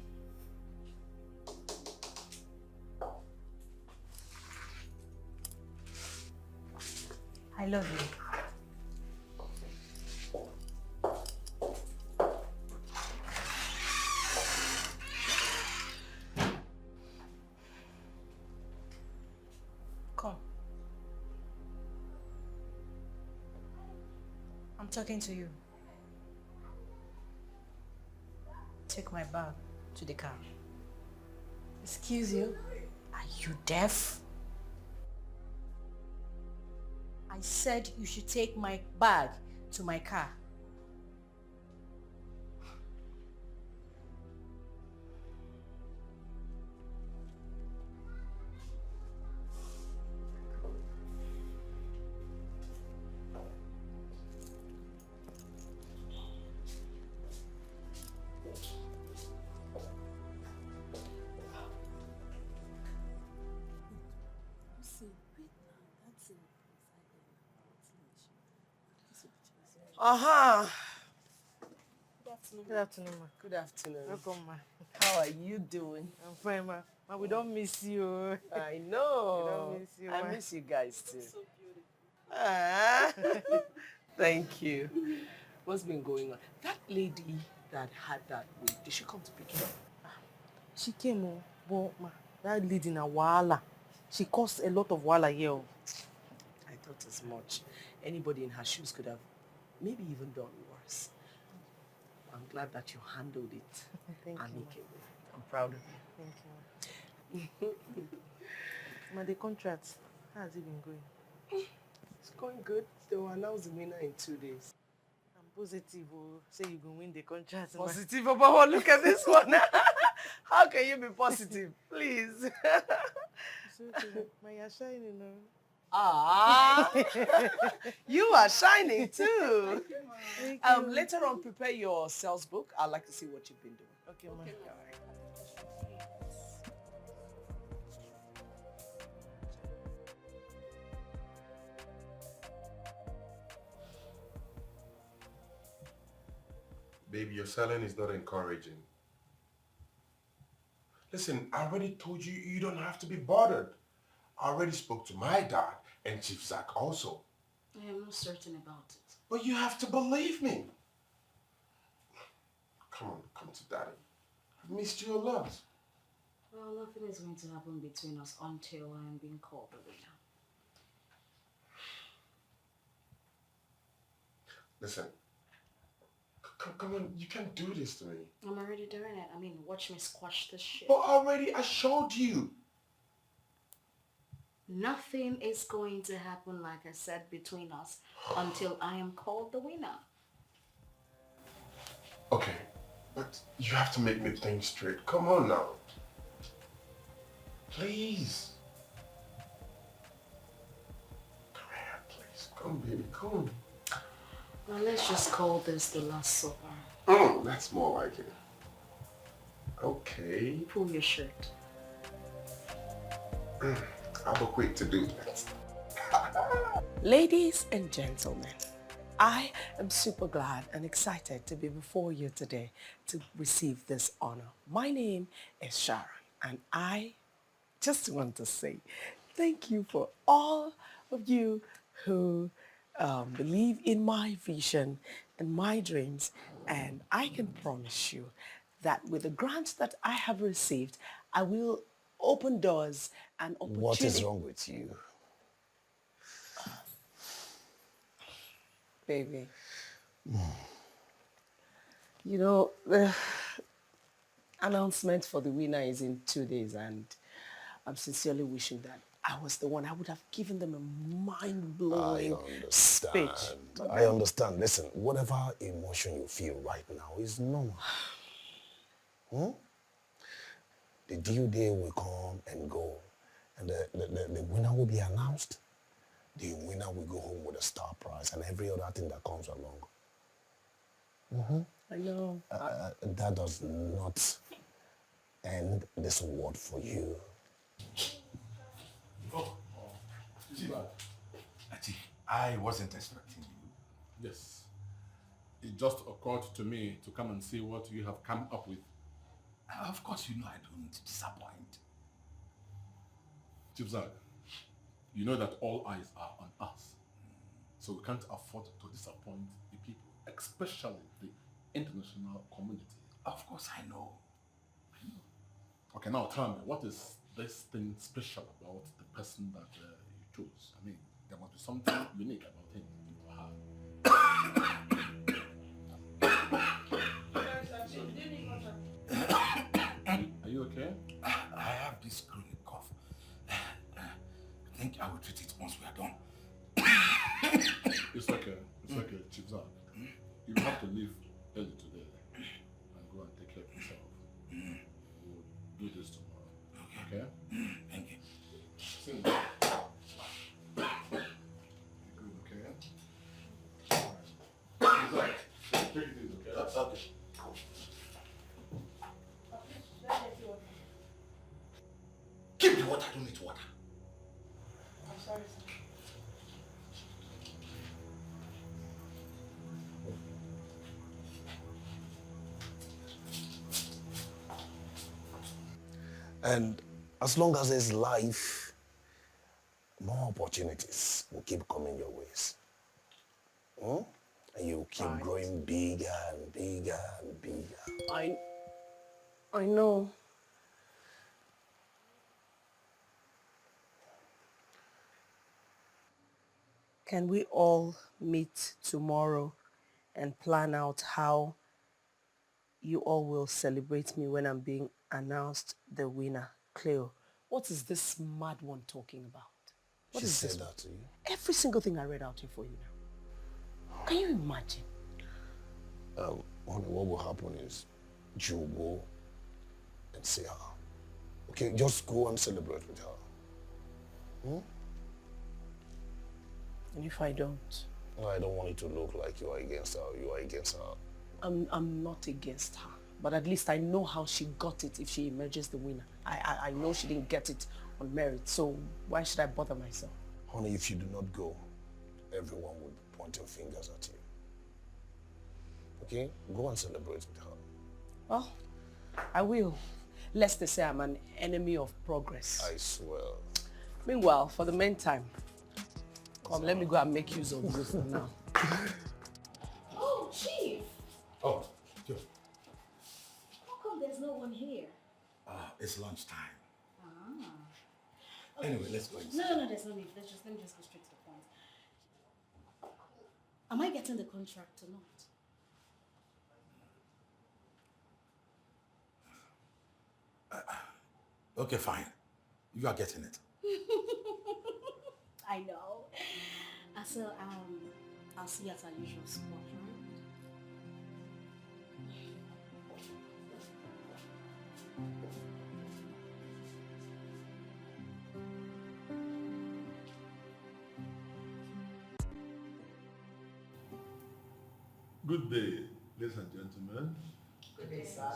I love you. I'm talking to you. Take my bag to the car. Excuse you? Are you deaf? I said you should take my bag to my car. Aha. Good afternoon, ma. Good afternoon. Welcome, ma. How are you doing? I'm fine, ma. Ma, we don't miss you. I know. We don't miss you, I ma. miss you guys too. Ah, thank you. What's been going on? That lady that had that wig, did she come to pick you up? She came, but ma, that lady na wahala. She caused a lot of wahala here. I thought as much. Anybody in her shoes could have maybe even done worse. I'm glad that you handled it. Thank you, amicably. I'm proud of you. Thank you. Ma, the contract, how has it been going? It's going good. They will announce the winner in 2 days. I'm positive. Say you go win the contract. Ma. Positive, Papa. Look at this one. How can you be positive? Please. It's okay. Ma, you're shining, no? Ah, you are shining too. Thank you. Later on, prepare your sales book. I'd like to see what you've been doing. Okay, ma. All right. Baby, your selling is not encouraging. Listen, I already told you you don't have to be bothered. I already spoke to my dad and Chief Zach also. I am not certain about it. But you have to believe me. Come on, come to daddy. I've missed you a lot. Well, nothing is going to happen between us until I am being called the winner. Listen, come on, you can't do this to me. I'm already doing it. I mean, watch me squash this shit. But already I showed you. Nothing is going to happen, like I said, between us until I am called the winner. Okay, but you have to make me think straight. Come on now. Please. Come here, please. Come, baby, come. Well, let's just call this the last supper. Oh, that's more like it. Okay. Pull your shirt. I'll be quick to do that. Ladies and gentlemen, I am super glad and excited to be before you today to receive this honor. My name is Sharon, and I just want to say thank you for all of you who believe in my vision and my dreams, and I can promise you that with the grants that I have received, I will open doors and opportunities. What is wrong with you? Baby. You know, the announcement for the winner is in 2 days, and I'm sincerely wishing that I was the one. I would have given them a mind-blowing speech. I understand. Listen, whatever emotion you feel right now is normal. The due day will come and go, and the winner will be announced. The winner will go home with a star prize and every other thing that comes along. I know. That does not end this award for you. I wasn't expecting you. Yes. It just occurred to me to come and see what you have come up with. Of course, you know I don't disappoint. Chief Zag, you know that all eyes are on us. So we can't afford to disappoint the people, especially the international community. Of course, I know. Okay, now tell me, what is this thing special about the person that you chose? I mean, there must be something unique about him in your heart. this chronic cough. I think I will treat it once we are done. It's okay, Chief Zach. You have to leave early today and go and take care of yourself. We'll do this tomorrow. Okay? Thank you. See you. Good, okay? Alright. Take it easy, okay? That's okay. Keep the water, I don't need water. I'm sorry, sir. And as long as there's life, more opportunities will keep coming your ways. Hmm? And you keep growing bigger and bigger and bigger. I know. Can we all meet tomorrow and plan out how you all will celebrate me when I'm being announced the winner? Cleo, what is this mad one talking about? What She is said this that to you? Every single thing I read out here for you now. Can you imagine? Honey, what will happen is you will go and see her. Okay, just go and celebrate with her. Hmm? And if I don't? No, I don't want it to look like you are against her. You are against her. I'm not against her. But at least I know how she got it if she emerges the winner. I know she didn't get it on merit, so why should I bother myself? Honey, if you do not go, everyone will be pointing fingers at you. Okay? Go and celebrate with her. Well, I will. Lest they say I'm an enemy of progress. I swear. Meanwhile, for the meantime, come, let me go and make use of you for now. Oh, Chief! Oh, sure. How come there's no one here? It's lunchtime. Ah. Anyway, let's go inside. No, there's no need. Let me just go straight to the point. Am I getting the contract or not? Okay, fine. You are getting it. I know. So, I'll see you at our usual spot, right? Good day, ladies and gentlemen. Good day, sir.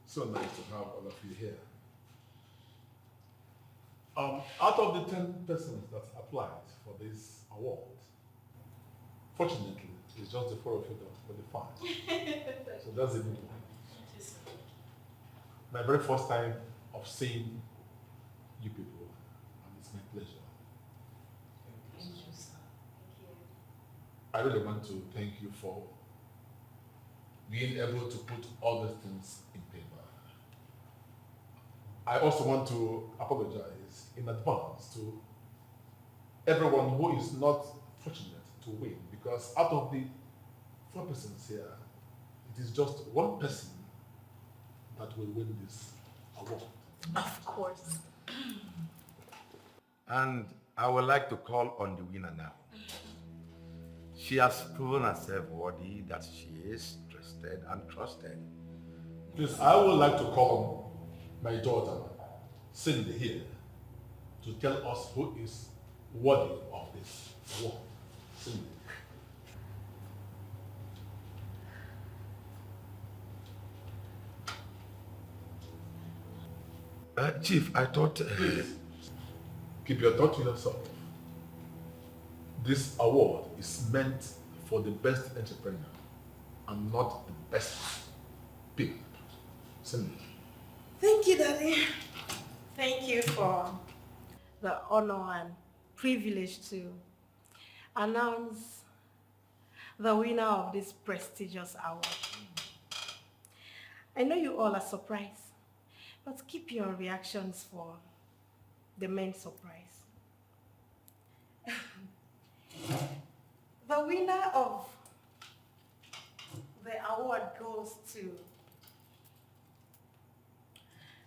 So nice to have all of you here. Out of the 10 persons that applied for this award, fortunately, it's just the 4 of you that qualified. So that's a good one. My very first time of seeing you people, and it's my pleasure. Thank you, sir. Thank you. I really want to thank you for being able to put all these things in paper. I also want to apologize in advance to everyone who is not fortunate to win, because out of the 4 persons here, it is just 1 person that will win this award. Of course. And I would like to call on the winner now. She has proven herself worthy that she is trusted and trusted. Please, I would like to call on my daughter, Cindy, here to tell us who is worthy of this award. Cindy. Chief, I thought... Please, keep your thought to yourself. This award is meant for the best entrepreneur and not the best pimp. Cindy. Thank you, Daddy. Thank you for the honor and privilege to announce the winner of this prestigious award. I know you all are surprised, but keep your reactions for the main surprise. The winner of the award goes to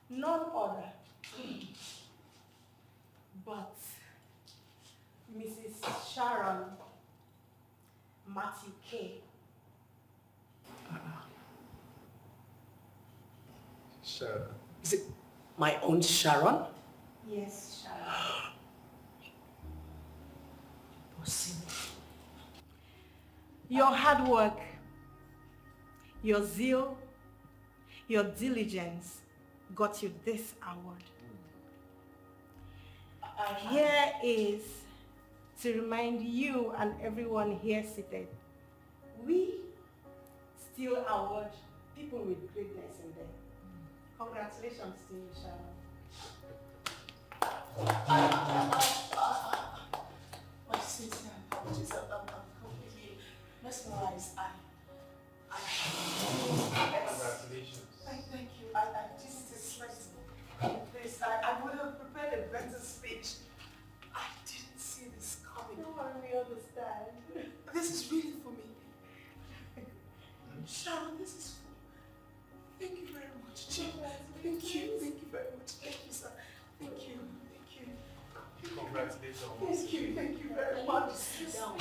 none other but Mrs. Sharon Matthew K. Sharon. Is it my own Sharon? Yes, Sharon. Your hard work, your zeal, your diligence got you this award. Here is to remind you and everyone here seated, we still award people with greatness in them. Congratulations to you, Sharon. My sister, I'm completely mesmerized. Congratulations. Thank you. I didn't expect this. I would have prepared a better speech. I didn't see this coming. Don't worry, we understand. This is really for me. Sharon, this is for you. Thank you very much, Chief. Thank you. Thank you very much. Thank you, sir. Thank you. Thank you. Congratulations. Thank you. Thank you very much. Sit down.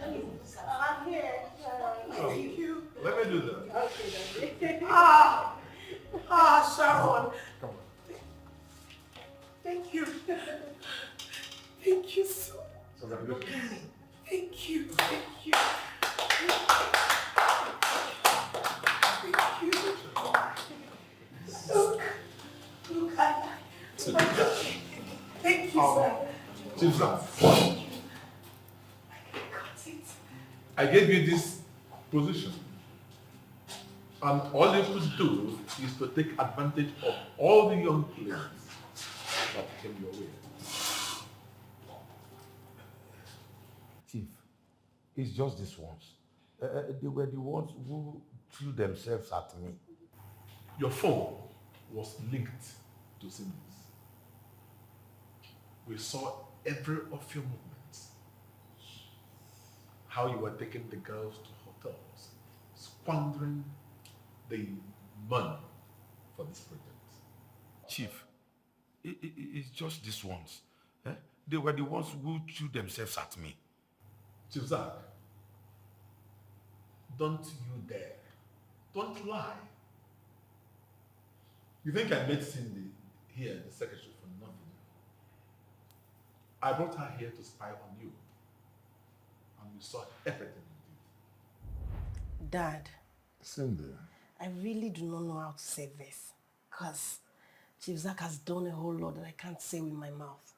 I'm here, Sharon. Thank you. Let me do that. Okay, Sharon. Come on. Thank you. Thank you so much. Congratulations. Thank you. Thank you. Thank you. Look, thank you, sir. Chief Sir, I gave you this position. And all you could do is to take advantage of all the young players that came your way. Chief, it's just this once. They were the ones who threw themselves at me. Your phone was linked to Cindy's. We saw every of your movements. How you were taking the girls to hotels, squandering the money for this project. Chief, it's just this once. They were the ones who threw themselves at me. Chief Zach, don't you dare. Don't lie. You think I made Cindy here, the secretary, for nothing? I brought her here to spy on you. And we saw everything you did. Dad. Cindy. I really do not know how to say this. Because Chief Zach has done a whole lot that I can't say with my mouth.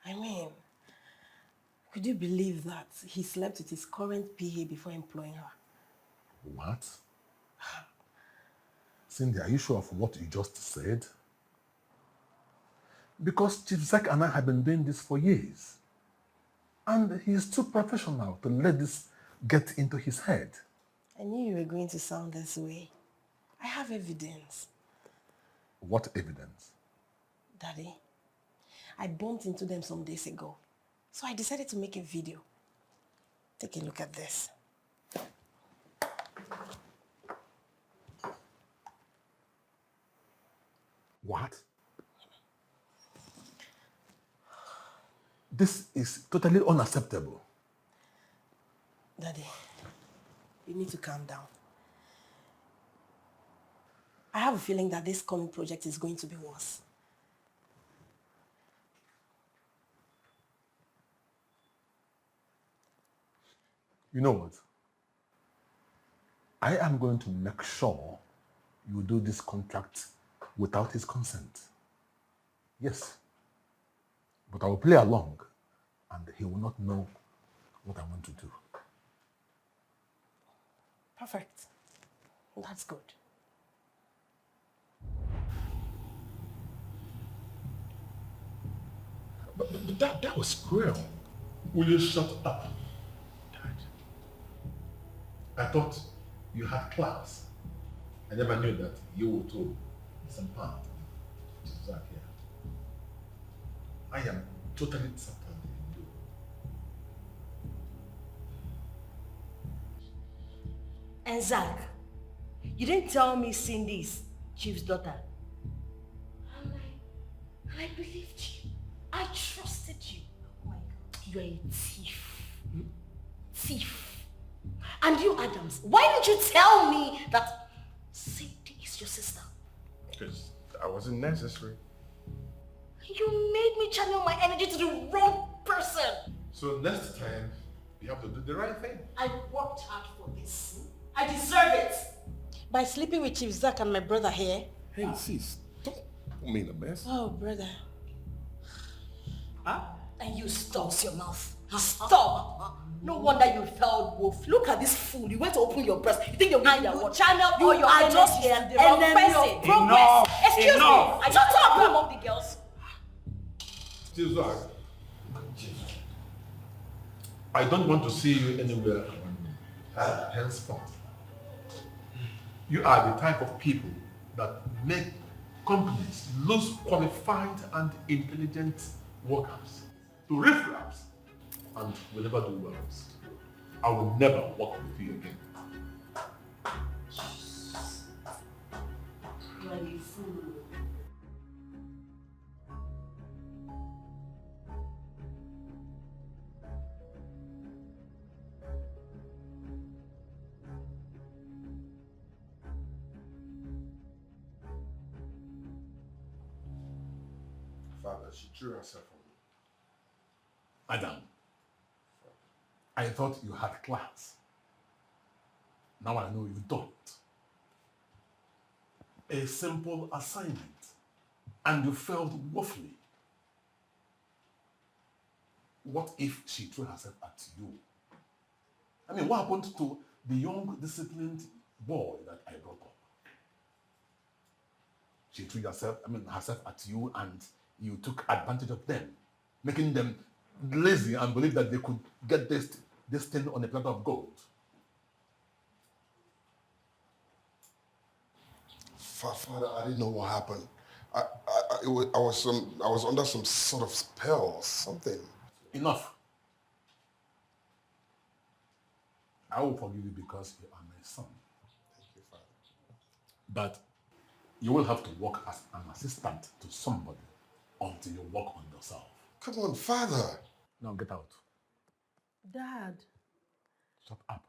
I mean, could you believe that he slept with his current PA before employing her? What? Cindy, are you sure of what you just said? Because Chief Zach and I have been doing this for years. And he is too professional to let this get into his head. I knew you were going to sound this way. I have evidence. What evidence? Daddy, I bumped into them some days ago. So I decided to make a video. Take a look at this. What? This is totally unacceptable. Daddy, you need to calm down. I have a feeling that this coming project is going to be worse. You know what? I am going to make sure you do this contract without his consent. Yes. But I will play along and he will not know what I want to do. Perfect. That's good. But that was cruel. Will you shut up? Dad. I thought you had class. I never knew that you were too some part of Zach here. I am totally disappointed in you. And Zach, you didn't tell me Cindy's Chief's daughter. I believed you. I trusted you. Oh my God. You're a thief. Thief. And you, Adams, why didn't you tell me that Sadie is your sister? Because that wasn't necessary. You made me channel my energy to the wrong person. So next time, you have to do the right thing. I worked hard for this. I deserve it. By sleeping with Chief Zach and my brother here. Hey, sis, don't put me in a mess. Oh, brother. Huh? And you stops your mouth. Stop! No wonder you felt wolf. Look at this fool. You went to open your breast. You think you're going to channel all your energy and the wrong person. Progress. Excuse me. I shut up among the girls. Chief Zach, I don't want to see you anywhere henceforth. You are the type of people that make companies lose qualified and intelligent workers to riffraffs and will never do well. I will never work with you again. You are a fool. Father, she threw herself on me. Adam, I thought you had class. Now I know you don't. A simple assignment, and you failed woefully. What if she threw herself at you? I mean, what happened to the young, disciplined boy that I brought up? She threw herself at you, and you took advantage of them, making them lazy and believe that they could get this thing on a platter of gold. Father, I didn't know what happened. I was under some sort of spell or something. Enough. I will forgive you because you are my son. Thank you, Father. But you will have to work as an assistant to somebody until you work on yourself. Come on, Father. Now get out. Dad. Shut up.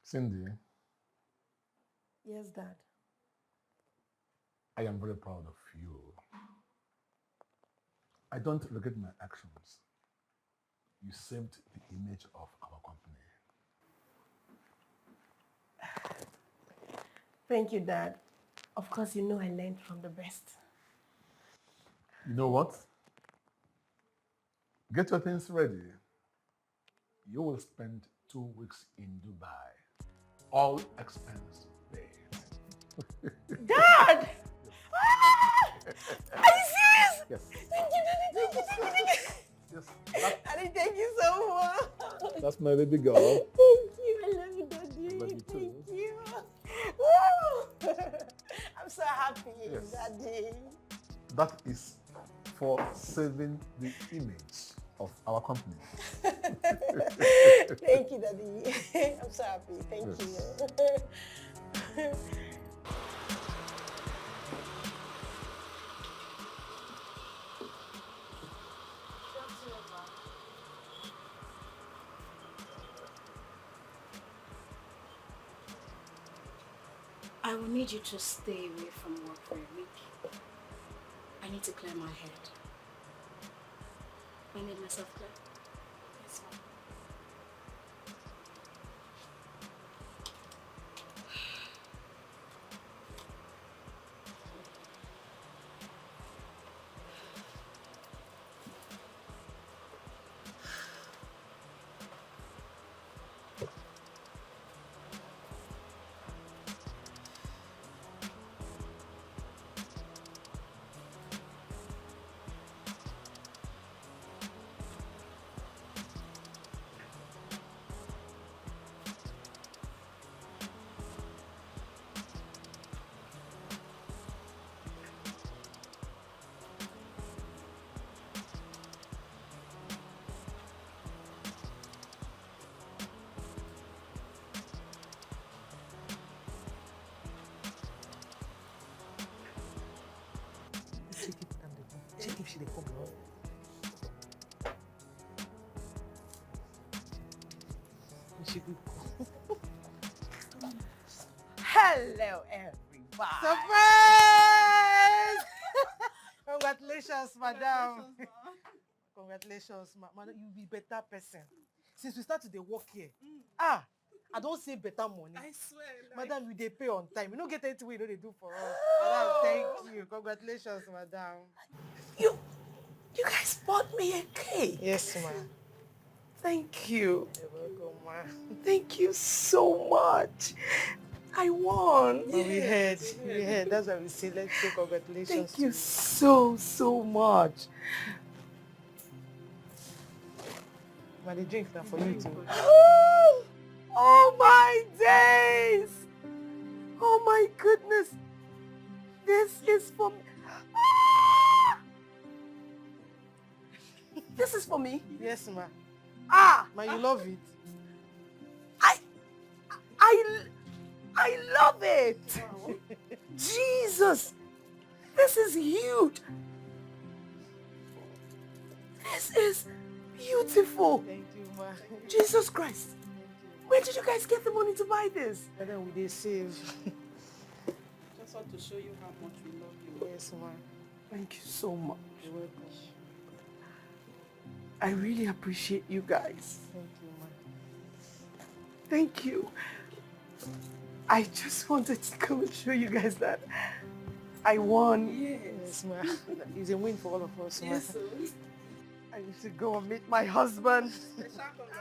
Cindy, Yes, Dad. I am very proud of you. I don't regret my actions. You saved the image of our company. Thank you, Dad. Of course, you know I learned from the best. You know what? Get your things ready. You will spend 2 weeks in Dubai. All expense paid. Dad! Are you serious? Yes. Thank you, Daddy. Thank you. Yes. Daddy, thank you so much. That's my baby girl. Thank you. I love you, Daddy. Love you too. Thank you. Woo! I'm so happy, Yes. Daddy. That is for saving the image of our company. Thank you, Daddy. I'm so happy. Thank you. I will need you to stay away from work for a week. I need to clear my head. I made myself clear. Yes, ma'am. Check it and check if she dey come now. She go. Hello, everybody. Surprise! Congratulations, madam. Congratulations, madam. You be better person. Since we started the work here, I don't say better money. I swear. Madam, you dey pay on time. You don't get anything we know they do for us. Madam, thank you. Congratulations, madam. You guys bought me a cake. Yes, ma'am. Thank you. You're welcome, ma'am. Thank you so much. I won. Oh, we heard. That's why we say let's say congratulations. Thank you so much. But the drinks are for you too. Oh my days! Oh my goodness! This is for me. Ah! This is for me? Yes, ma'am. Ma, you love it. I love it. Jesus, this is huge. This is beautiful. Thank you, ma. Jesus Christ. Where did you guys get the money to buy this? And then we save. Just want to show you how much we love you. Yes, ma. Thank you so much. You're welcome. I really appreciate you guys. Thank you, ma. Thank you. I just wanted to come and show you guys that I won. Yes, ma. It's a win for all of us, ma. Yes, I need to go and meet my husband.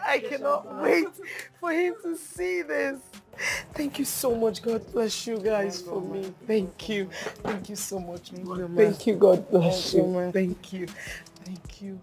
I cannot wait for him to see this. Thank you so much. God bless you guys for me. Thank you. Thank you so much. Thank you. God bless you. Thank you. Thank you.